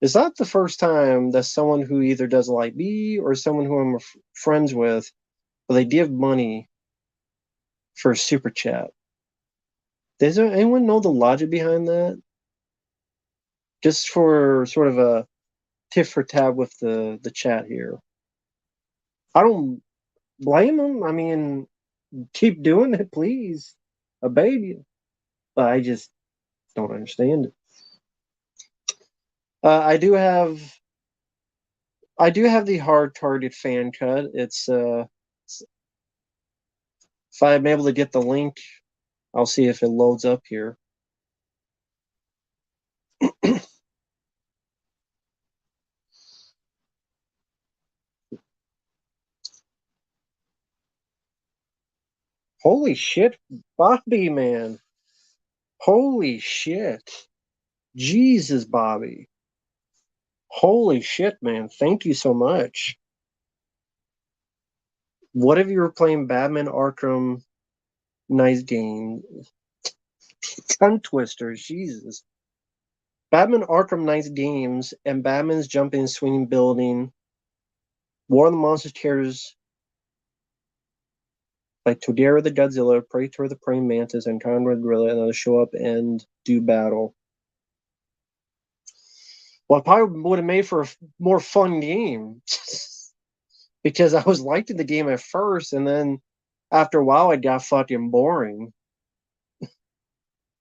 Is that the first time that someone who either doesn't like me or someone who I'm friends with, but they give money for a super chat? Does anyone know the logic behind that? Just for sort of a tit for tat with the chat here. I don't blame them. I mean, keep doing it, please. A baby. But I just don't understand it. I do have the hard target fan cut. It's if I'm able to get the link, I'll see if it loads up here. Holy shit, Bobby, man. Holy shit. Jesus, Bobby. Holy shit, man. Thank you so much. What if you were playing Batman Arkham Nice game? Tongue twisters, Jesus. Batman Arkham Knight's games and Batman's jumping and swinging building, War of the Monsters characters like Todera the Godzilla, Praetor the Praying Mantis, and Conrad Gorilla, and others show up and do battle. Well, it probably would have made for a more fun game because I was liking the game at first, and then after a while, it got fucking boring.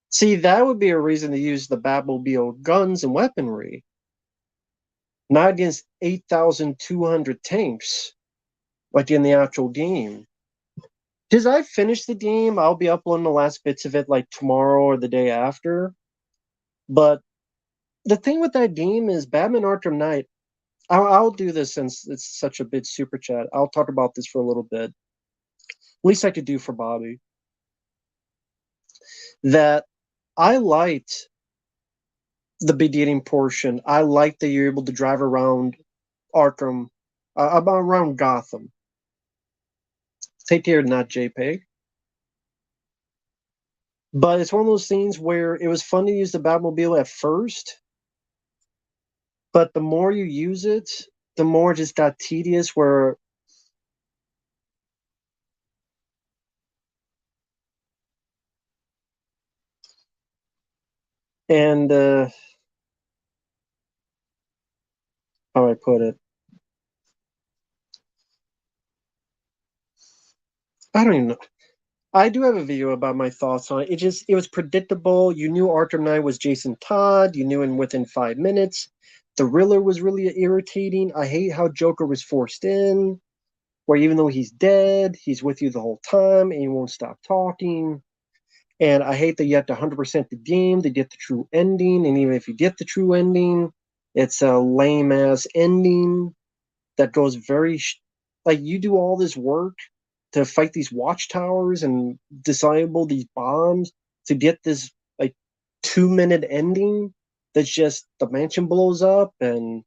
See, that would be a reason to use the Batmobile guns and weaponry, not against 8,200 tanks like in the actual game. Because I finished the game, I'll be uploading the last bits of it like tomorrow or the day after. But the thing with that game is Batman Arkham Knight. I'll do this since it's such a big super chat. I'll talk about this for a little bit. Least I could do for Bobby. That I liked the beginning portion. I liked that you're able to drive around Arkham, around Gotham. Take care, not JPEG. But it's one of those things where it was fun to use the Batmobile at first, but the more you use it, the more it just got tedious. Where and how I put it, I don't even know. I do have a video about my thoughts on it. It was predictable. You knew Arkham Knight was Jason Todd. You knew him within 5 minutes. The Riddler was really irritating. I hate how Joker was forced in, where even though he's dead, he's with you the whole time and he won't stop talking. And I hate that you have to 100% the game to get the true ending. And even if you get the true ending, it's a lame ass ending that goes very like you do all this work to fight these watchtowers and disable these bombs to get this like 2-minute ending that's just the mansion blows up and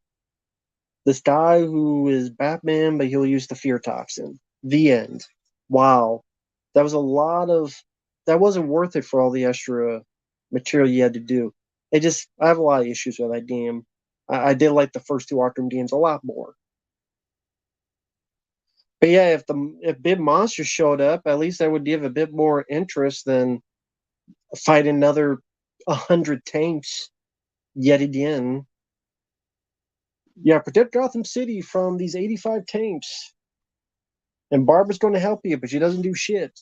this guy who is Batman, but he'll use the fear toxin. The end. Wow. That was a lot of that wasn't worth it for all the extra material you had to do. I have a lot of issues with that game. I did like the first two Arkham games a lot more. But yeah, if big monsters showed up, at least I would give a bit more interest than fight another 100 tanks yet again. Yeah, protect Gotham City from these 85 tanks. And Barbara's going to help you, but she doesn't do shit.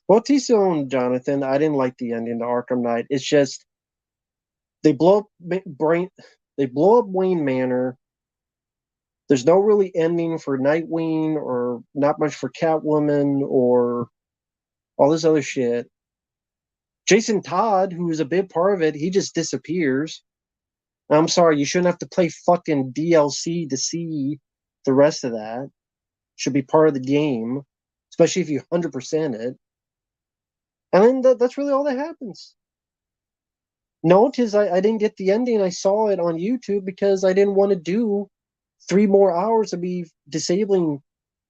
Well, Tiso and Jonathan, I didn't like the ending to Arkham Knight. It's just they blow up they blow up Wayne Manor. There's no really ending for Nightwing or not much for Catwoman or all this other shit. Jason Todd, who is a big part of it, he just disappears. I'm sorry, you shouldn't have to play fucking DLC to see the rest of that. Should be part of the game, especially if you 100% it. And then that's really all that happens. No, because I didn't get the ending. I saw it on YouTube because I didn't want to do 3 more hours of me disabling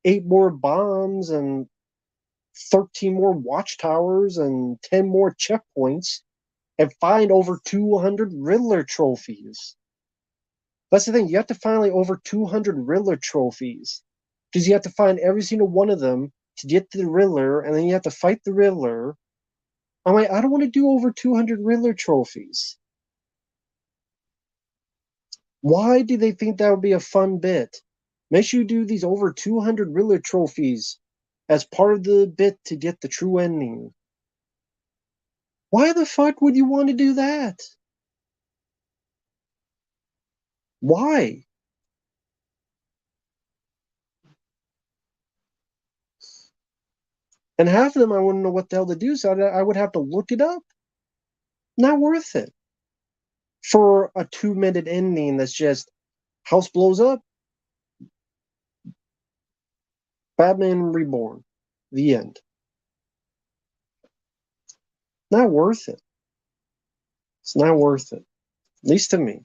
8 more bombs and 13 more watchtowers and 10 more checkpoints and find over 200 Riddler trophies. That's the thing. You have to find like over 200 Riddler trophies because you have to find every single one of them to get to the Riddler, and then you have to fight the Riddler. I'm like, I don't want to do over 200 Riddler trophies. Why do they think that would be a fun bit? Make sure you do these over 200 Riddler trophies as part of the bit to get the true ending. Why the fuck would you want to do that? Why? And half of them I wouldn't know what the hell to do, so I would have to look it up. Not worth it. For a 2-minute ending that's just house blows up, Batman Reborn. The end. Not worth it. It's not worth it. At least to me.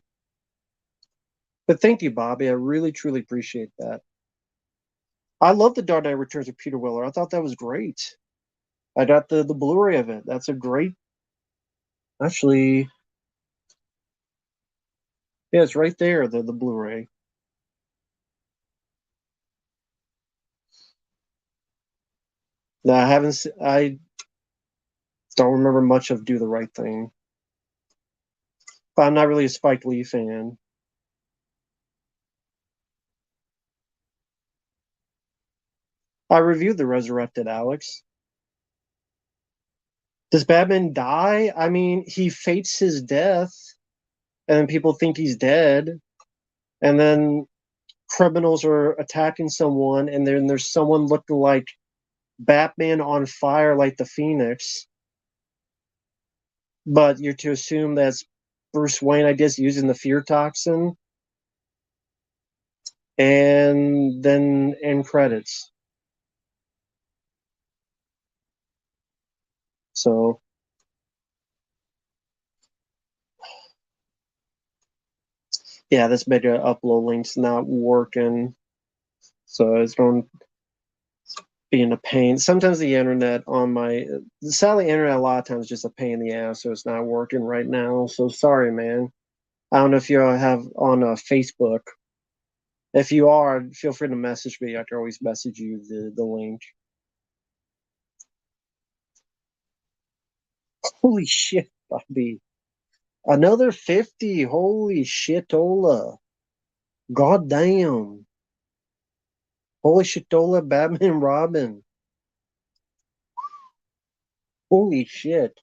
But thank you, Bobby. I really, truly appreciate that. I love the Dark Knight Returns of Peter Weller. I thought that was great. I got the Blu-ray of it. That's a great. Actually, yeah, it's right there. The Blu-ray. No, I haven't. I don't remember much of Do the Right Thing. But I'm not really a Spike Lee fan. I reviewed The Resurrected, Alex. Does Batman die? I mean, he fates his death, and then people think he's dead, and then criminals are attacking someone, and then there's someone looking like Batman on fire, like the Phoenix. But you're to assume that's Bruce Wayne, I guess, using the fear toxin, and then end credits. So yeah, this mega upload link's not working. So it's going to be in a pain. Sometimes the internet on the satellite internet a lot of times is just a pain in the ass, so it's not working right now. So sorry, man. I don't know if you have on Facebook. If you are, feel free to message me. I can always message you the link. Holy shit, Bobby. Another 50. Holy shitola. God damn. Holy shitola, Batman Robin. Holy shit.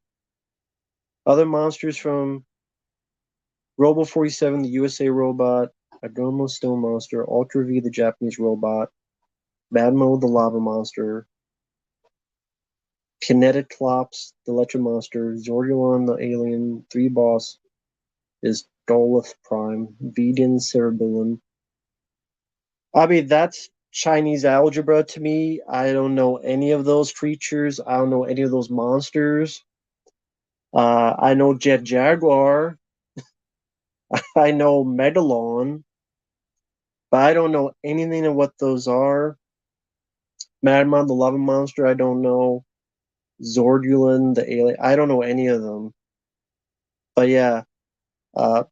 Other monsters from Robo 47, the USA robot, Agomo Stone Monster, Ultra V, the Japanese robot, Badmo, the lava monster, Kineticlops, the Electro monster, Zordulon, the alien, 3 boss is Dolith Prime, Vegan Cerebellum. I mean, that's Chinese algebra to me. I don't know any of those creatures. I don't know any of those monsters. I know Jet Jaguar. I know Megalon, but I don't know anything of what those are. Madmon, the lava monster, I don't know. Zordulon, the alien, I don't know any of them. But uh,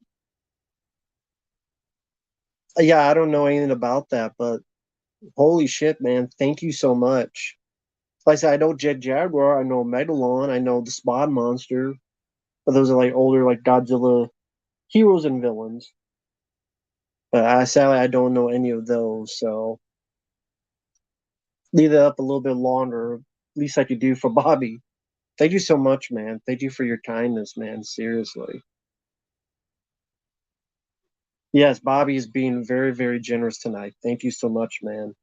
yeah, I don't know anything about that. But holy shit, man! Thank you so much. Like I said, I know Jet Jaguar, I know Megalon, I know the Spawn monster. But those are like older, like Godzilla heroes and villains. But sadly, I don't know any of those. So leave that up a little bit longer. At least I could do for Bobby. Thank you so much, man. Thank you for your kindness, man. Seriously. Yes, Bobby is being very, very generous tonight. Thank you so much, man.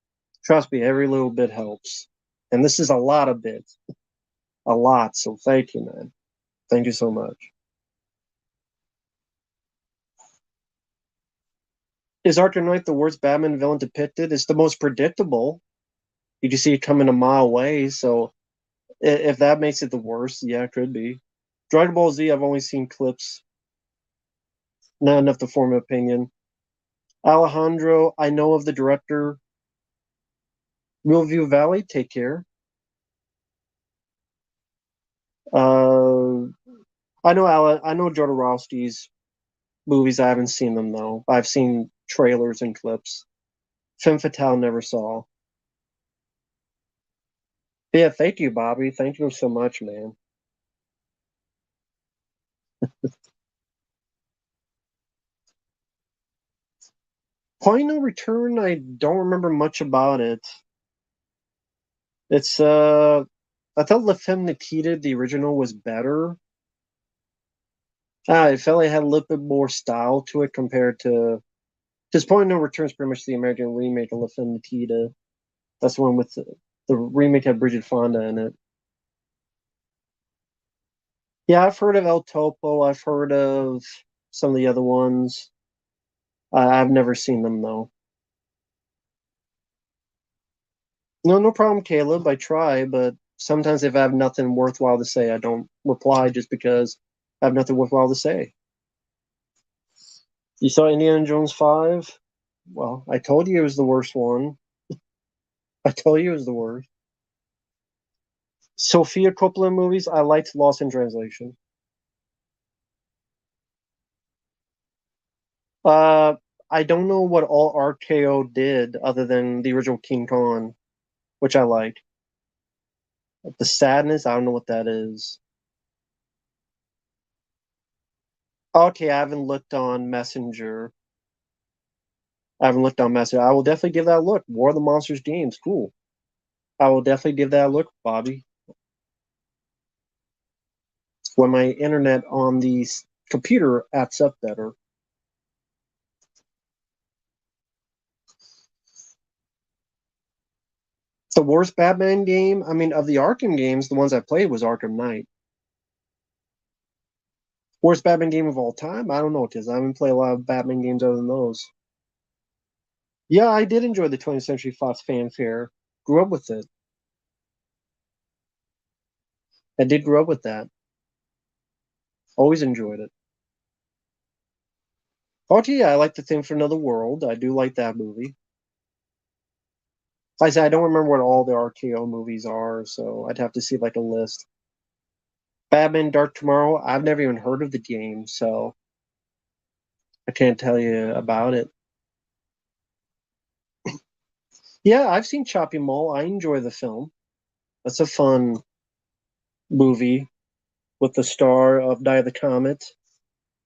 Trust me, every little bit helps. And this is a lot of bits. A lot. So thank you, man. Thank you so much. Is Arkham Knight the worst Batman villain depicted? It's the most predictable. You just see it coming a mile away. So if that makes it the worst, yeah, it could be. Dragon Ball Z, I've only seen clips. Not enough to form an opinion. Alejandro, I know of the director. Real View Valley, take care. Uh, I know Jodorowsky's movies. I haven't seen them though. I've seen trailers and clips. Femme Fatale never saw. But yeah, thank you, Bobby. Thank you so much, man. Point No Return, I don't remember much about it. It's I thought La Femme Nikita, the original, was better. I felt like it had a little bit more style to it compared to. Because Point No Return is pretty much the American remake of La Femme Nikita. That's the one with the remake had Bridget Fonda in it. Yeah, I've heard of El Topo. I've heard of some of the other ones. I've never seen them though. No, no problem, Caleb. I try, but sometimes if I have nothing worthwhile to say, I don't reply just because I have nothing worthwhile to say. You saw Indiana Jones 5? Well, I told you it was the worst one. I told you it was the worst. Sophia Coppola movies, I liked Lost in Translation. Uh, I don't know what all RKO did other than the original King Kong, which I like. The Sadness, I don't know what that is. Okay, I haven't looked on Messenger. I haven't looked on Messenger. I will definitely give that a look. War of the Monsters games, cool. I will definitely give that a look, Bobby. When my internet on the computer acts up better. The worst Batman game, I mean, of the Arkham games, the ones I played was Arkham Knight. Worst Batman game of all time? I don't know, because I haven't played a lot of Batman games other than those. Yeah, I did enjoy the 20th Century Fox fanfare. Grew up with it. I did grow up with that. Always enjoyed it. Oh, yeah, I like The Thing from Another World. I do like that movie. Like I said, I don't remember what all the RKO movies are, so I'd have to see like a list. Batman Dark Tomorrow, I've never even heard of the game, so I can't tell you about it. Yeah, I've seen Chopping Mall. I enjoy the film. That's a fun movie with the star of Night of the Comet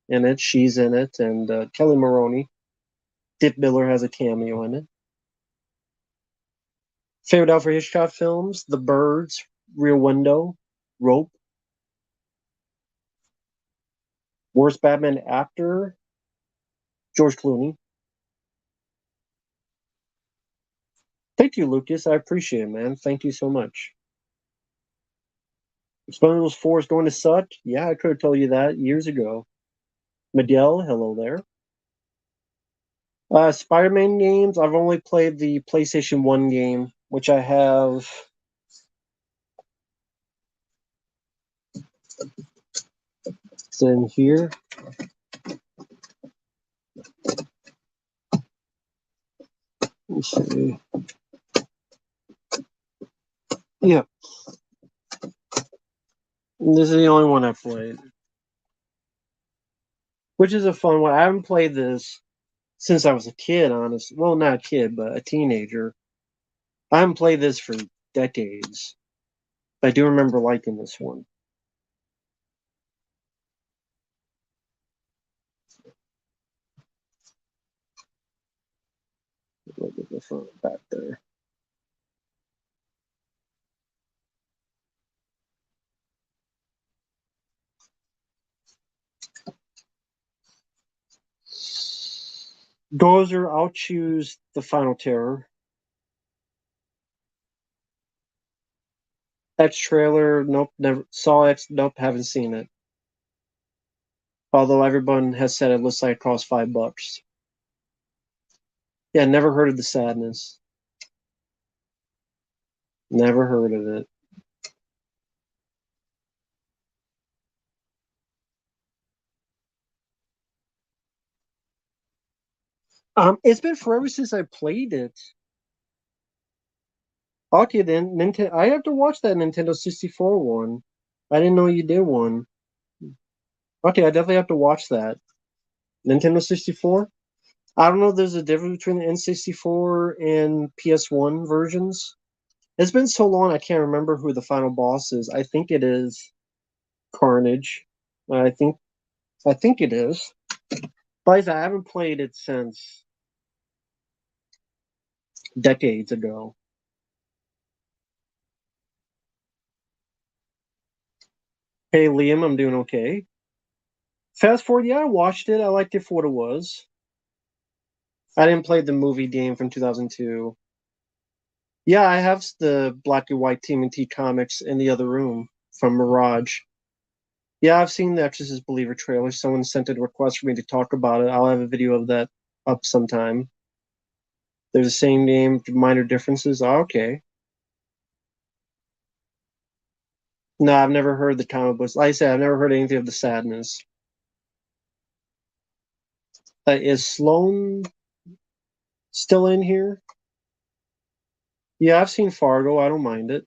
in it. She's in it, and Kelly Maroney. Dick Miller has a cameo in it. Favorite Alfred Hitchcock films: The Birds, Rear Window, Rope. Worst Batman actor? George Clooney. Thank you, Lucas. I appreciate it, man. Thank you so much. Expendables 4 is going to suck? Yeah, I could have told you that years ago. Miguel, hello there. Spider-Man games, I've only played the PlayStation 1 game, which I have. It's in here. Let's see. Yeah. This is the only one I've played. Which is a fun one. I haven't played this since I was a kid, honestly. Well, not a kid, but a teenager. I haven't played this for decades. But I do remember liking this one. Look at the front back there. Gozer, I'll choose the Final Terror. X trailer, nope, never saw X, nope, haven't seen it. Although everyone has said it looks like it costs $5. Yeah, never heard of the Sadness. Never heard of it. It's been forever since I played it. Okay, then Nintendo. I have to watch that Nintendo 64 one. I didn't know you did one. Okay, I definitely have to watch that. Nintendo 64. I don't know if there's a difference between the N64 and PS1 versions. It's been so long I can't remember who the final boss is. I think it is Carnage. I think it is. But I haven't played it since decades ago. Hey Liam, I'm doing okay. Fast forward, yeah, I watched it. I liked it for what it was. I didn't play the movie game from 2002. Yeah, I have the black and white TMNT comics in the other room from Mirage. Yeah, I've seen the Exorcist Believer trailer. Someone sent a request for me to talk about it. I'll have a video of that up sometime. They're the same name, minor differences. Oh, okay. No, I've never heard the comic books. Like I said, I've never heard anything of the Sadness. Is Sloan still in here? Yeah, I've seen Fargo. I don't mind it.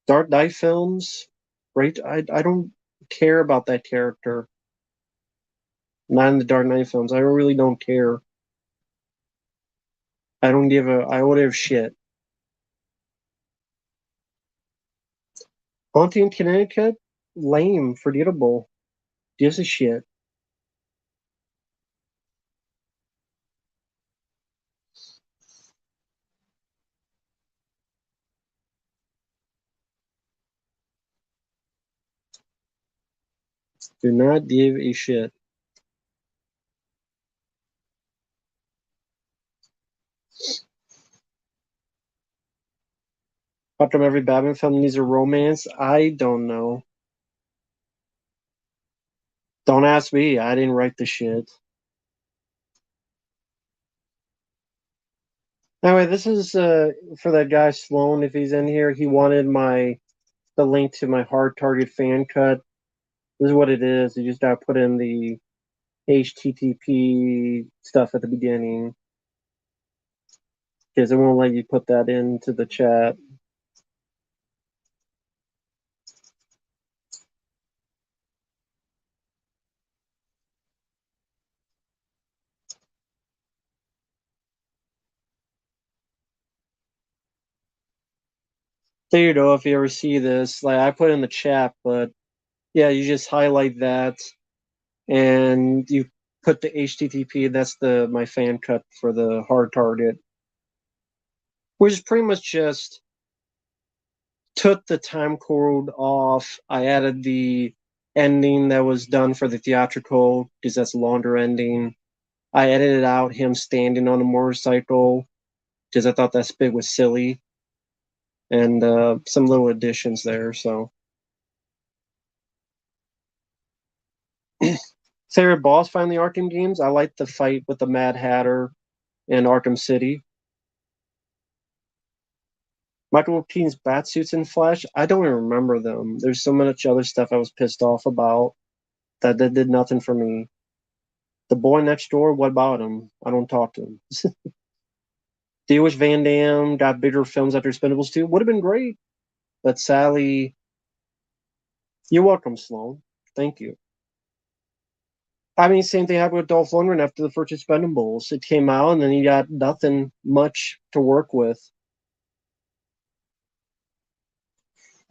Dark Knight films, right? I don't care about that character. Not in the Dark Knight films. I really don't care. I don't give a. I don't give shit. Haunting in Connecticut, lame, forgettable. Gives a shit. Do not give a shit. How come every Batman film needs a romance? I don't know. Don't ask me. I didn't write the shit. Anyway, this is for that guy Sloan. If he's in here, he wanted the link to my hard target fan cut. This is what it is. You just gotta put in the HTTP stuff at the beginning because it won't let you put that into the chat. So you know, if you ever see this, like I put in the chat, but yeah, you just highlight that and you put the HTTP. That's my fan cut for the hard target, which is pretty much just took the time code off. I added the ending that was done for the theatrical because that's a longer ending. I edited out him standing on a motorcycle because I thought that bit was silly, and some little additions there. So, favorite boss fight in the Arkham games? I like the fight with the Mad Hatter in Arkham City. Michael Keaton's Batsuits in Flash, I don't even remember them. There's so much other stuff I was pissed off about that did nothing for me. The boy next door, what about him? I don't talk to him. Do you wish Van Damme got bigger films after Expendables 2? Would have been great. But Sally, you're welcome, Sloan. Thank you. I mean, same thing happened with Dolph Lundgren after the first Expendables. It came out, and then he got nothing much to work with.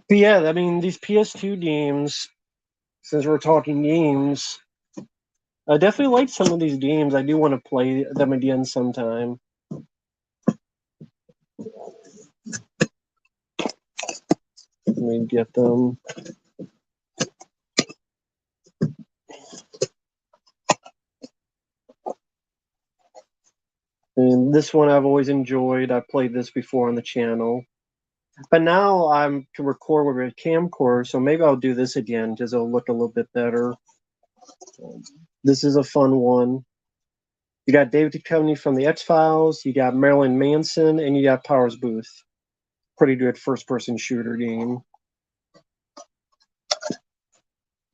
But yeah, I mean, these PS2 games, since we're talking games, I definitely like some of these games. I do want to play them again sometime. Let me get them. And this one I've always enjoyed. I've played this before on the channel. But now I'm to record with a camcorder, so maybe I'll do this again because it'll look a little bit better. This is a fun one. You got David Duchovny from the X-Files, you got Marilyn Manson, and you got Powers Booth. Pretty good first-person shooter game.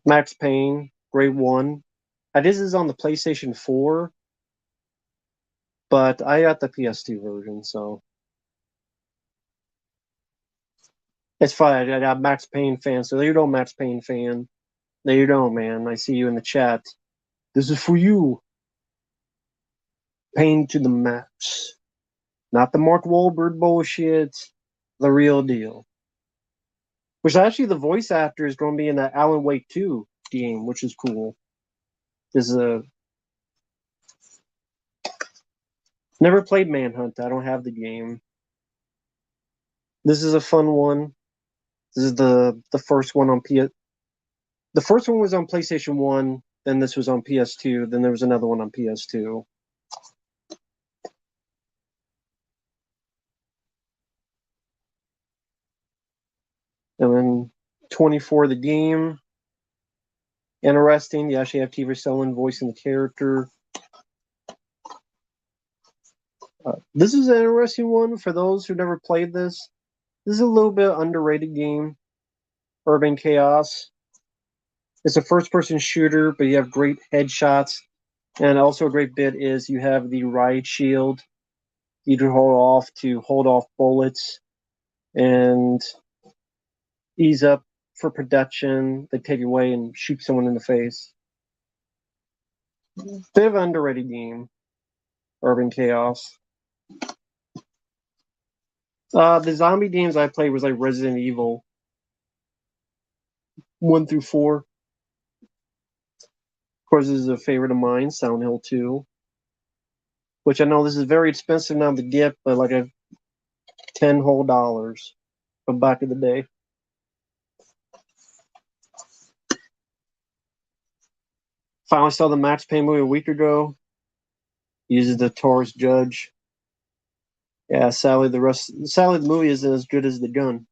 Max Payne, great one. This is on the PlayStation 4, but I got the PS2 version, so it's fine. I got Max Payne fans, so there you go, Max Payne fan. There you go, man. I see you in the chat. This is for you. Payne to the max. Not the Mark Wahlberg bullshit, the real deal. Which actually the voice actor is going to be in the Alan Wake 2 game, which is cool. Never played Manhunt. I don't have the game. This is a fun one. This is the first one on PS. The first one was on PlayStation 1, then this was on PS2, then there was another one on PS2. And then 24, the game. Interesting. You actually have Kiefer Sutherland voicing the character. This is an interesting one for those who never played this. This is a little bit underrated game. Urban Chaos. It's a first-person shooter, but you have great headshots. And also a great bit is you have the riot shield. You can hold off bullets and ease up for production. They take away and shoot someone in the face. Bit of an underrated game. Urban Chaos. The zombie games I played was like Resident Evil 1 through 4. Of course, this is a favorite of mine, Silent Hill 2. Which I know this is very expensive now to get, but like $10 whole from back in the day. Finally saw the Max Payne movie a week ago. Uses the Taurus Judge. Yeah, sadly the movie isn't as good as the gun.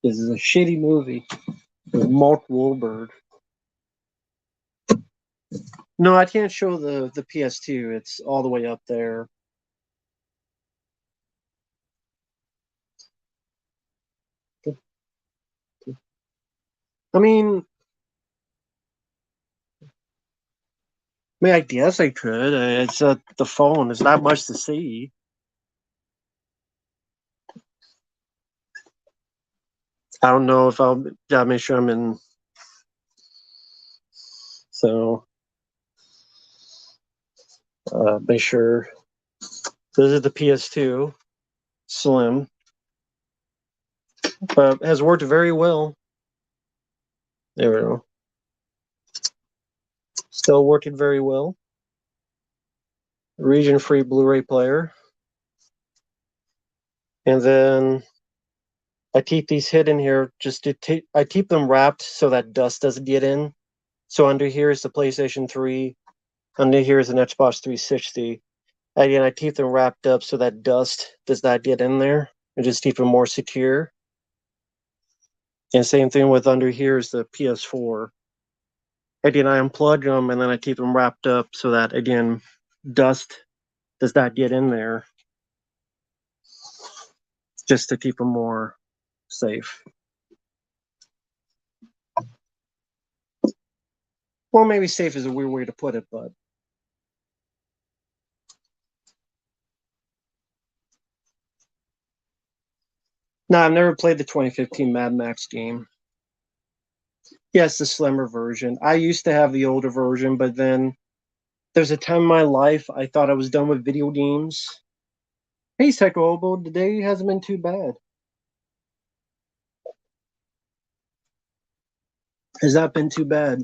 This is a shitty movie with Mark Wahlberg. No, I can't show the PS2. It's all the way up there. I mean, I guess I could. It's the phone. There's not much to see. I don't know if I'll make sure I'm in. So, make sure. This is the PS2 Slim, but has worked very well. There we go. Still working very well. Region-free Blu-ray player. And then I keep these hidden here just to I keep them wrapped so that dust doesn't get in. So under here is the PlayStation 3. Under here is an Xbox 360. Again, I keep them wrapped up so that dust does not get in there and just keep them more secure. And same thing with under here is the PS4. Again, I unplug them and then I keep them wrapped up so that, again, dust does not get in there just to keep them more safe. Well, maybe safe is a weird way to put it, but no, I've never played the 2015 Mad Max game. Yes, the slimmer version. I used to have the older version, but then there's a time in my life I thought I was done with video games. Hey, Psycho Obo, the day hasn't been too bad. Has not been too bad.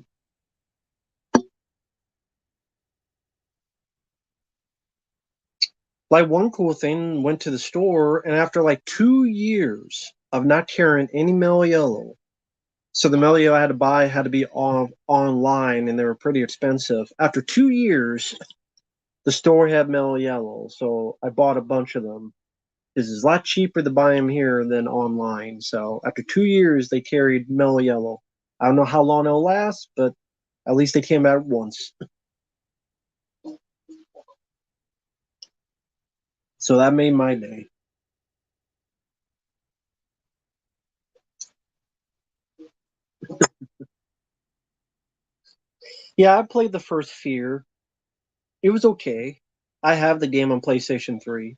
Like one cool thing, went to the store, and after like 2 years of not carrying any Mellow Yellow, so the Mellow Yellow I had to buy had to be online, and they were pretty expensive. After 2 years, the store had Mellow Yellow, so I bought a bunch of them. This is a lot cheaper to buy them here than online. So after 2 years, they carried Mellow Yellow. I don't know how long it'll last, but at least they came out once. So that made my day. Yeah, I played the first Fear. It was okay. I have the game on PlayStation 3.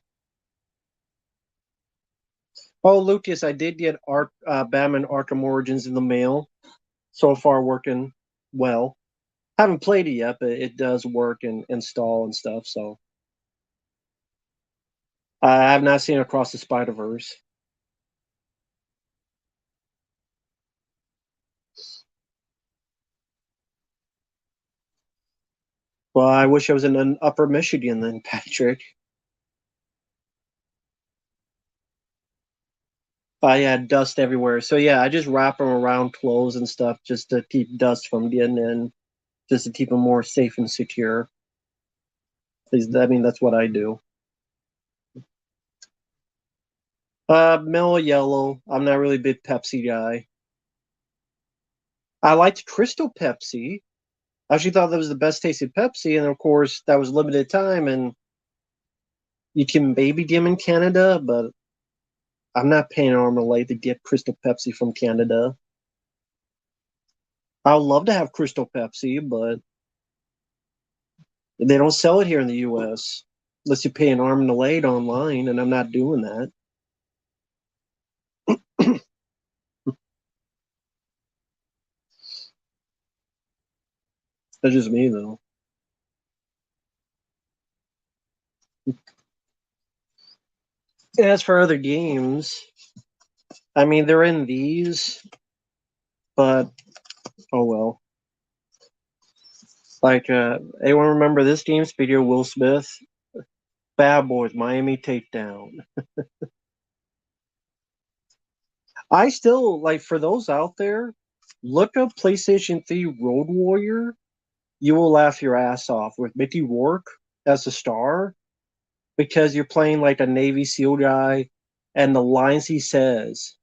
Oh, Lucas, I did get Batman Arkham Origins in the mail. So far, working well. Haven't played it yet, but it does work and install and stuff. So I have not seen Across the Spider Verse. Well, I wish I was in Upper Michigan then, Patrick. I had dust everywhere. So yeah, I just wrap them around clothes and stuff just to keep dust from getting in, just to keep them more safe and secure. I mean, that's what I do. Mellow Yellow. I'm not really a big Pepsi guy. I liked Crystal Pepsi. I actually thought that was the best tasting Pepsi, and of course that was limited time, and you can maybe get them in Canada, but I'm not paying arm and leg to get Crystal Pepsi from Canada. I would love to have Crystal Pepsi, but they don't sell it here in the U.S. unless you pay an arm and a leg online, and I'm not doing that. That's just me, though. As for other games, I mean, they're in these, but oh well. Like, anyone remember this game? Speaking of Will Smith, Bad Boys, Miami Takedown. I still like for those out there, look up PlayStation 3 Road Warrior. You will laugh your ass off with Mickey Rourke as a star because you're playing like a Navy SEAL guy, and the lines he says,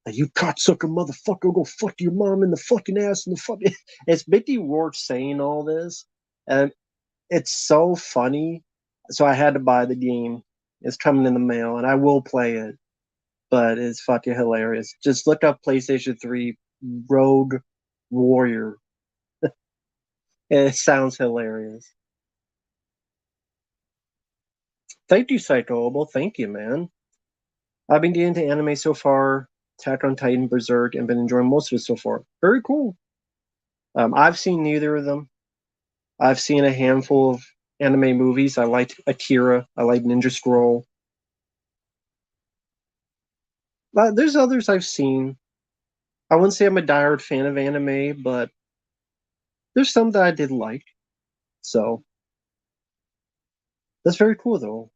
"You cocksucker motherfucker, go fuck your mom in the fucking ass in the fucking." It's Mickey Rourke saying all this, and it's so funny. So I had to buy the game. It's coming in the mail, and I will play it. But it's fucking hilarious. Just look up PlayStation 3 Rogue Warrior. It sounds hilarious. Thank you, Psycho Obo. Thank you, man. I've been getting into anime so far, Attack on Titan, Berserk, and been enjoying most of it so far. Very cool. I've seen neither of them. I've seen a handful of anime movies. I liked Akira. I like Ninja Scroll. There's others I've seen. I wouldn't say I'm a diehard fan of anime, but there's some that I did like. So that's very cool, though.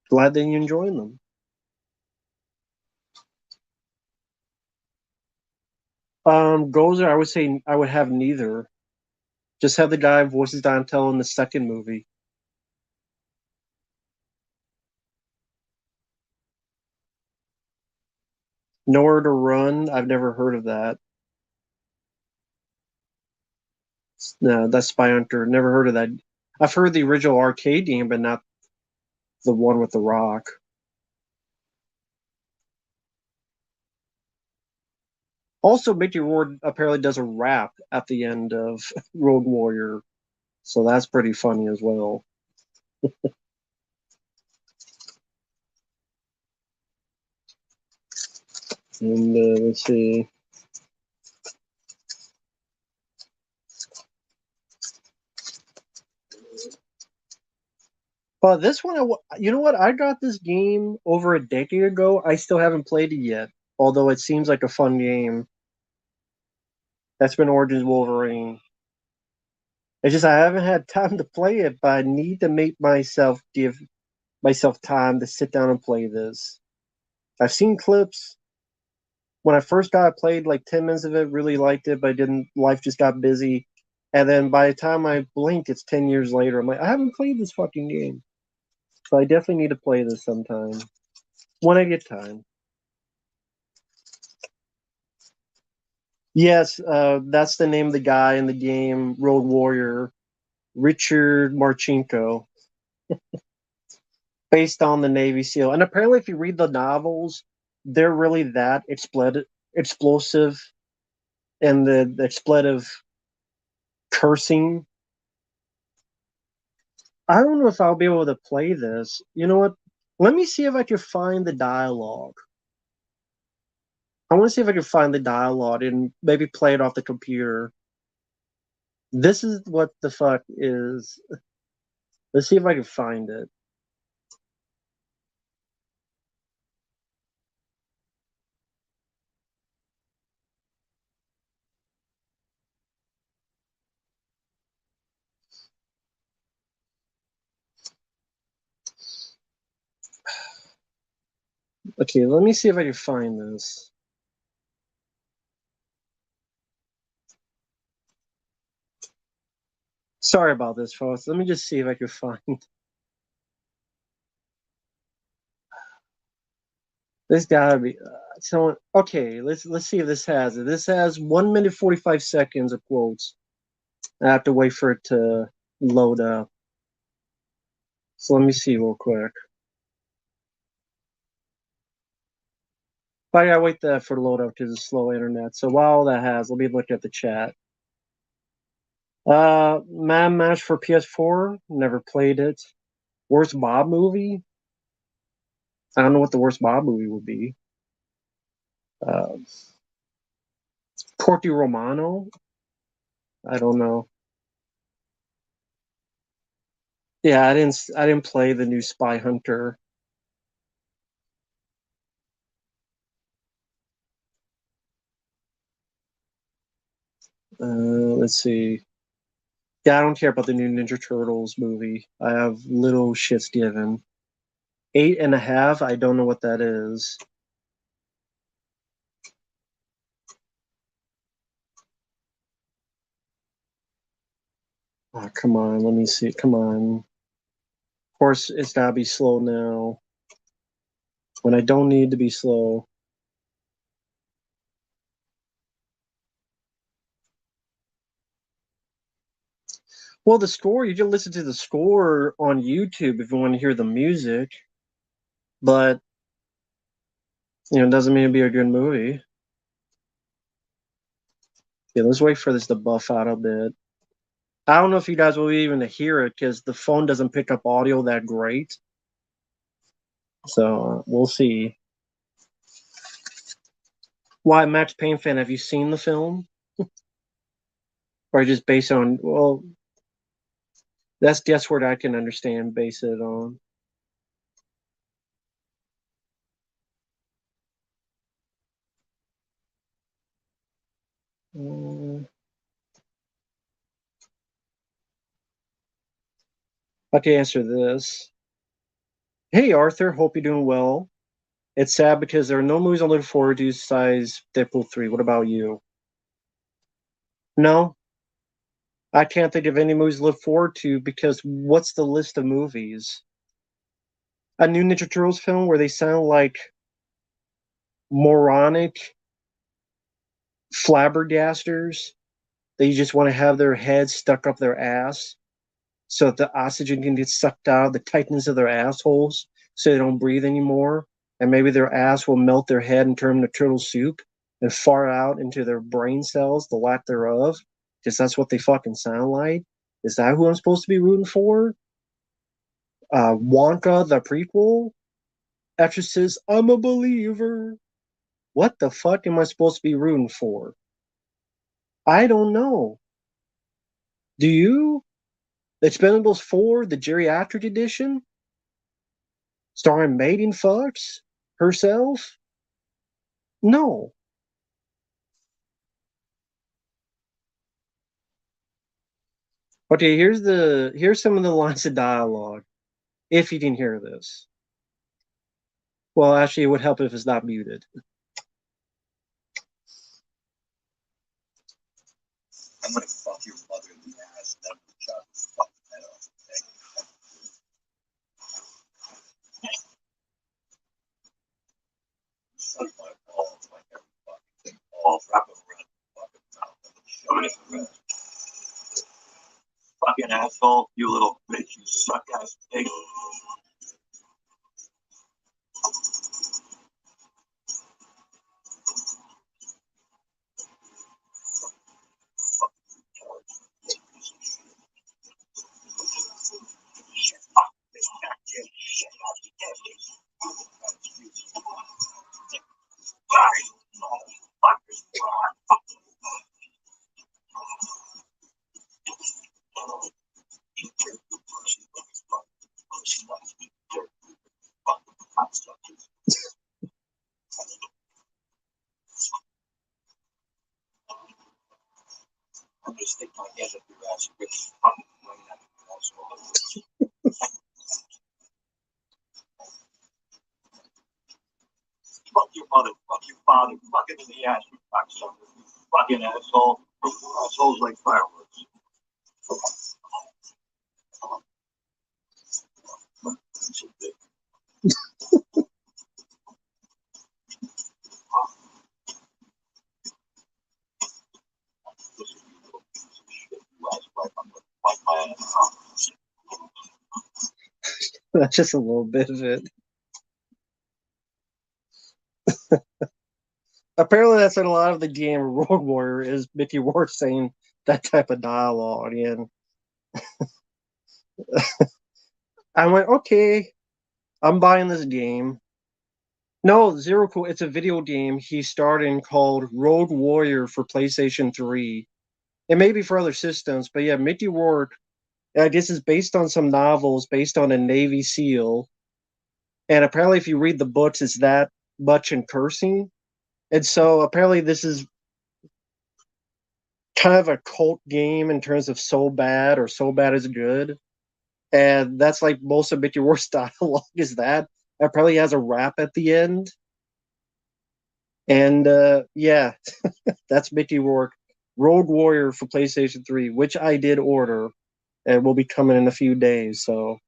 Glad that you're enjoying them. Gozer, I would say I would have neither. Just have the guy voices Donatello in the second movie. Nowhere to Run. I've never heard of that. No, that's Spy Hunter. Never heard of that. I've heard the original arcade game, but not the one with the Rock. Also, Mickey Rourke apparently does a rap at the end of Road Warrior, so that's pretty funny as well. And let's see. But this one, you know what? I got this game over a decade ago. I still haven't played it yet, although it seems like a fun game. That's been Origins Wolverine. It's just I haven't had time to play it, but I need to give myself time to sit down and play this. I've seen clips. When I first got it, played like 10 minutes of it, really liked it, but I didn't. Life just got busy. And then by the time I blink, it's 10 years later. I'm like, I haven't played this fucking game. So I definitely need to play this sometime when I get time. Yes, that's the name of the guy in the game, Road Warrior, Richard Marchenko, based on the Navy SEAL. And apparently, if you read the novels, they're really that explosive and the expletive cursing. I don't know if I'll be able to play this. You know what? Let me see if I can find the dialogue. I want to see if I can find the dialogue and maybe play it off the computer. This is what the fuck is. Let's see if I can find it. Okay, let me see if I can find this. Sorry about this, folks. Let me just see if I can find this. Gotta be someone. Okay, let's see if this has it. This has 1 minute 45 seconds of quotes. I have to wait for it to load up. So let me see real quick. But I gotta wait for the load up because it's slow internet. So while that has, let me look at the chat. Mad Mash for PS4. Never played it. Worst Bob movie? I don't know what the worst Bob movie would be. Uh, Porty Romano? I don't know. Yeah, I didn't play the new Spy Hunter. Let's see. Yeah, I don't care about the new Ninja Turtles movie. I have little shits given. 8.5. I don't know what that is. Oh, come on, let me see. Come on. Of course, it's gotta be slow now. When I don't need to be slow. Well, the score, you can listen to the score on YouTube if you want to hear the music, but it doesn't mean it'd be a good movie. Yeah, let's wait for this to buff out a bit. I don't know if you guys will be even to hear it because the phone doesn't pick up audio that great. So we'll see. Why, Max Payne fan? Have you seen the film, or just based on? Well, that's guesswork I can understand. Base it on. I can answer this. Hey Arthur, hope you're doing well. It's sad because there are no movies I'm looking forward to besides Deadpool 3. What about you? No, I can't think of any movies to look forward to because what's the list of movies? A new Ninja Turtles film where they sound like moronic flabbergasters. They just want to have their heads stuck up their ass so that the oxygen can get sucked out of the tightness of their assholes so they don't breathe anymore. And maybe their ass will melt their head and turn them to turtle soup and fart out into their brain cells, the lack thereof, because that's what they fucking sound like. Is that who I'm supposed to be rooting for? Wonka, the prequel? Exorcist, I'm a believer. What the fuck am I supposed to be rooting for? I don't know. Do you? Expendables 4, the geriatric edition? Starring Megan Fox herself? No. Okay, here's some of the lines of dialogue. If you can hear this. Well, actually, it would help if it's not muted. I'm gonna fuck your mother in the ass, and then chop your fucking head off. Suck my balls like every fucking thing. Balls, wrap them around the fucking mouth and shove it in the rest. Fucking asshole, you little bitch, you suck ass pig. I'm gonna stick my hand up your ass and rip the fucking brain out of your asshole. Fuck your mother, fuck your father, fuck it in the ass, you cocksucker. You fucking asshole. Assholes like fireworks. That's just a little bit of it. Apparently, that's in a lot of the game Road Warrior is Mickey Rourke saying that type of dialogue. And I went, okay, I'm buying this game. No, Zero Cool. It's a video game he's starting called Road Warrior for PlayStation 3. It may be for other systems, but yeah, Mickey Rourke, I guess, is based on some novels based on a Navy SEAL. And apparently, if you read the books, it's that much in cursing. And so apparently, this is kind of a cult game in terms of so bad or so bad is good. And that's like most of Mickey Rourke's dialogue is that. It probably has a rap at the end. And yeah, that's Mickey Rourke. Road Warrior for PlayStation 3, which I did order and will be coming in a few days. So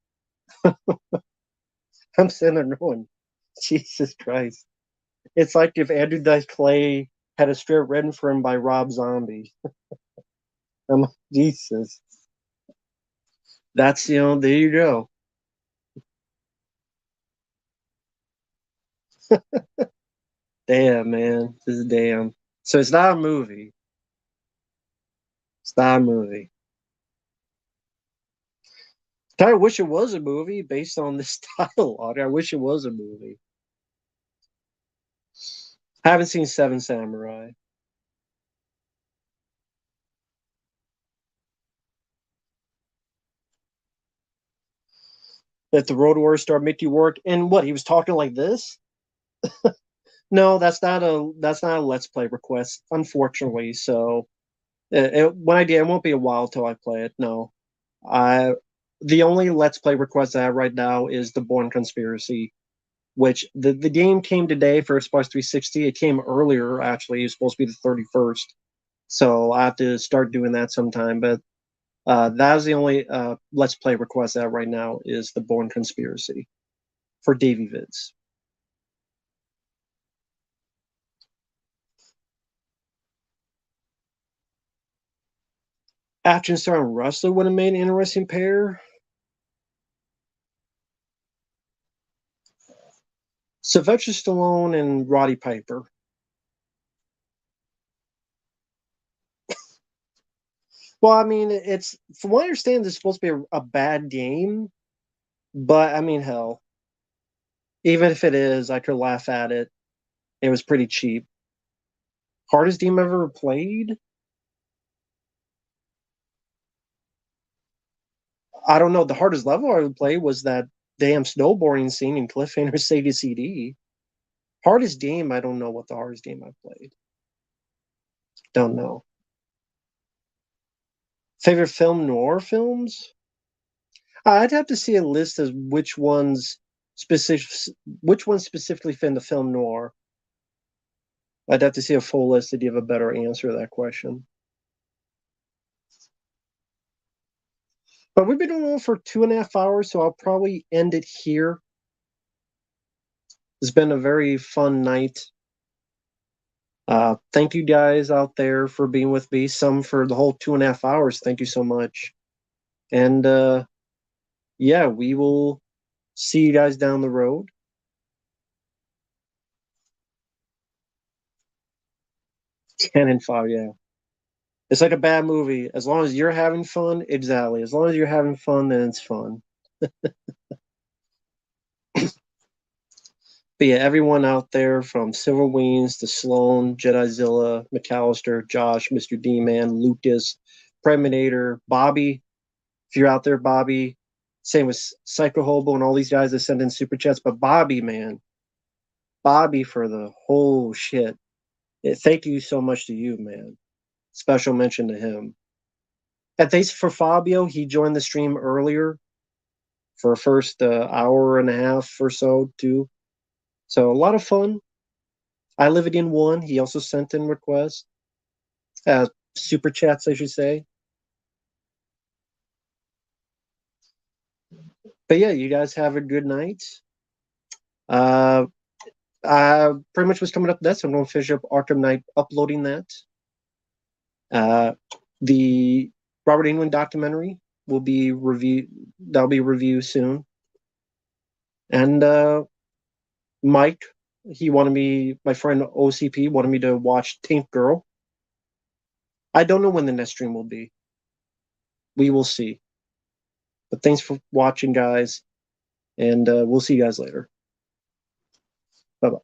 I'm sitting there going, Jesus Christ. It's like if Andrew Dice Clay had a script written for him by Rob Zombie. I'm like, Jesus. That's, there you go. Damn, man. This is damn. So it's not a movie. It's not a movie. I wish it was a movie based on this dialogue. I wish it was a movie. I haven't seen Seven Samurai. That the Road Warrior star Mickey Rourke, and what, he was talking like this? No, that's not a Let's Play request, unfortunately. So when I do, it won't be a while till I play it. No, I the only Let's Play request I have right now is the Bourne Conspiracy, which the game came today for Xbox 360. It came earlier, actually. It was supposed to be the 31st. So I have to start doing that sometime. But that is the only Let's Play request out right now is the Bourne Conspiracy for Davey Vids. Action star and wrestler would have made an interesting pair. Sylvester Stallone and Roddy Piper. Well, I mean, it's from what I understand, it's supposed to be a bad game, but I mean, hell, even if it is, I could laugh at it. It was pretty cheap. Hardest game I've ever played? I don't know. The hardest level I would play was that damn snowboarding scene in Cliffhanger Sega CD. Hardest game, I don't know what the hardest game I've played. Don't know. Favorite film noir films? I'd have to see a list of which ones specifically fit into film noir. I'd have to see a full list to give a better answer to that question. But we've been on for 2.5 hours, so I'll probably end it here. It's been a very fun night. Thank you guys out there for being with me. Some for the whole 2.5 hours. Thank you so much. And yeah, we will see you guys down the road. Cannon fire, yeah. It's like a bad movie. As long as you're having fun, exactly. As long as you're having fun, then it's fun. But yeah, everyone out there from Silver Wings to Sloan, Jedizilla, McAllister, Josh, Mr. D-Man, Lucas, Preminator, Bobby. If you're out there, Bobby. Same with Psycho Hobo and all these guys that send in super chats. But Bobby, man. Bobby for the whole shit. Thank you so much to you, man. Special mention to him. And thanks for Fabio. He joined the stream earlier for a first hour and a half or so, too. So a lot of fun. I Live It In one. He also sent in requests. Super chats, I should say. But yeah, you guys have a good night. I pretty much was coming up with that, so I'm going to finish up Arkham Knight uploading that. The Robert Englund documentary will be that'll be reviewed soon. And Mike, my friend OCP wanted me to watch Tank Girl. I don't know when the next stream will be. We will see. But thanks for watching, guys. And we'll see you guys later. Bye-bye.